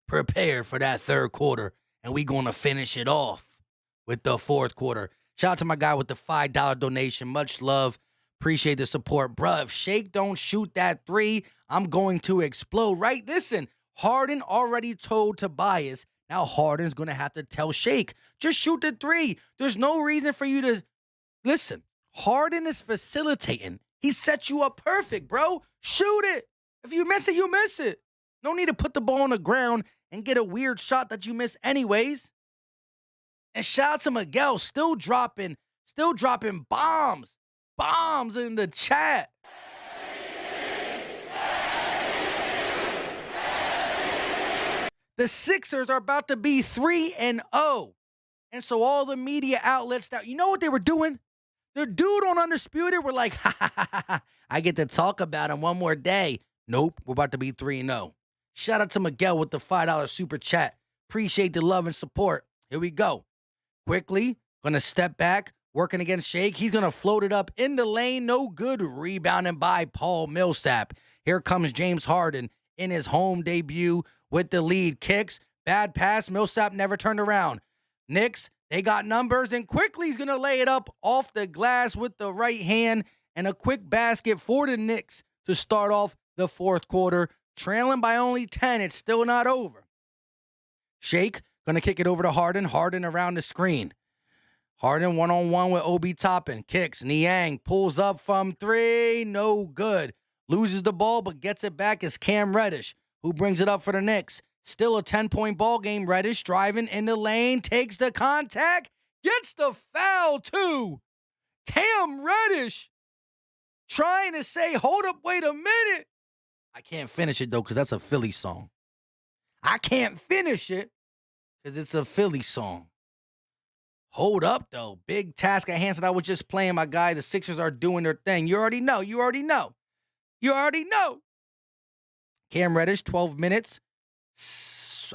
prepared for that third quarter, and we gonna finish it off with the fourth quarter. Shout out to my guy with the $5 donation. Much love. Appreciate the support. Bruh, if Shake don't shoot that three, I'm going to explode, right? Listen, Harden already told Tobias. Now Harden's going to have to tell Shake, just shoot the three. There's no reason for you to... Listen, Harden is facilitating. He set you up perfect, bro. Shoot it. If you miss it, you miss it. No need to put the ball on the ground and get a weird shot that you miss anyways. And shout out to Miguel, still dropping bombs. Bombs in the chat. The Sixers are about to be 3-0. And so all the media outlets that, you know what they were doing? The dude on Undisputed were like, I get to talk about him one more day. Nope, we're about to be 3-0. Shout out to Miguel with the $5 super chat. Appreciate the love and support. Here we go. Quickly, gonna step back, working against Shake. He's gonna float it up in the lane. No good. Rebounding by Paul Millsap. Here comes James Harden in his home debut with the lead. Kicks. Bad pass. Millsap never turned around. Knicks, they got numbers, and quickly he's gonna lay it up off the glass with the right hand, and a quick basket for the Knicks to start off the fourth quarter. Trailing by only 10. It's still not over. Shake gonna kick it over to Harden. Harden around the screen. Harden one-on-one with Obi Toppin. Kicks. Niang pulls up from three. No good. Loses the ball, but gets it back as Cam Reddish, who brings it up for the Knicks. Still a 10-point ball game. Reddish driving in the lane. Takes the contact. Gets the foul, too. Cam Reddish trying to say, hold up, wait a minute. I can't finish it, though, because that's a Philly song. I can't finish it because it's a Philly song. Hold up, though. Big task at hand that I was just playing, my guy. The Sixers are doing their thing. You already know. Cam Reddish, 12 minutes.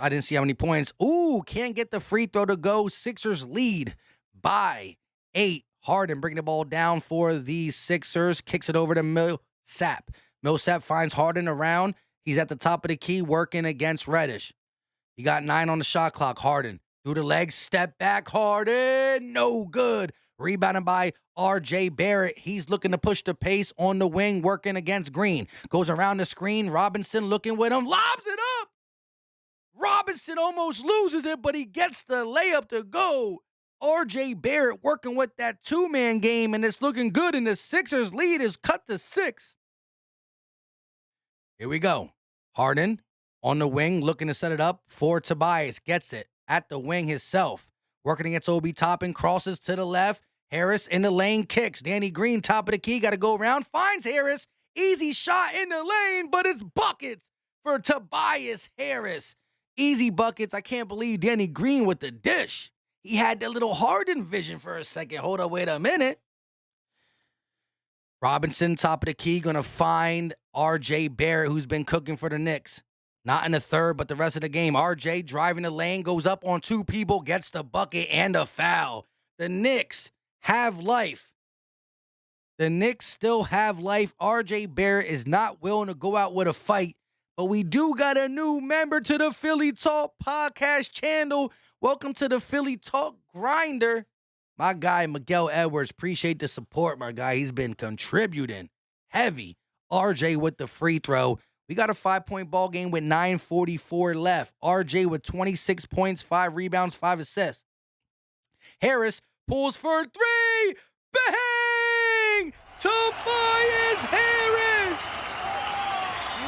I didn't see how many points. Ooh, can't get the free throw to go. Sixers lead by 8. Harden bringing the ball down for the Sixers. Kicks it over to Millsap. Millsap finds Harden around. He's at the top of the key working against Reddish. He got 9 on the shot clock. Harden through the legs. Step back. Harden. No good. Rebounded by R.J. Barrett. He's looking to push the pace on the wing, working against Green. Goes around the screen. Robinson looking with him. Lobs it up. Robinson almost loses it, but he gets the layup to go. R.J. Barrett working with that two-man game, and it's looking good, and the Sixers' lead is cut to 6. Here we go. Harden on the wing, looking to set it up for Tobias. Gets it at the wing himself. Working against Obi Toppin, crosses to the left. Harris in the lane, kicks. Danny Green, top of the key, got to go around. Finds Harris. Easy shot in the lane, but it's buckets for Tobias Harris. Easy buckets. I can't believe Danny Green with the dish. He had that little Harden vision for a second. Hold up, wait a minute. Robinson, top of the key, going to find R.J. Barrett, who's been cooking for the Knicks. Not in the third, but the rest of the game. RJ driving the lane, goes up on two people, gets the bucket and a foul. The Knicks have life. The Knicks still have life. RJ Barrett is not willing to go out with a fight, but we do got a new member to the Philly Talk podcast channel. Welcome to the Philly Talk Grinder. My guy, Miguel Edwards, appreciate the support, my guy. He's been contributing heavy. RJ with the free throw. We got a 5-point ball game with 9:44 left. RJ with 26 points, 5 rebounds, 5 assists. Harris pulls for three. Bang! Tobias Harris!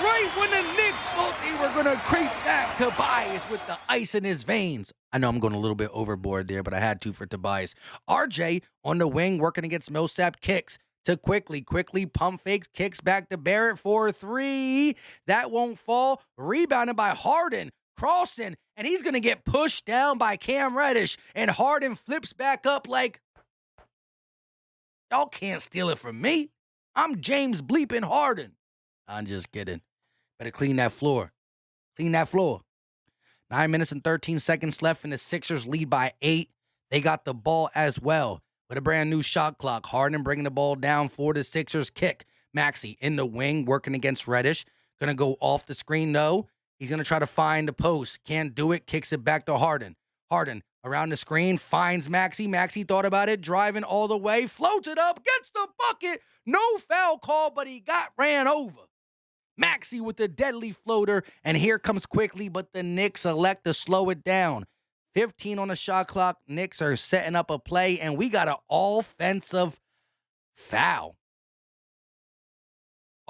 Right when the Knicks thought they were going to creep back, Tobias with the ice in his veins. I know I'm going a little bit overboard there, but I had to for Tobias. RJ on the wing working against Millsap, kicks to quickly pump fakes, kicks back to Barrett for three. That won't fall. Rebounded by Harden, crossing, and he's going to get pushed down by Cam Reddish, and Harden flips back up like, y'all can't steal it from me. I'm James bleeping Harden. I'm just kidding. Better clean that floor. Clean that floor. 9 minutes and 13 seconds left, and the Sixers lead by 8. They got the ball as well with a brand new shot clock. Harden bringing the ball down for the Sixers kick. Maxey in the wing working against Reddish. Going to go off the screen, no. He's going to try to find the post. Can't do it. Kicks it back to Harden. Harden around the screen, finds Maxey. Maxey thought about it, driving all the way, floats it up, gets the bucket. No foul call, but he got ran over. Maxey with the deadly floater, and here comes quickly, but the Knicks elect to slow it down. 15 on the shot clock. Knicks are setting up a play, and we got an offensive foul.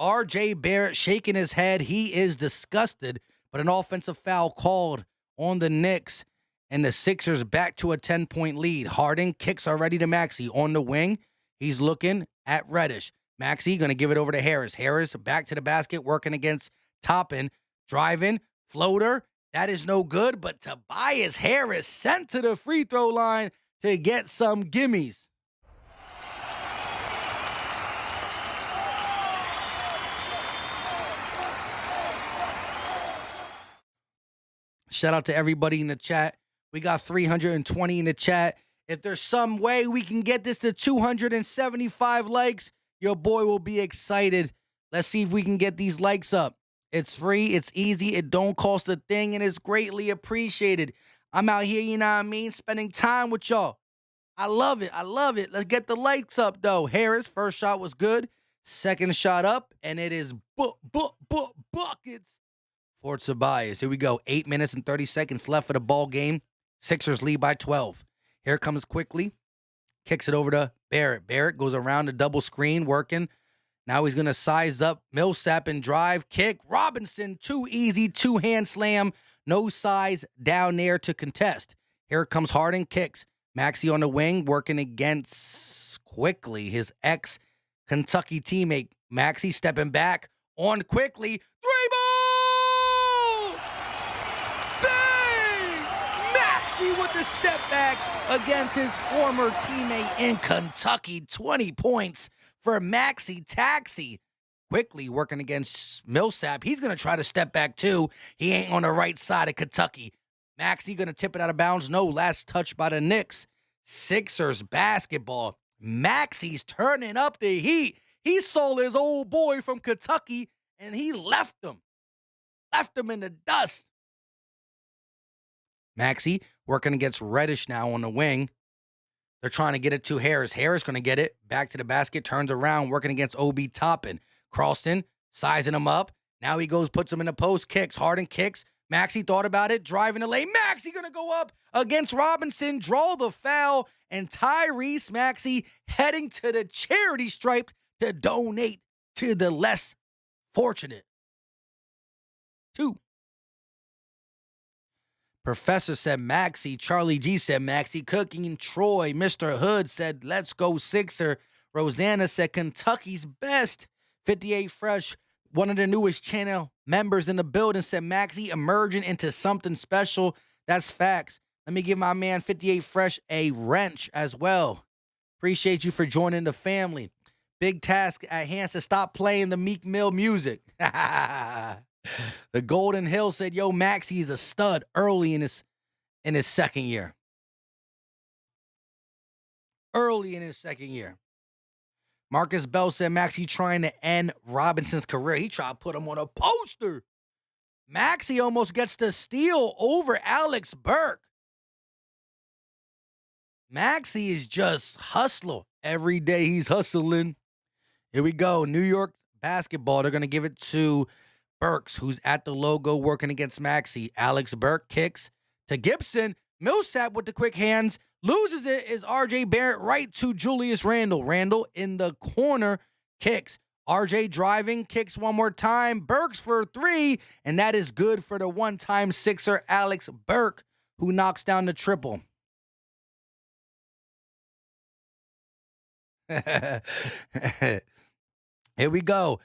RJ Barrett shaking his head. He is disgusted, but an offensive foul called on the Knicks, and the Sixers back to a 10-point lead. Harden kicks already to Maxey on the wing. He's looking at Reddish. Maxey going to give it over to Harris. Harris back to the basket, working against Toppin. Driving, floater. That is no good, but Tobias Harris sent to the free throw line to get some gimmies. Shout out to everybody in the chat. We got 320 in the chat. If there's some way we can get this to 275 likes, your boy will be excited. Let's see if we can get these likes up. It's free, it's easy, it don't cost a thing, and it's greatly appreciated. I'm out here, you know what I mean, spending time with y'all. I love it. I love it. Let's get the likes up, though. Harris, first shot was good. Second shot up, and it is buckets for Tobias. Here we go. 8 minutes and 30 seconds left for the ball game. Sixers lead by 12. Here comes quickly. Kicks it over to Barrett. Barrett goes around the double screen, working. Now he's going to size up Millsap and drive. Kick. Robinson, too easy. Two-hand slam. No size down there to contest. Here comes Harden. Kicks. Maxey on the wing, working against quickly his ex-Kentucky teammate. Maxey stepping back on quickly. 3-ball! Bang! Maxey with the step back against his former teammate in Kentucky. 20 points for Maxey Taxi. Quickly working against Millsap. He's going to try to step back too. He ain't on the right side of Kentucky. Maxey going to tip it out of bounds. No, last touch by the Knicks. Sixers basketball. Maxey's turning up the heat. He saw his old boy from Kentucky, and he left him. Left him in the dust. Maxey working against Reddish now on the wing. They're trying to get it to Harris. Harris going to get it. Back to the basket. Turns around, working against Obi Toppin. Crossing, sizing him up. Now he goes, puts him in the post, kicks. Harden kicks. Maxey thought about it, driving the lane. Maxey going to go up against Robinson, draw the foul, and Tyrese Maxey heading to the charity stripe to donate to the less fortunate. 2. Professor said Maxey. Charlie G said Maxey. Cooking Troy. Mr. Hood said, let's go Sixer. Rosanna said Kentucky's best. 58 Fresh. One of the newest channel members in the building said Maxey emerging into something special. That's facts. Let me give my man 58 Fresh a wrench as well. Appreciate you for joining the family. Big task at hand to stop playing the Meek Mill music. The Golden Hill said, yo, Maxey is a stud early in his second year. Early in his second year. Marcus Bell said Maxey trying to end Robinson's career. He tried to put him on a poster. Maxey almost gets the steal over Alex Burke. Maxey is just hustler. Every day he's hustling. Here we go. New York basketball. They're going to give it to Burks, who's at the logo working against Maxey. Alex Burke kicks to Gibson. Millsap with the quick hands. Loses it is RJ Barrett right to Julius Randle. Randle in the corner kicks. RJ driving, kicks one more time. Burks for three, and that is good for the one-time Sixer Alex Burke, who knocks down the triple. Here we go.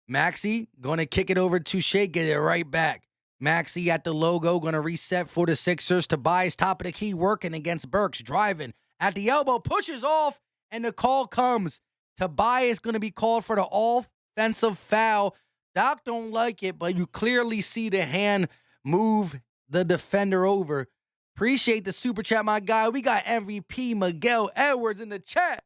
Maxey going to kick it over to Shea, get it right back. Maxey at the logo, going to reset for the Sixers. Tobias, top of the key, working against Burks, driving at the elbow, pushes off, and the call comes. Tobias going to be called for the offensive foul. Doc don't like it, but you clearly see the hand move the defender over. Appreciate the super chat, my guy. We got MVP Miguel Edwards in the chat.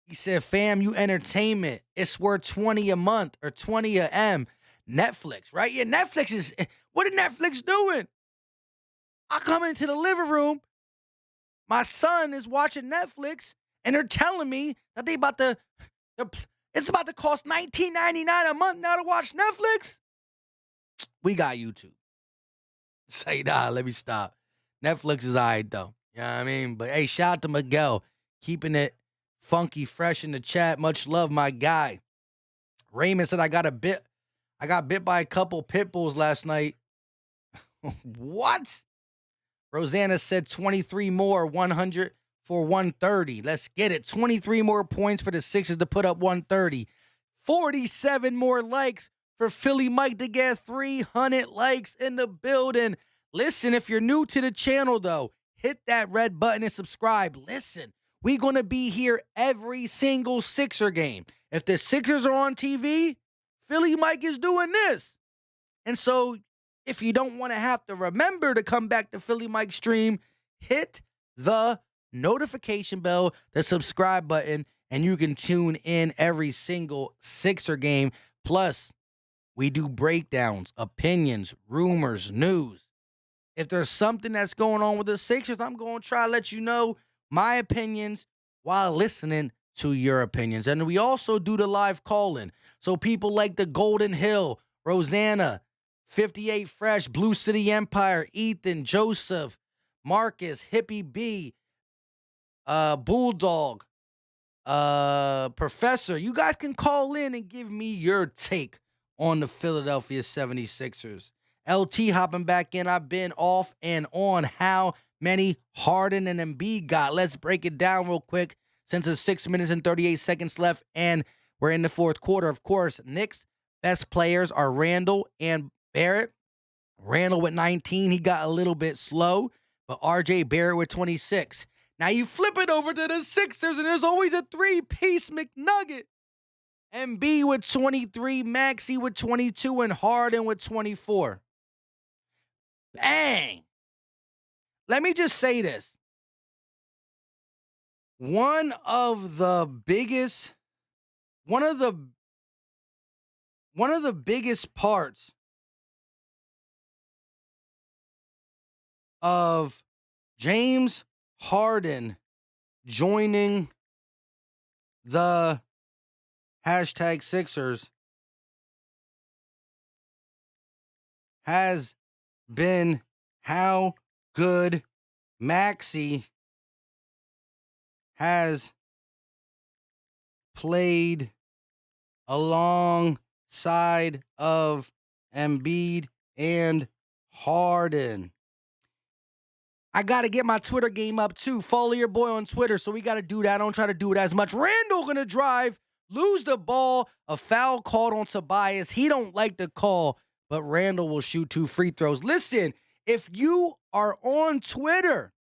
He said, fam, you entertainment. It's worth 20 a month or 20 a M. Netflix, right? Yeah, Netflix is, what is Netflix doing? I come into the living room, my son is watching Netflix, and they're telling me that it's about to cost $19.99 a month now to watch Netflix. We got YouTube. Say, nah, let me stop. Netflix is all right, though. You know what I mean? But, hey, shout out to Miguel, keeping it funky fresh in the chat. Much love, my guy. Raymond said, I got bit by a couple pit bulls last night. What? Rosanna said 23 more, 100 for 130. Let's get it. 23 more points for the Sixers to put up 130. 47 more likes for Philly Mike to get 300 likes in the building. Listen, if you're new to the channel, though, hit that red button and subscribe. Listen, we're going to be here every single Sixer game. If the Sixers are on TV, Philly Mike is doing this. And so if you don't want to have to remember to come back to Philly Mike stream, hit the notification bell, the subscribe button, and you can tune in every single Sixer game. Plus, we do breakdowns, opinions, rumors, news. If there's something that's going on with the Sixers, I'm going to try to let you know my opinions while listening to your opinions. And we also do the live call-in. So people like the Golden Hill, Rosanna, 58 Fresh, Blue City Empire, Ethan, Joseph, Marcus, Hippie B, Bulldog, Professor. You guys can call in and give me your take on the Philadelphia 76ers. LT hopping back in. I've been off and on. How many Harden and Embiid got? Let's break it down real quick since it's 6 minutes and 38 seconds left and we're in the fourth quarter. Of course, Knicks' best players are Randle and Barrett. Randle with 19. He got a little bit slow, but RJ Barrett with 26. Now you flip it over to the Sixers, and there's always a three-piece McNugget. Embiid with 23, Maxey with 22, and Harden with 24. Bang! Let me just say this. One of the biggest parts of James Harden joining the hashtag Sixers has been how good Maxey has played alongside of Embiid and Harden. I got to get my Twitter game up too. Follow your boy on Twitter, so we got to do that. I don't try to do it as much. Randle going to drive, lose the ball, a foul called on Tobias. He don't like the call, but Randle will shoot 2 free throws. Listen, if you are on Twitter,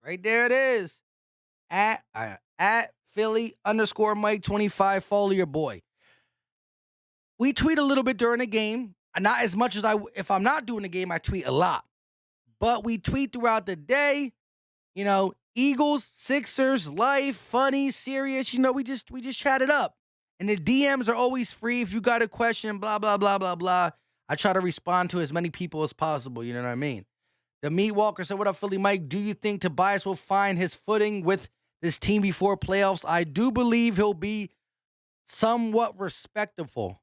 right there it is. at Philly_Mike25. Follow your boy. We tweet a little bit during the game. Not as much as if I'm not doing the game, I tweet a lot. But we tweet throughout the day. You know, Eagles, Sixers, life, funny, serious. You know, we just chat it up. And the DMs are always free. If you got a question, blah, blah, blah, blah, blah. I try to respond to as many people as possible. You know what I mean? The Meat Walker said, what up, Philly Mike? Do you think Tobias will find his footing with this team before playoffs? I do believe he'll be somewhat respectable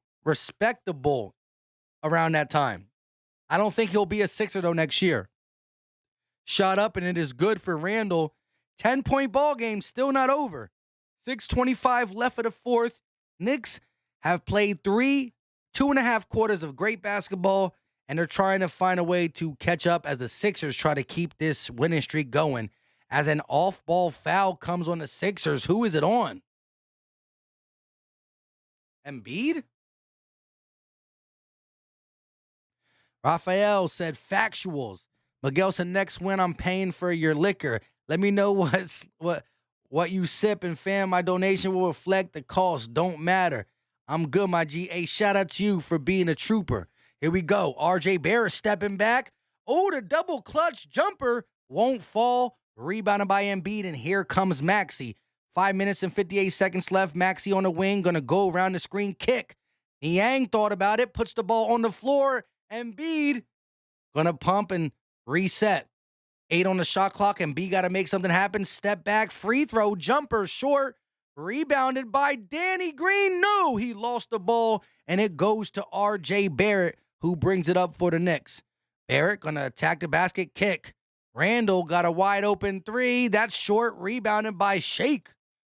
around that time. I don't think he'll be a Sixer, though, next year. Shot up, and it is good for Randall. 10-point ball game, still not over. 6:25 left of the fourth. Knicks have played 2.5 quarters of great basketball, and they're trying to find a way to catch up as the Sixers try to keep this winning streak going. As an off-ball foul comes on the Sixers, who is it on? Embiid? Raphael said factuals. Miguel said, next win, I'm paying for your liquor. Let me know what you sip, and fam, my donation will reflect the cost. Don't matter. I'm good, my G. Hey, shout out to you for being a trooper. Here we go. RJ Barrett stepping back. Oh, the double clutch jumper won't fall. Rebounded by Embiid, and here comes Maxey. 5 minutes and 58 seconds left. Maxey on the wing, going to go around the screen, kick. Niang thought about it, puts the ball on the floor. Embiid going to pump and reset. 8 on the shot clock, and B got to make something happen. Step back, free throw, jumper, short. Rebounded by Danny Green. No, he lost the ball, and it goes to R.J. Barrett, who brings it up for the Knicks. Barrett going to attack the basket, kick. Randall got a wide open 3. That's short, rebounded by Shake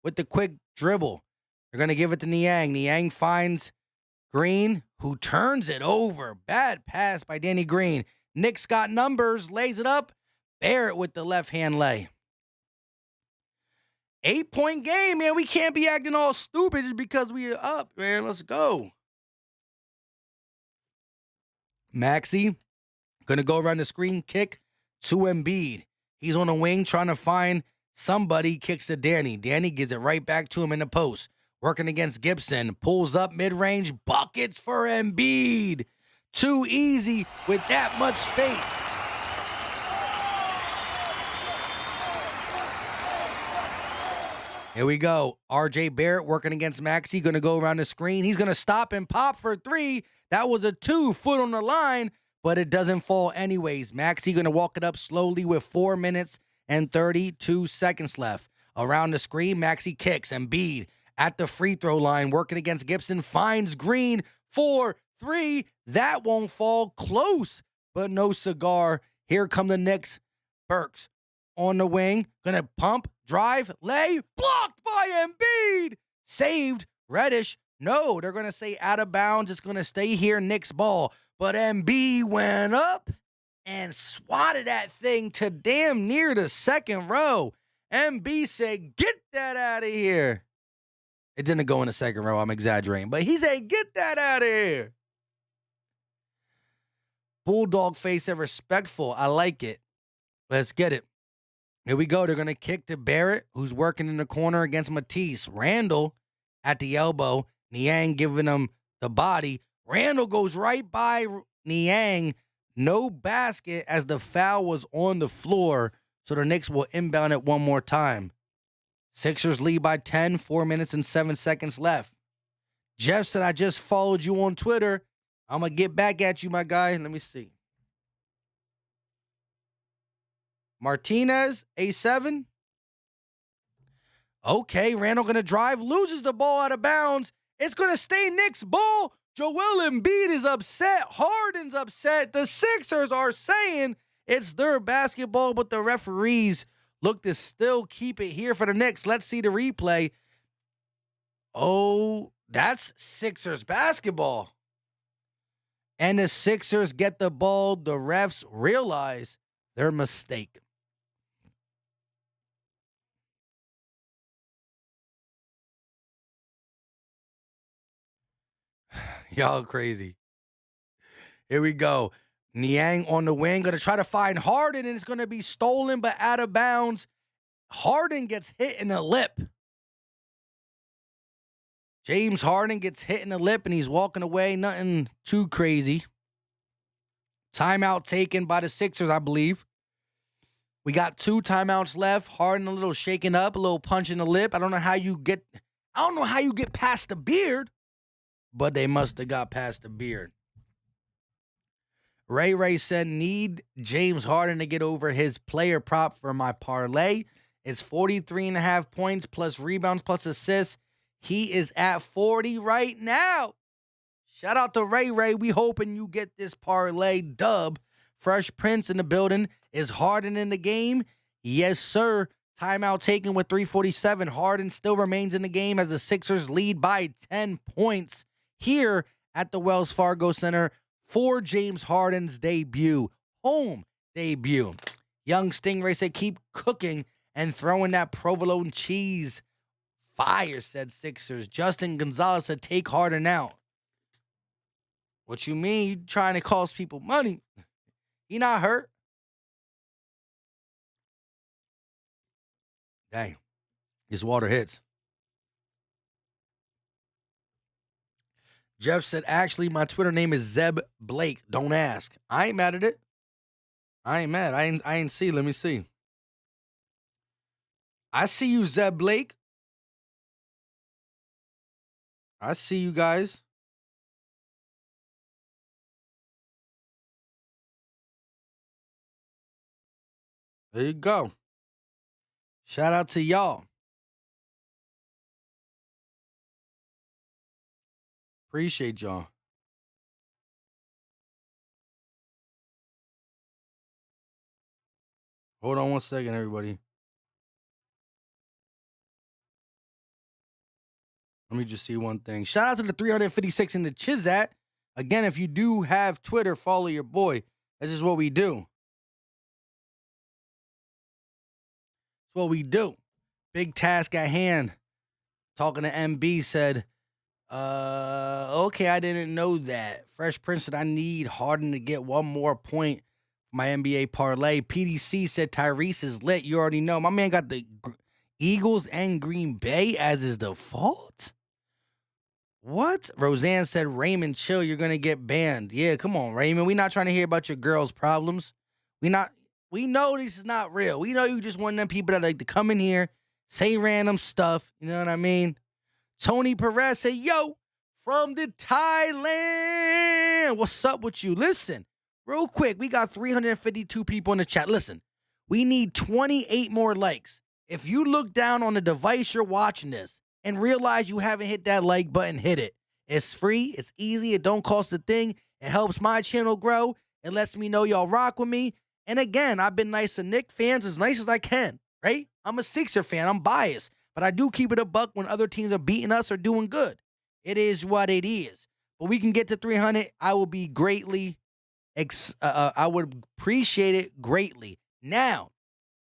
with the quick dribble. They're going to give it to Niang. Niang finds Green, who turns it over. Bad pass by Danny Green. Knicks got numbers, lays it up. Barrett with the left-hand lay. 8-point game, man. We can't be acting all stupid just because we are up, man. Let's go. Maxey going to go around the screen, kick to Embiid. He's on the wing trying to find somebody, kicks to Danny. Danny gives it right back to him in the post. Working against Gibson. Pulls up mid-range. Buckets for Embiid. Too easy with that much space. Here we go. R.J. Barrett working against Maxey. Going to go around the screen. He's going to stop and pop for 3. That was a 2-foot on the line, but it doesn't fall anyways. Maxey going to walk it up slowly with 4 minutes and 32 seconds left. Around the screen, Maxey kicks. Embiid at the free throw line, working against Gibson, finds Green for 3. That won't fall. Close, but no cigar. Here come the Knicks. Burks on the wing, gonna pump, drive, lay, blocked by Embiid. Saved. Reddish. No, they're gonna say out of bounds. It's gonna stay here, Knicks ball. But Embiid went up and swatted that thing to damn near the second row. Embiid said, get that out of here. It didn't go in the second row. I'm exaggerating. But he said, get that out of here. Bulldog face and respectful. I like it. Let's get it. Here we go. They're going to kick to Barrett, who's working in the corner against Matisse. Randall at the elbow. Niang giving him the body. Randall goes right by Niang. No basket as the foul was on the floor. So the Knicks will inbound it one more time. Sixers lead by 10, 4 minutes and 7 seconds left. Jeff said, I just followed you on Twitter. I'm going to get back at you, my guy. Let me see. Martinez, A7. Okay, Randall going to drive, loses the ball out of bounds. It's going to stay Knicks ball. Joel Embiid is upset. Harden's upset. The Sixers are saying it's their basketball, but the referees look to still keep it here for the Knicks. Let's see the replay. Oh, that's Sixers basketball. And the Sixers get the ball. The refs realize their mistake. Y'all crazy. Here we go. Niang on the wing. Going to try to find Harden, and it's going to be stolen, but out of bounds. Harden gets hit in the lip. James Harden gets hit in the lip and he's walking away. Nothing too crazy. Timeout taken by the Sixers, I believe. We got 2 timeouts left. Harden a little shaken up, a little punch in the lip. I don't know how you get past the beard, but they must have got past the beard. Ray said, need James Harden to get over his player prop for my parlay. It's 43.5 points plus rebounds plus assists. He is at 40 right now. Shout out to Ray. We hoping you get this parlay dub. Fresh Prince in the building. Is Harden in the game? Yes, sir. Timeout taken with 3:47. Harden still remains in the game as the Sixers lead by 10 points here at the Wells Fargo Center for James Harden's debut. Home debut. Young Stingray said, keep cooking and throwing that provolone cheese. Fire, said Sixers. Justin Gonzalez said, take Harden out. What you mean? You trying to cost people money? He not hurt. Dang. His water hits. Jeff said, actually, my Twitter name is Zeb Blake. Don't ask. I ain't mad at it. I ain't mad. I ain't see. Let me see. I see you, Zeb Blake. I see you guys. There you go. Shout out to y'all. Appreciate y'all. Hold on one second, everybody. Let me just see one thing. Shout out to the 356 in the Chizat. Again, if you do have Twitter, follow your boy. This is what we do. It's what we do. Big task at hand. Talking to MB said, okay, I didn't know that. Fresh Prince said, I need Harden to get one more point for my NBA parlay. PDC said, Tyrese is lit. You already know. My man got the Eagles and Green Bay as his default. What? Roseanne said, Raymond, chill. You're going to get banned. Yeah, come on, Raymond. We're not trying to hear about your girl's problems. We know this is not real. We know you just one of them people that like to come in here, say random stuff. You know what I mean? Tony Perez said, yo, from the Thailand. What's up with you? Listen, real quick, we got 352 people in the chat. Listen, we need 28 more likes. If you look down on the device you're watching this and realize you haven't hit that like button, hit it. It's free. It's easy. It don't cost a thing. It helps my channel grow. It lets me know y'all rock with me. And again, I've been nice to Knicks fans as nice as I can, right? I'm a Sixer fan. I'm biased. But I do keep it a buck when other teams are beating us or doing good. It is what it is. But we can get to 300. I will be greatly, I would appreciate it greatly. Now,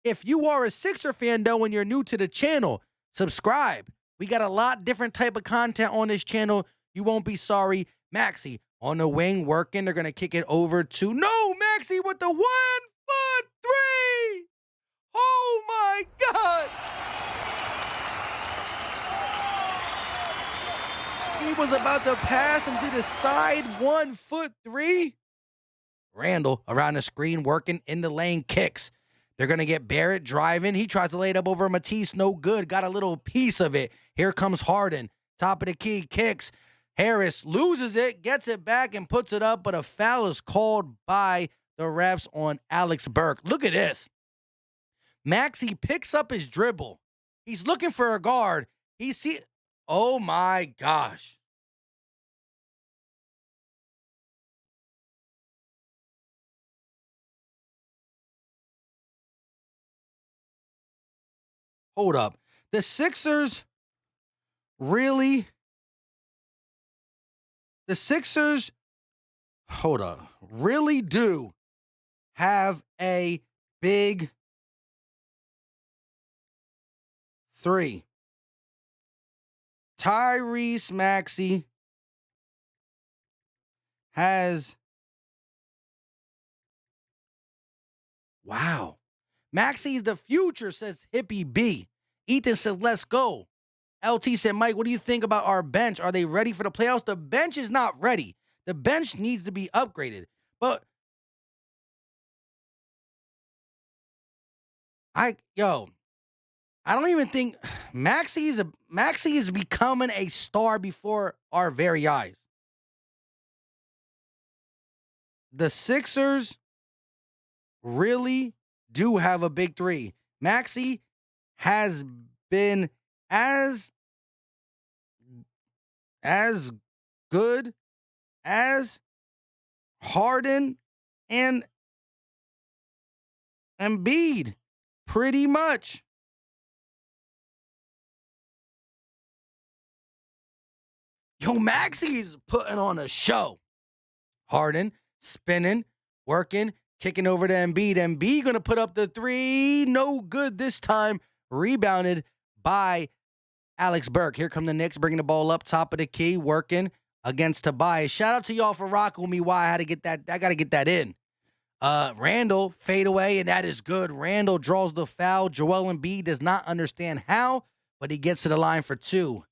if you are a Sixer fan, though, and you're new to the channel, subscribe. We got a lot different type of content on this channel. You won't be sorry. Maxey on the wing working. They're going to kick it over to, no, Maxey with the 1-foot three. Oh, my God. He was about to pass and to the side 1-foot three. Randall around the screen working in the lane, kicks. They're going to get Barrett driving. He tries to lay it up over Matisse. No good. Got a little piece of it. Here comes Harden. Top of the key. Kicks. Harris loses it. Gets it back and puts it up. But a foul is called by the refs on Alex Burke. Look at this. Maxey picks up his dribble. He's looking for a guard. Oh, my gosh. Hold up. The Sixers really? The Sixers, hold up, really do have a big three. Tyrese Maxey has, wow. Maxey's the future, says Hippie B. Ethan says, let's go. LT said, Mike, what do you think about our bench? Are they ready for the playoffs? The bench is not ready. The bench needs to be upgraded. But I don't even think Maxey is becoming a star before our very eyes. The Sixers really do have a big three. Maxey has been as good as Harden and Embiid, pretty much. Yo, Maxey's putting on a show. Harden spinning, working, kicking over to Embiid. Embiid going to put up the three. No good this time. Rebounded by Alex Burke. Here come the Knicks bringing the ball up top of the key, working against Tobias. Shout out to y'all for rocking with me. Why I had to get that. I got to get that in. Randall fade away, and that is good. Randall draws the foul. Joel Embiid does not understand how, but he gets to the line for two.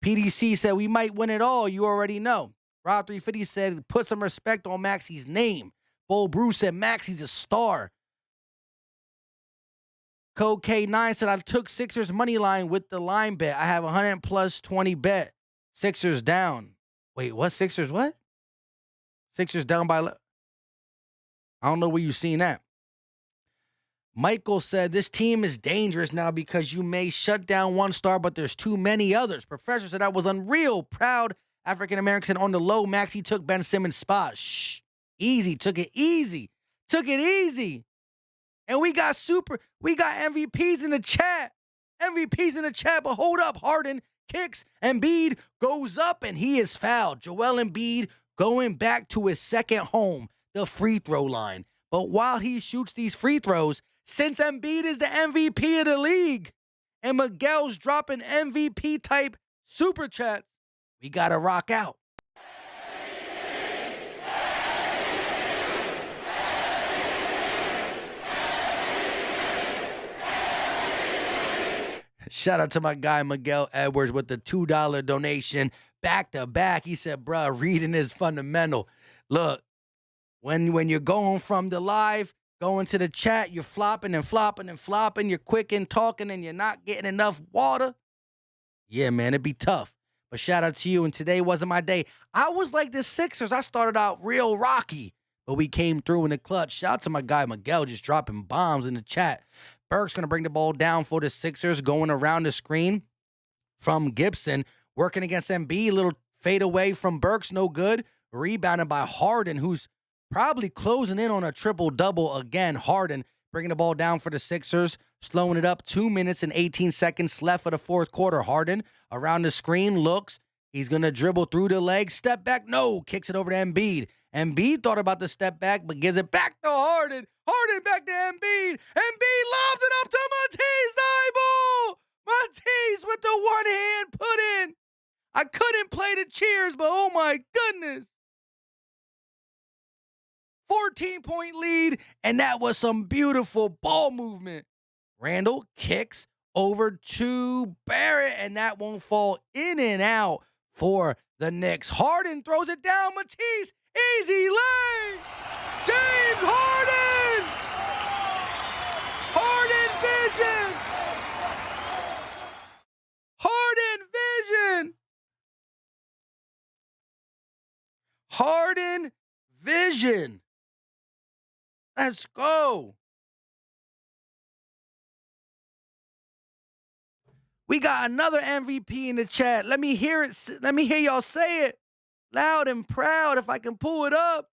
PDC said, we might win it all. You already know. Rob 350 said, put some respect on Maxey's name. Bull Bruce said, Maxey's a star. Code K9 said, I took Sixers money line with the line bet. I have 100 plus 20 bet. Sixers down. Wait, what? Sixers what? Sixers down by... I don't know where you seen that. Michael said, this team is dangerous now because you may shut down one star, but there's too many others. Professor said, that was unreal. Proud African-American on the low. Maxey took Ben Simmons' spot. Shh. Easy. Took it easy. Took it easy. And we got MVPs in the chat. MVPs in the chat, but hold up. Harden kicks. Embiid goes up, and he is fouled. Joel Embiid going back to his second home, the free throw line. But while he shoots these free throws, since Embiid is the MVP of the league and Miguel's dropping MVP-type super chats, we got to rock out. Shout out to my guy Miguel Edwards with the $2 donation back to back. He said, bruh, reading is fundamental. Look, when you're going from the live, going to the chat, you're flopping and flopping and flopping, you're quick and talking, and you're not getting enough water. Yeah, man, it'd be tough. But shout out to you, and today wasn't my day. I was like the Sixers. I started out real rocky, but we came through in the clutch. Shout out to my guy Miguel just dropping bombs in the chat. Burke's going to bring the ball down for the Sixers, going around the screen from Gibson, working against Embiid. Little fade away from Burks, no good. Rebounded by Harden, who's probably closing in on a triple-double again. Harden bringing the ball down for the Sixers, slowing it up. 2 minutes and 18 seconds left for the fourth quarter. Harden around the screen, looks. He's going to dribble through the legs. Step back, no. Kicks it over to Embiid. Embiid thought about the step back, but gives it back to Harden. Harden back to Embiid. Embiid lobs it up to Matisse Thybulle. Matisse with the one hand put in. I couldn't play the cheers, but oh my goodness. 14-point lead, and that was some beautiful ball movement. Randall kicks over to Barrett, and that won't fall in and out for the Knicks. Harden throws it down. Matisse, easy lay. James Harden. Harden vision. Harden vision. Harden vision. Let's go. We got another MVP in the chat. Let me hear it. Let me hear y'all say it loud and proud if I can pull it up.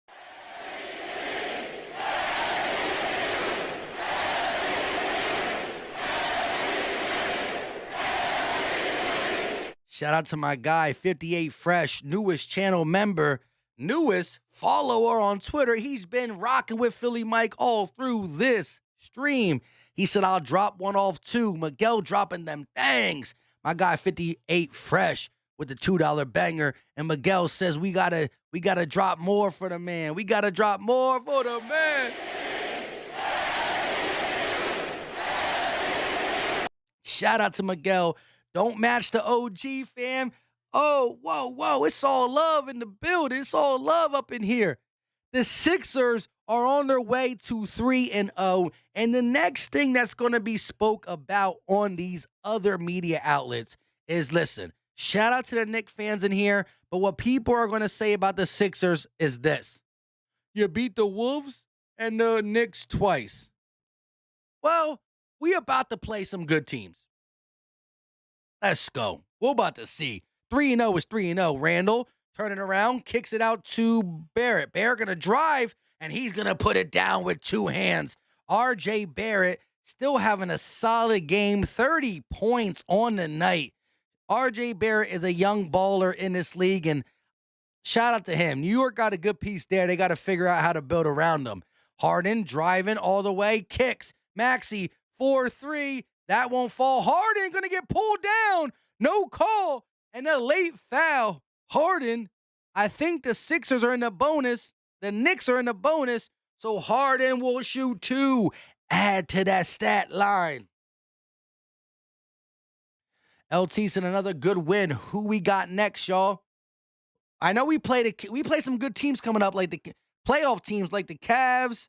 Shout out to my guy, 58 Fresh, newest channel member, newest follower on Twitter. He's been rocking with Philly Mike all through this stream. He said, I'll drop one off too. Miguel dropping them thangs. My guy, 58 Fresh with the $2 banger. And Miguel says, we gotta drop more for the man. We gotta drop more for the man. Shout out to Miguel. Don't match the OG, fam. Oh, whoa. It's all love in the building. It's all love up in here. The Sixers are on their way to 3-0. And the next thing that's going to be spoke about on these other media outlets is, listen, shout out to the Knicks fans in here, but what people are going to say about the Sixers is this. You beat the Wolves and the Knicks twice. Well, we about to play some good teams. Let's go. We're about to see. 3-0 is 3-0. Randall turning around, kicks it out to Barrett. Barrett going to drive, and he's going to put it down with two hands. R.J. Barrett still having a solid game, 30 points on the night. R.J. Barrett is a young baller in this league, and shout out to him. New York got a good piece there. They got to figure out how to build around them. Harden driving all the way, kicks. Maxey, 4-3. That won't fall. Harden going to get pulled down. No call. And a late foul. Harden, I think the Sixers are in the bonus. The Knicks are in the bonus. So Harden will shoot 2. Add to that stat line. LT's in another good win. Who we got next, y'all? I know we play some good teams coming up, like the playoff teams, like the Cavs.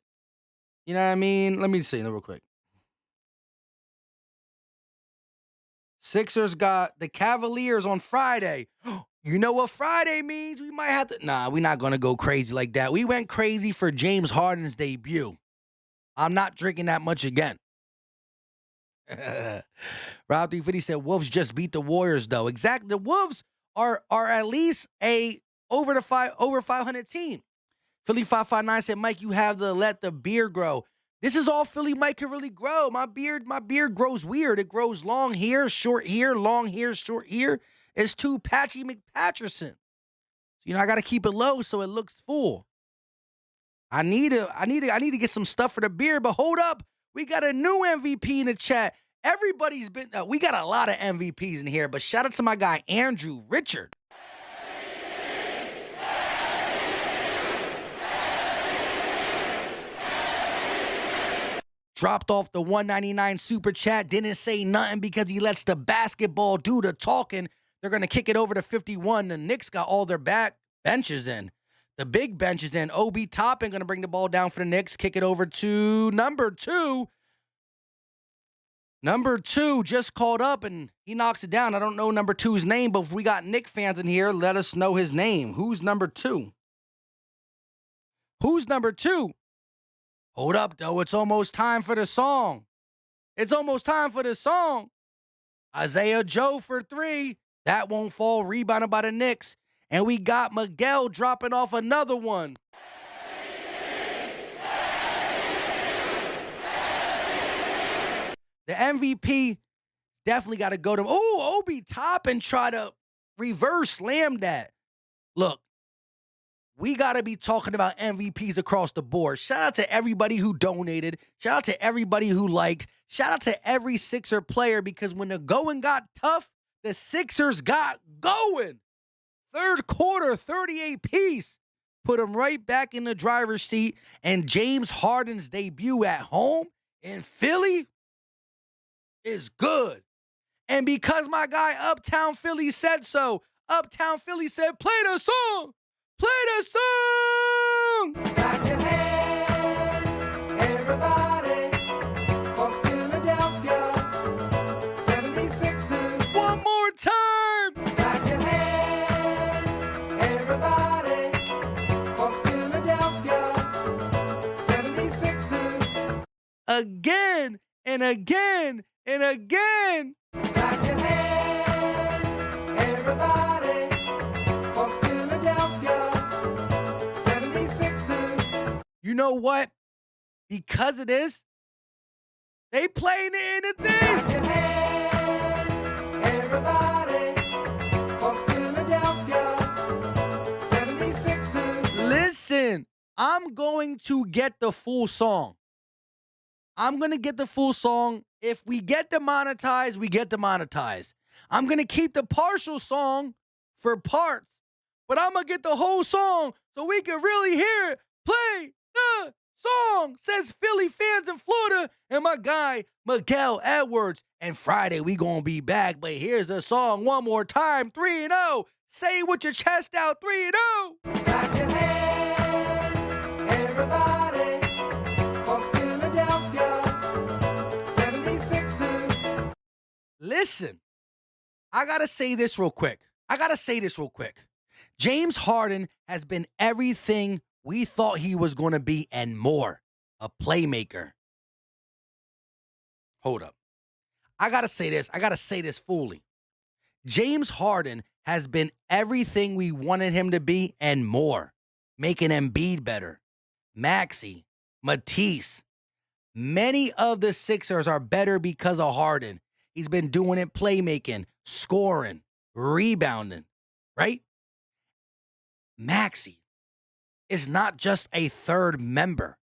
You know what I mean? Let me see real quick. Sixers got the Cavaliers on Friday. You know what Friday means? We might have to. Nah, we're not going to go crazy like that. We went crazy for James Harden's debut. I'm not drinking that much again. Rob 350 said Wolves just beat the Warriors, though. Exactly. The Wolves are at least a over 500 team. Philly 559 said, Mike, you have to let the beard grow. This is all Philly Mike can really grow. My beard grows weird. It grows long here, short here, long here, short here. It's too Patchy McPatcherson. So, I got to keep it low so it looks full. I need to get some stuff for the beard, but hold up. We got a new MVP in the chat. Everybody's been, we got a lot of MVPs in here, but shout out to my guy, Andrew Richard. Dropped off the $1.99 super chat, didn't say nothing because he lets the basketball do the talking. They're going to kick it over to 51. The Knicks got all their back benches in. The big benches in. Obi Toppin going to bring the ball down for the Knicks. Kick it over to number 2. Number 2 just called up and he knocks it down. I don't know number 2's name, but if we got Knicks fans in here, let us know his name. Who's number 2? Who's number 2? Hold up, though. It's almost time for the song. It's almost time for the song. Isaiah Joe for 3. That won't fall. Rebounded by the Knicks. And we got Miguel dropping off another one. The MVP definitely got to go to, Obi Toppin try to reverse slam that. Look, we got to be talking about MVPs across the board. Shout out to everybody who donated. Shout out to everybody who liked. Shout out to every Sixer player because when the going got tough, the Sixers got going. Third quarter, 38 piece. Put them right back in the driver's seat. And James Harden's debut at home in Philly is good. And because my guy Uptown Philly said so, Uptown Philly said, play the song. Play the song! Clap your hands, everybody, for Philadelphia 76ers. One more time! Clap your hands, everybody, for Philadelphia 76ers. Again and again and again. Clap your hands, everybody, for Philadelphia 76ers. You know what? Because of this, they playing it in the thing. Clap your hands, everybody, for Philadelphia 76ers. Listen, I'm going to get the full song. I'm going to get the full song. If we get demonetized, we get demonetized. I'm going to keep the partial song for parts, but I'm going to get the whole song so we can really hear it. Play the song, says Philly fans in Florida and my guy, Miguel Edwards. And Friday, we gonna be back, but here's the song one more time, 3-0. Say it with your chest out, 3-0. Clap your hands, everybody, for Philadelphia 76ers. Listen, I gotta say this real quick. James Harden has been everything we thought he was going to be and more. A playmaker. Hold up. I got to say this fully. James Harden has been everything we wanted him to be and more. Making Embiid better. Maxey, Matisse. Many of the Sixers are better because of Harden. He's been doing it playmaking, scoring, rebounding, right? Maxey is not just a third member.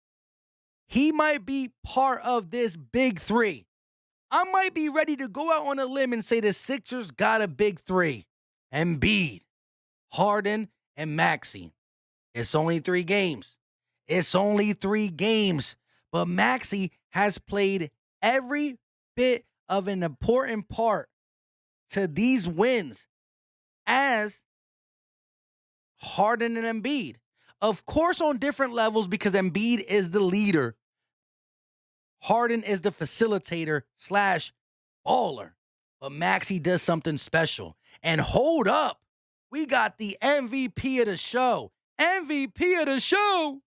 He might be part of this big three. I might be ready to go out on a limb and say the Sixers got a big three. Embiid, Harden, and Maxey. It's only 3 games. But Maxey has played every bit of an important part to these wins as Harden and Embiid. Of course, on different levels because Embiid is the leader. Harden is the facilitator / baller. But Maxey does something special. And hold up, we got the MVP of the show. MVP of the show.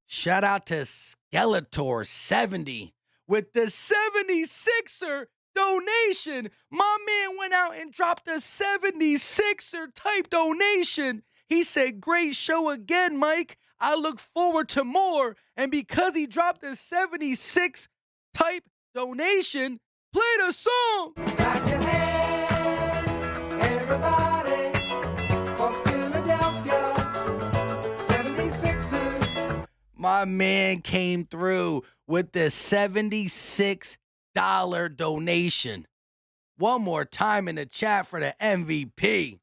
Shout out to Skeletor70 with the 76er donation. My man went out and dropped a 76er type donation. He said, "Great show again, Mike. I look forward to more." And because he dropped a 76 type donation, play the song. Clap your hands, everybody, for Philadelphia 76ers. My man came through with the $76 donation. One more time in the chat for the MVP.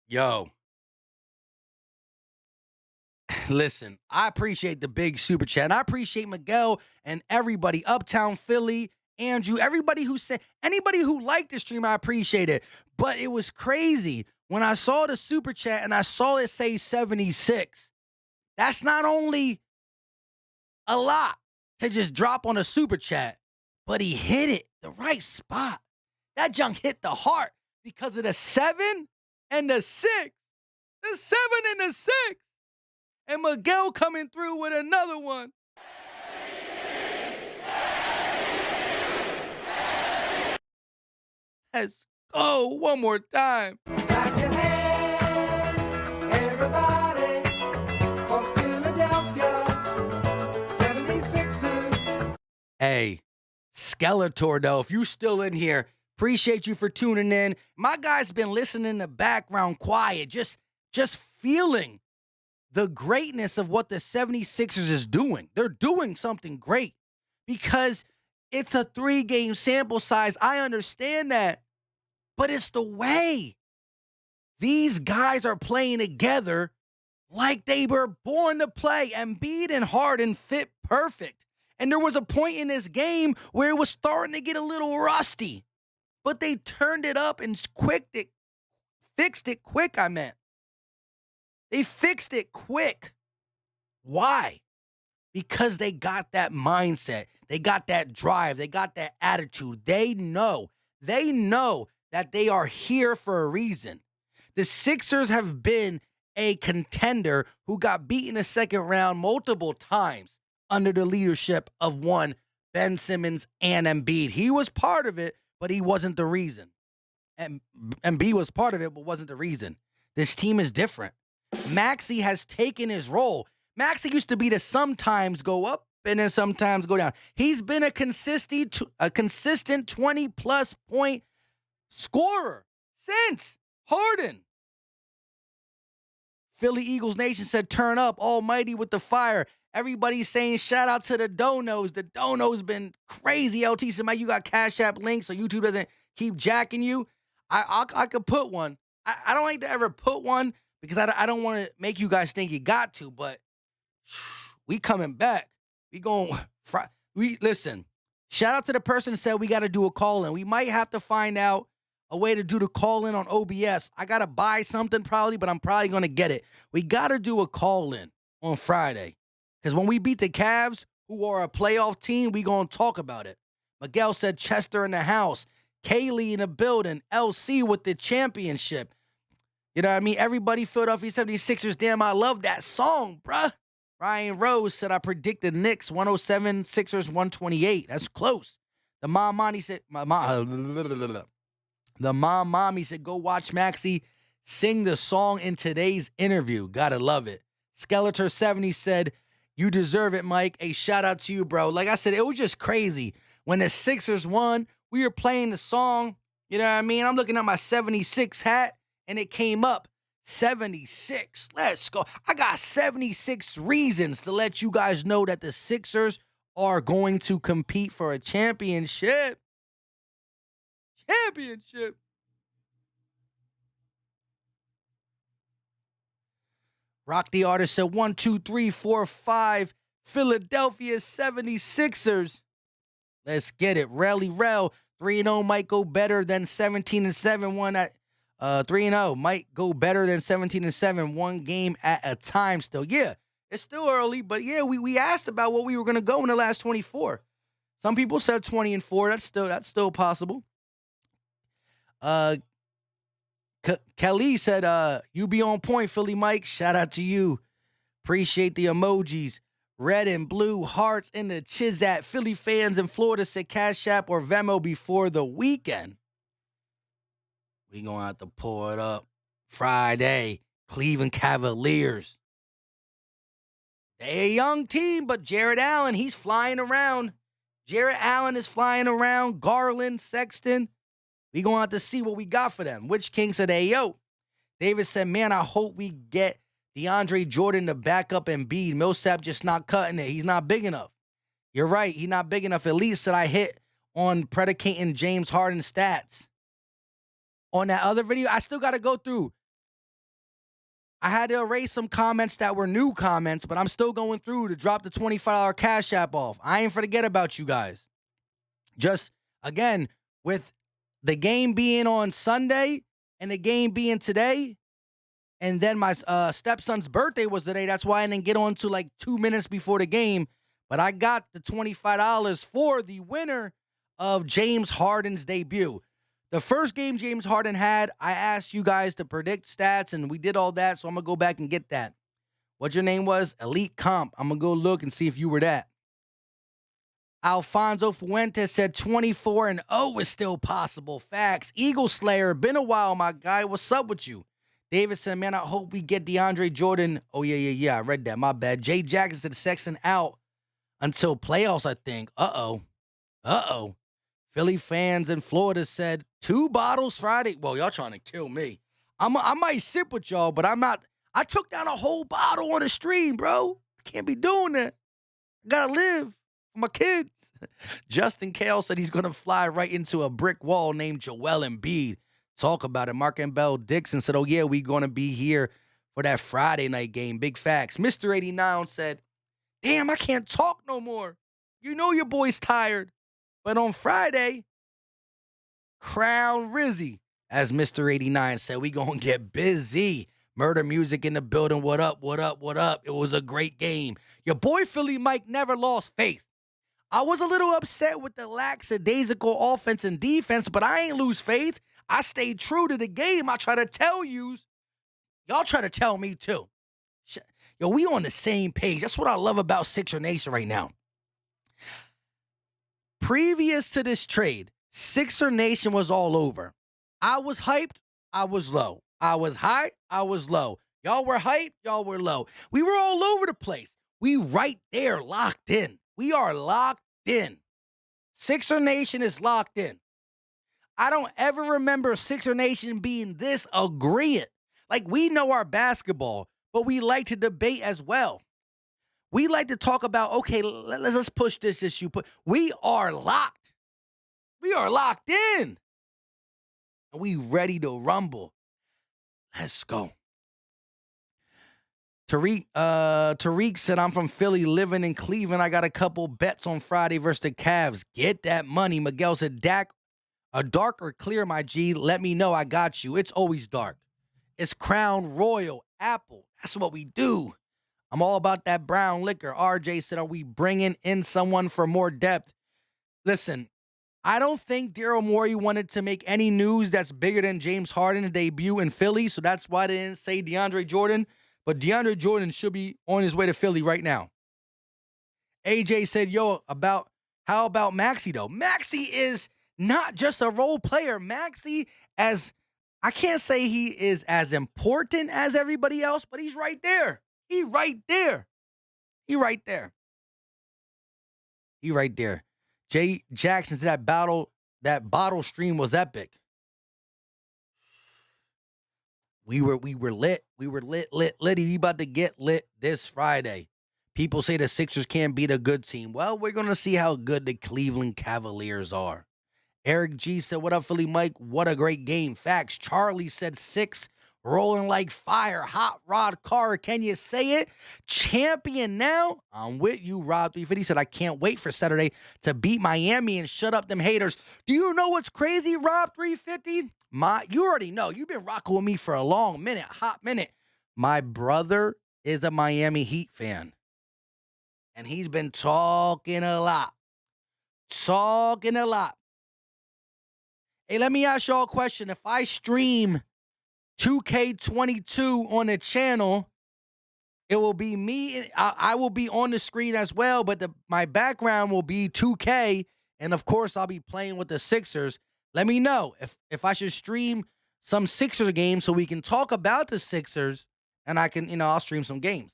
Yo. Listen, I appreciate the big super chat. And I appreciate Miguel and everybody, Uptown Philly, Andrew, everybody who said, anybody who liked the stream, I appreciate it. But it was crazy when I saw the super chat and I saw it say 76. That's not only a lot to just drop on a super chat, but he hit it the right spot. That junk hit the heart because of the 7 and the 6. The 7 and the 6. And Miguel coming through with another one. Let's go one more time. Clap your hands, everybody, for Philadelphia 76ers. Hey, Skeletor, though, if you still in here, appreciate you for tuning in. My guy's been listening in the background quiet, just feeling the greatness of what the 76ers is doing. They're doing something great because it's a 3-game sample size. I understand that, but it's the way these guys are playing together like they were born to play. Embiid and Harden fit perfect. And there was a point in this game where it was starting to get a little rusty, but they turned it up and fixed it quick, I meant. They fixed it quick. Why? Because they got that mindset. They got that drive. They got that attitude. They know that they are here for a reason. The Sixers have been a contender who got beat in the second round multiple times under the leadership of one Ben Simmons and Embiid. He was part of it, but he wasn't the reason. And Embiid was part of it, but wasn't the reason. This team is different. Maxey has taken his role. Maxey used to be the sometimes go up and then sometimes go down. He's been a consistent 20-plus point scorer since Harden. Philly Eagles Nation said, turn up, almighty with the fire. Everybody's saying shout out to the donos. The donos been crazy. LT said, Mike, you got Cash App links so YouTube doesn't keep jacking you. I could put one. I don't like to ever put one because I don't want to make you guys think you got to, but we coming back. We going, listen, shout out to the person that said we got to do a call-in. We might have to find out a way to do the call-in on OBS. I got to buy something probably, but I'm probably going to get it. We got to do a call-in on Friday because when we beat the Cavs, who are a playoff team, we going to talk about it. Miguel said Chester in the house. Kaylee in the building. LC with the championship. You know what I mean? Everybody, Philadelphia 76ers. Damn, I love that song, bruh. Ryan Rose said, I predicted Knicks 107, Sixers 128. That's close. The mom mommy said, mommy said, go watch Maxie sing the song in today's interview. Gotta love it. Skeletor 70 said, you deserve it, Mike. A shout out to you, bro. Like I said, it was just crazy. When the Sixers won, we were playing the song. You know what I mean? I'm looking at my 76 hat, and it came up. 76. Let's go. I got 76 reasons to let you guys know that the Sixers are going to compete for a championship. Championship. Rock the Artist said 1, 2, 3, 4, 5. Philadelphia 76ers. Let's get it. Rally Rel. 3-0 might go better than 17-7. One at 3-0 might go better than 17-7. One game at a time still. Yeah, it's still early, but yeah, we asked about what we were going to go in the last 24. Some people said 20-4. That's still possible. Kelly said, you be on point, Philly Mike. Shout out to you. Appreciate the emojis. Red and blue hearts in the Chizat. Philly fans in Florida said Cash App or Venmo before the weekend. We going to have to pull it up. Friday, Cleveland Cavaliers. They a young team, but Jared Allen, he's flying around. Jared Allen is flying around. Garland, Sexton. We going to have to see what we got for them. Witch King said, hey, yo. David said, man, I hope we get DeAndre Jordan to back up Embiid. Millsap just not cutting it. He's not big enough. You're right. He's not big enough. At least that I hit on predicating James Harden stats. On that other video, I still got to go through. I had to erase some comments that were new comments, but I'm still going through to drop the $25 Cash App off. I ain't forget about you guys. Just, again, with the game being on Sunday and the game being today, and then my stepson's birthday was today. That's why I didn't get on to like 2 minutes before the game. But I got the $25 for the winner of James Harden's debut. The first game James Harden had, I asked you guys to predict stats, and we did all that, so I'm going to go back and get that. What your name was? Elite Comp. I'm going to go look and see if you were that. Alfonso Fuentes said 24-0 is still possible. Facts. Eagle Slayer, been a while, my guy. What's up with you? David said, man, I hope we get DeAndre Jordan. Oh, yeah. I read that. My bad. Jay Jackson said Sexton out until playoffs, I think. Uh-oh. Philly fans in Florida said 2 bottles Friday. Well, y'all trying to kill me. I might sip with y'all, but I'm not. I took down a whole bottle on the stream, bro. I can't be doing that. I got to live for my kids. Justin Kale said he's going to fly right into a brick wall named Joel Embiid. Talk about it. Mark and Bell Dixon said, oh, yeah, we going to be here for that Friday night game. Big facts. Mr. 89 said, damn, I can't talk no more. You know your boy's tired. But on Friday, Crown Rizzy, as Mr. 89 said, we going to get busy. Murder Music in the building. What up? It was a great game. Your boy Philly Mike never lost faith. I was a little upset with the lackadaisical offense and defense, but I ain't lose faith. I stayed true to the game. I try to tell you. Y'all try to tell me too. Yo, we on the same page. That's what I love about Sixer Nation right now. Previous to this trade, Sixer Nation was all over. I was hyped. I was low. I was high. I was low. Y'all were hyped. Y'all were low. We were all over the place. We right there locked in. We are locked in. Sixer Nation is locked in. I don't ever remember Sixer Nation being this agreeant. Like, we know our basketball, but we like to debate as well. We like to talk about, okay, let's push this issue. We are locked. We are locked in. And we ready to rumble. Let's go. Tariq said, I'm from Philly, living in Cleveland. I got a couple bets on Friday versus the Cavs. Get that money. Miguel said, Dak, a dark or clear, my G. Let me know. I got you. It's always dark. It's Crown Royal Apple. That's what we do. I'm all about that brown liquor. RJ said, are we bringing in someone for more depth? Listen, I don't think Daryl Morey wanted to make any news that's bigger than James Harden's debut in Philly, so that's why they didn't say DeAndre Jordan. But DeAndre Jordan should be on his way to Philly right now. AJ said, yo, how about Maxey, though? Maxey is not just a role player. Maxey, I can't say he is as important as everybody else, but he's right there. He right there. Jay Jackson said that bottle stream was epic. We were lit. We were lit. We about to get lit this Friday. People say the Sixers can't beat a good team. Well, we're going to see how good the Cleveland Cavaliers are. Eric G said, what up, Philly Mike? What a great game. Facts. Charlie said 6, rolling like fire. Hot rod car. Can you say it? Champion now. I'm with you, Rob 350 said, I can't wait for Saturday to beat Miami and shut up them haters. Do you know what's crazy, Rob 350? You already know. You've been rocking with me for a hot minute. My brother is a Miami Heat fan. And he's been talking a lot. Hey, let me ask y'all a question. If I stream 2K22 on the channel, it will be me. I will be on the screen as well, but my background will be 2K. And, of course, I'll be playing with the Sixers. Let me know if I should stream some Sixers games so we can talk about the Sixers and I can, I'll stream some games.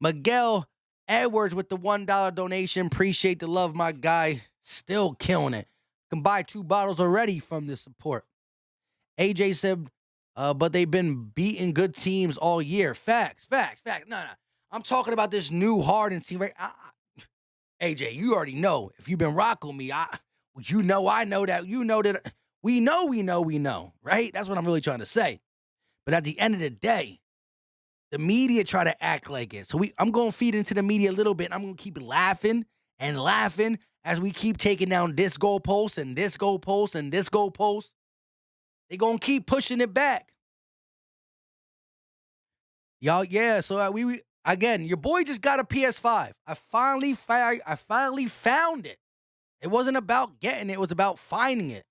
Miguel Edwards with the $1 donation. Appreciate the love, my guy. Still killing it. Can buy 2 bottles already from this support. AJ said, but they've been beating good teams all year. Facts. No. I'm talking about this new Harden team, right? AJ, you already know. If you've been rocking with me, I know that. You know that. We know, right? That's what I'm really trying to say. But at the end of the day, the media try to act like it. So I'm going to feed into the media a little bit. And I'm going to keep laughing as we keep taking down this goalpost and this goalpost and this goalpost. They're going to keep pushing it back. Y'all, yeah. So we again, your boy just got a PS5. I finally found it. It wasn't about getting it. It was about finding it.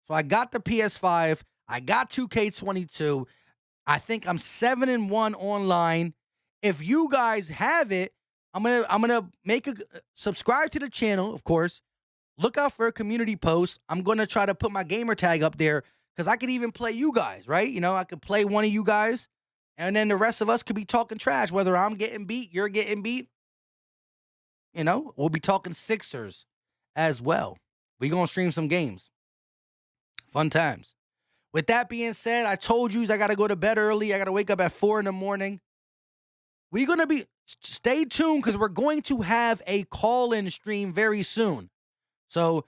So I got the PS5. I got 2K22. I think I'm 7-1 online. If you guys have it, I'm gonna subscribe to the channel, of course. Look out for a community post. I'm gonna try to put my gamer tag up there because I could even play you guys, right? I could play one of you guys, and then the rest of us could be talking trash. Whether I'm getting beat, you're getting beat. We'll be talking Sixers as well. We gonna stream some games. Fun times. With that being said, I told you I got to go to bed early. I got to wake up at 4 a.m. We're going to stay tuned because we're going to have a call-in stream very soon. So,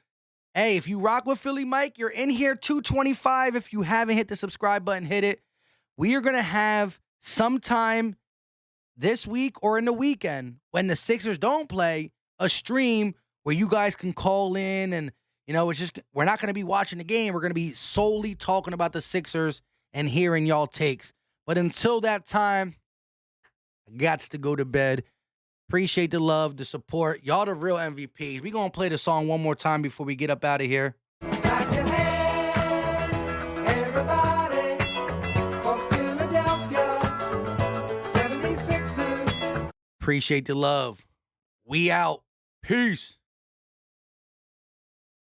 hey, if you rock with Philly Mike, you're in here 225. If you haven't hit the subscribe button, hit it. We are going to have sometime this week or in the weekend when the Sixers don't play a stream where you guys can call in and it's just, we're not going to be watching the game. We're going to be solely talking about the Sixers and hearing y'all takes. But until that time, I got to go to bed. Appreciate the love, the support. Y'all the real MVPs. We're going to play the song one more time before we get up out of here. Clap your hands, everybody, for Philadelphia 76ers. Appreciate the love. We out. Peace.